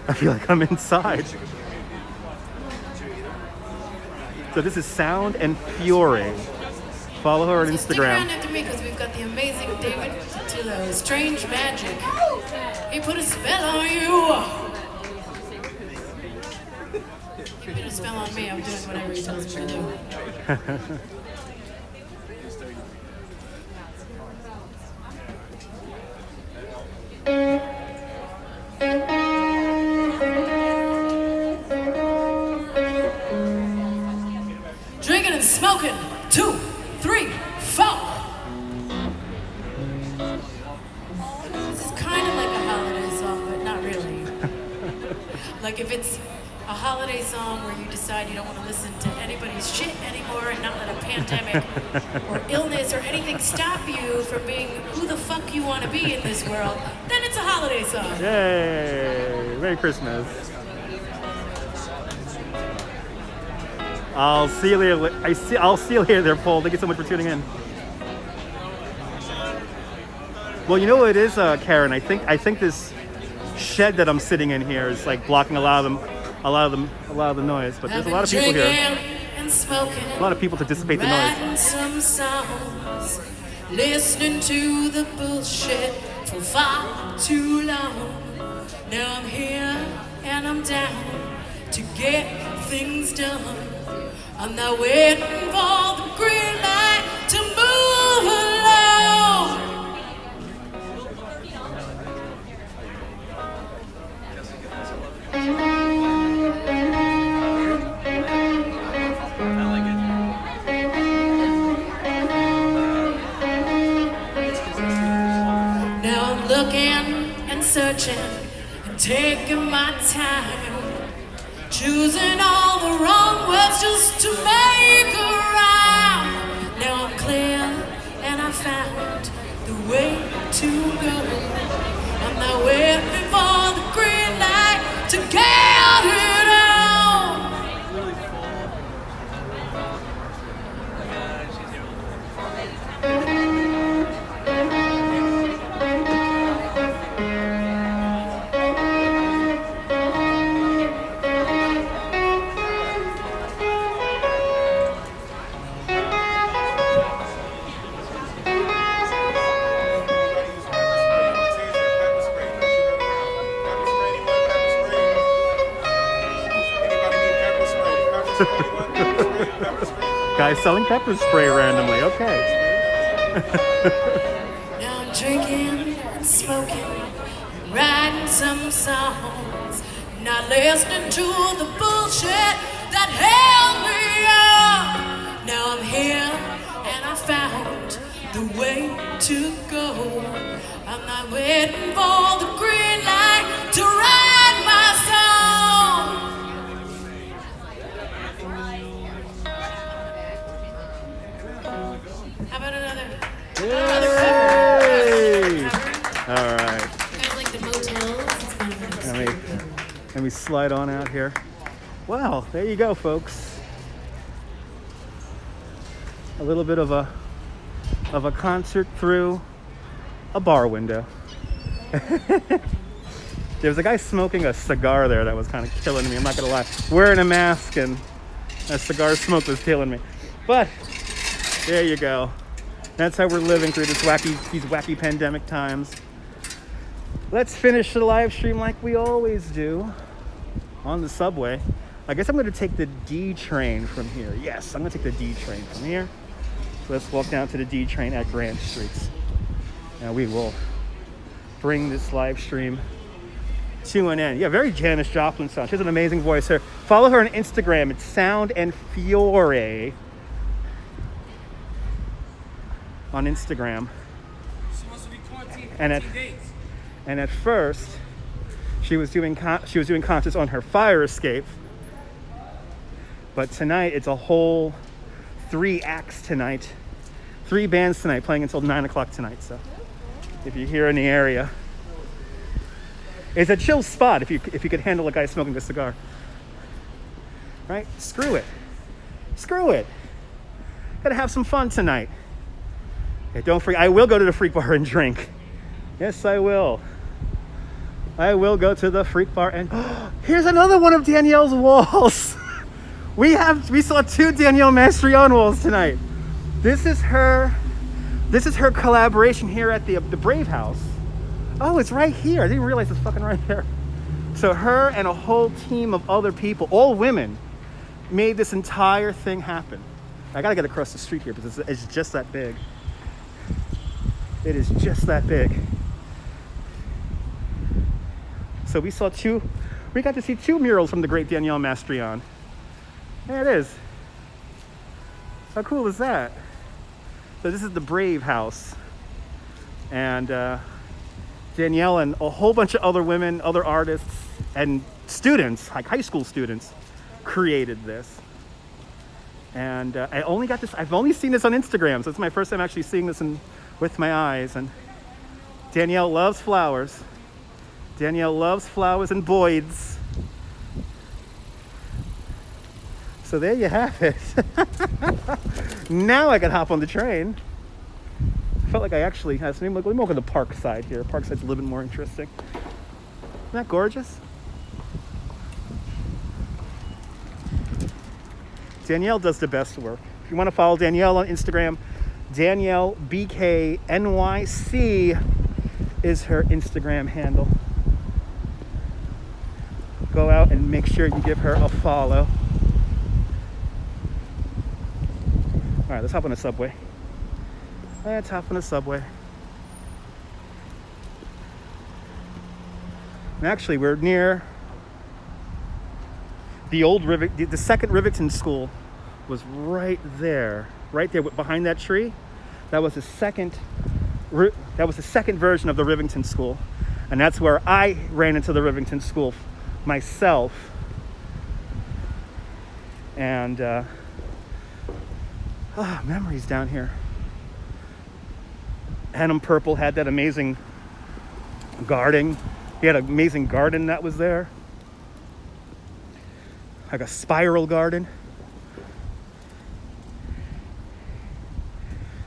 I feel like I'm inside. So this is Sound and Fury. Follow her on Stick around Instagram. after me because we've got the amazing David Tillo, Strange Magic. He put a spell on you. He put a spell on me. I'm doing whatever he tells me to do. Drinking and smoking. 2, 3, 4. This is kind of like a holiday song, but not really. Like if it's a holiday song where you decide you don't want to listen to anybody's shit anymore and not let a pandemic or illness or anything stop you from being who the fuck you want to be in this world, then it's a holiday song. Yay! Merry Christmas. I'll see you later. I'll see you later, Paul. Thank you so much for tuning in. Well, you know what it is, Karen. I think this shed that I'm sitting in here is like blocking a lot of the noise. But there's a lot of people here. And smoking, A lot of people to dissipate the noise. writing some songs, listening to the bullshit for far too long. Now I'm here and I'm down to get things done. I'm not waiting for the green light to move along. Now I'm looking and searching and taking my time, choosing all the wrong words just to make a rhyme. Now I'm clear and I found the way to go. I'm not waiting for the green light to get it on. Pepper spray. Guys selling pepper spray randomly. Okay. Now I'm drinking and smoking, writing some songs, not listening to the bullshit that held me up. Now I'm here and I found the way to go. I'm not waiting for the green light to write my song. How about another? Yay! All right. You guys like the motels? Let me slide on out here. Wow, there you go, folks. A little bit of a concert through a bar window. There was a guy smoking a cigar there that was kind of killing me. I'm not gonna lie. Wearing a mask and a cigar smoke was killing me. But there you go. That's how we're living through these wacky pandemic times. Let's finish the live stream like we always do on the subway. I guess I'm going to take the D train from here. Yes, I'm going to take the D train from here. So let's walk down to the D train at Grand Streets. Now we will bring this live stream to an end. Yeah, very Janis Joplin sound. She has an amazing voice. Follow her on Instagram. It's Sound and Fiore on Instagram. She wants to be quarantined for And 14 days. And at first, she was doing concerts on her fire escape. But tonight, it's a whole 3 acts tonight. 3 bands tonight, playing until 9 o'clock tonight. So if you're here in the area, it's a chill spot if you could handle a guy smoking a cigar. Right? Screw it. Screw it. Gotta have some fun tonight. Okay, don't forget, I will go to the Freak Bar and drink. Yes, I will. I will go to the Freak Bar and here's another one of Danielle's walls. We saw 2 Danielle Mastrion walls tonight. This is her collaboration here at the Brave House. Oh, it's right here. I didn't realize it's fucking right here. So her and a whole team of other people, all women, made this entire thing happen. I gotta get across the street here because it's just that big. It is just that big. So we got to see 2 murals from the great Danielle Mastrion. There it is. How cool is that? So this is the Brave House. And Danielle and a whole bunch of other women, other artists, and students, like high school students, created this. And I've only seen this on Instagram, so it's my first time actually seeing this with my eyes. And Danielle loves flowers. Danielle loves flowers and Boyds. So there you have it. Now I can hop on the train. I felt like I actually had some. Let me walk on the park side here. Park side's a little bit more interesting. Isn't that gorgeous? Danielle does the best work. If you want to follow Danielle on Instagram, Danielle BK NYC is her Instagram handle. Go out and make sure you give her a follow. All right, let's hop on the subway. Let's hop on the subway. And actually, we're near the old the second Rivington School was right there behind that tree. That was the second version of the Rivington School, and that's where I ran into the Rivington School myself. And memories down here. Hannum Purple had that amazing garden. He had an amazing garden that was there, like a spiral garden.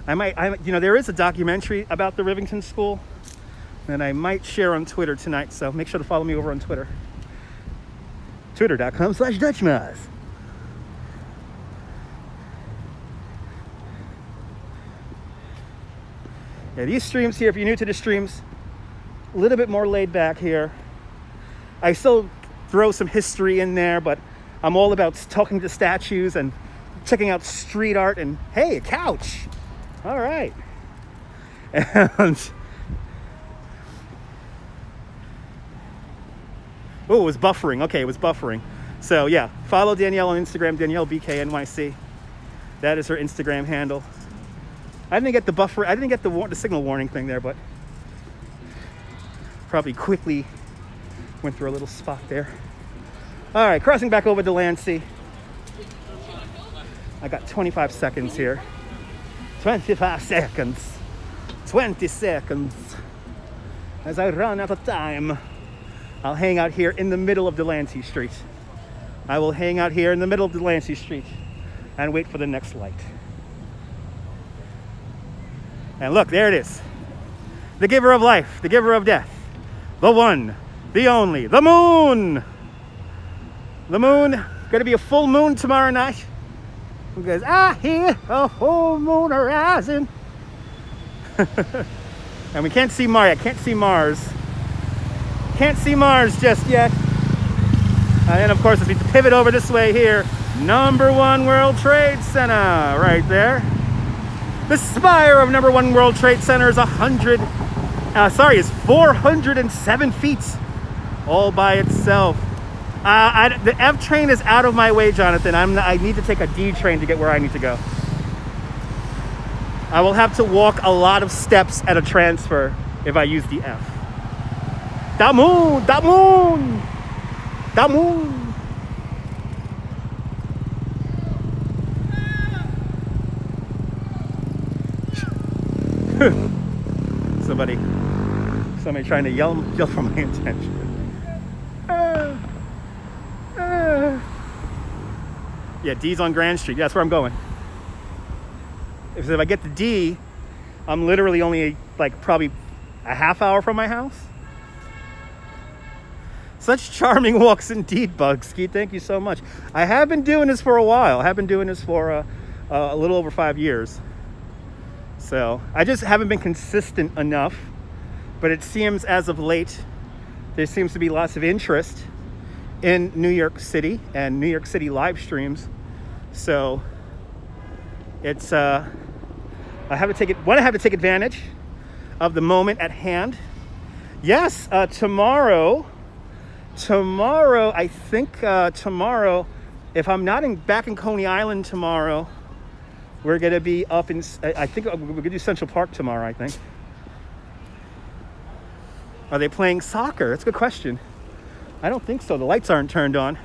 There is a documentary about the Rivington School that I might share on Twitter tonight, so make sure to follow me over on Twitter. Twitter.com/Dutchmas. Yeah, these streams here, if you're new to the streams, a little bit more laid back here. I still throw some history in there, but I'm all about talking to statues and checking out street art and, hey, a couch. All right. And oh, it was buffering. Okay, it was buffering. So yeah, follow Danielle on Instagram, Danielle BK NYC. That is her Instagram handle. I didn't get the buffer. I didn't get the signal warning thing there, but probably quickly went through a little spot there. All right, crossing back over Delancey. I got 25 seconds here. 25 seconds. 20 seconds. As I run out of time, I'll hang out here in the middle of Delancey Street. I will hang out here in the middle of Delancey Street and wait for the next light. And look, there it is. The giver of life, the giver of death. The one, the only, the moon. The moon, gonna be a full moon tomorrow night. Because I hear a full moon rising. And we can't see Mars. I can't see Mars. Can't see Mars just yet. And then, of course, as we pivot over this way here, number 1 World Trade Center right there. The spire of number 1 World Trade Center is 407 feet all by itself. The F train is out of my way, Jonathan. I need to take a D train to get where I need to go. I will have to walk a lot of steps at a transfer if I use the F. Da moon, da moon, da moon. Somebody trying to yell for my attention. Yeah, D's on Grand Street. Yeah, that's where I'm going. If I get the D, I'm literally only like probably a half hour from my house. Such charming walks indeed, Bugski. Thank you so much. I have been doing this for a while. I have been doing this for a little over 5 years. So I just haven't been consistent enough. But it seems as of late, there seems to be lots of interest in New York City and New York City live streams. So it's I have to take advantage of the moment at hand. Yes, tomorrow I think tomorrow, if I'm not back in Coney Island tomorrow, we're gonna be up in, I think we're gonna do Central Park tomorrow, I think. Are they playing soccer? That's a good question. I don't think so. The lights aren't turned on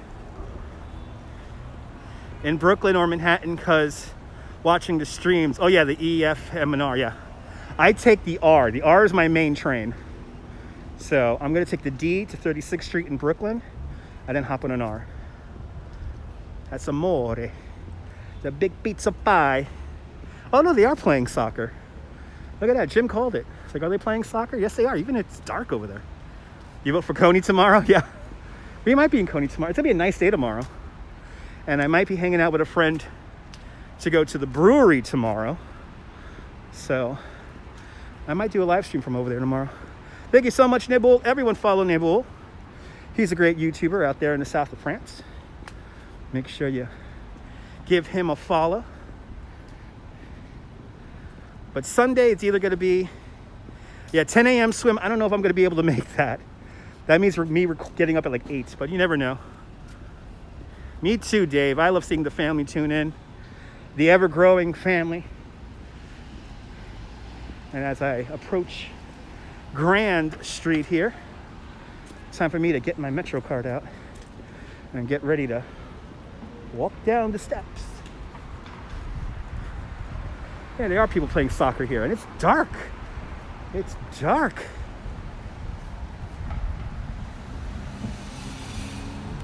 in Brooklyn or Manhattan because watching the streams. Oh yeah, the E, F, M, and R. Yeah, I take the R. The R is my main train. So I'm gonna take the D to 36th Street in Brooklyn, and then hop on an R. That's amore. The big pizza pie. Oh no, they are playing soccer. Look at that. Jim called it. It's like, are they playing soccer? Yes, they are. Even if it's dark over there. You vote for Coney tomorrow? Yeah. We might be in Coney tomorrow. It's going to be a nice day tomorrow. And I might be hanging out with a friend to go to the brewery tomorrow. So I might do a live stream from over there tomorrow. Thank you so much, Nibble. Everyone follow Nibble. He's a great YouTuber out there in the south of France. Make sure you give him a follow. But Sunday, it's either going to be, 10 a.m. swim. I don't know if I'm going to be able to make that. That means we're getting up at like 8, but you never know. Me too, Dave. I love seeing the family tune in. The ever-growing family. And as I approach Grand Street here, it's time for me to get my Metro card out and get ready to walk down the steps. Yeah, there are people playing soccer here, and it's dark. It's dark.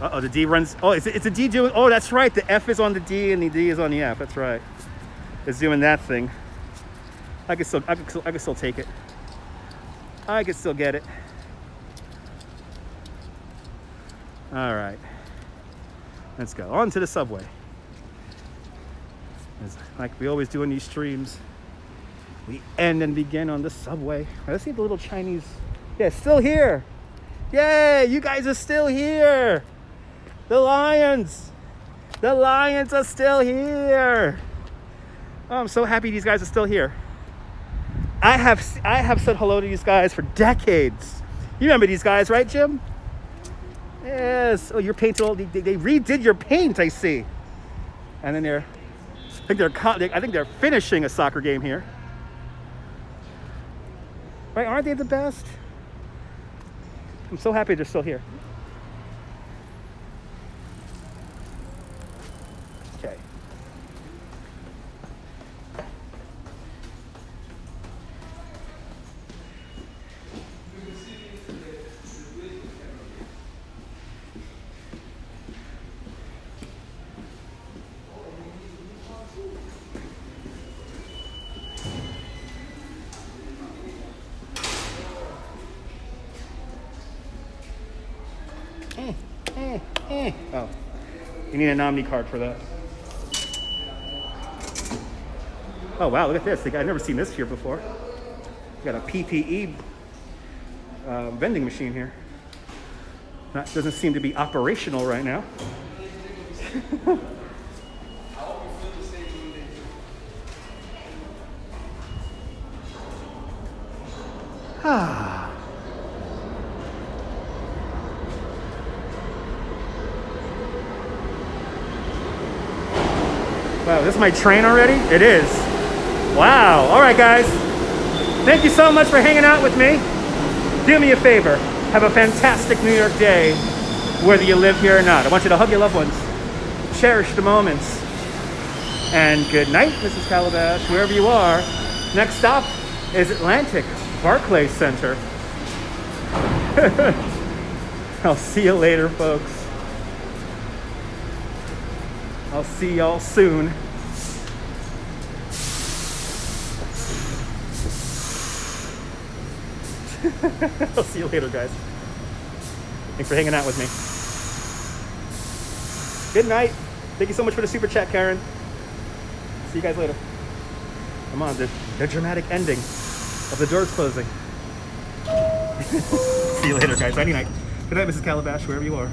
Uh-oh, the D runs. Oh, it's a D doing. Oh, that's right. The F is on the D, and the D is on the F. That's right. It's doing that thing. I can still take it. I can still get it. All right. Let's go on to the subway. Like we always do in these streams, we end and begin on the subway. Let's see the little Chinese. Yeah, still here. Yay, you guys are still here. The Lions are still here. Oh, I'm so happy these guys are still here. I have said hello to these guys for decades. You remember these guys, right, Jim? Yes. Oh, your paint's all. They redid your paint, I see. And then I think they're finishing a soccer game here. Right? Aren't they the best? I'm so happy they're still here. Okay. Oh, you need an Omni card for that. Oh wow, look at this. I've never seen this here before. You got a PPE vending machine here. That doesn't seem to be operational right now. Wow, this is my train already? It is. Wow. All right, guys. Thank you so much for hanging out with me. Do me a favor. Have a fantastic New York day, whether you live here or not. I want you to hug your loved ones. Cherish the moments. And good night, Mrs. Calabash, wherever you are. Next stop is Atlantic Barclays Center. I'll see you later, folks. I'll see y'all soon. I'll see you later, guys. Thanks for hanging out with me. Good night. Thank you so much for the super chat, Karen. See you guys later. Come on, the dramatic ending of the doors closing. See you later, guys. Nighty night. Good night, Mrs. Calabash, wherever you are.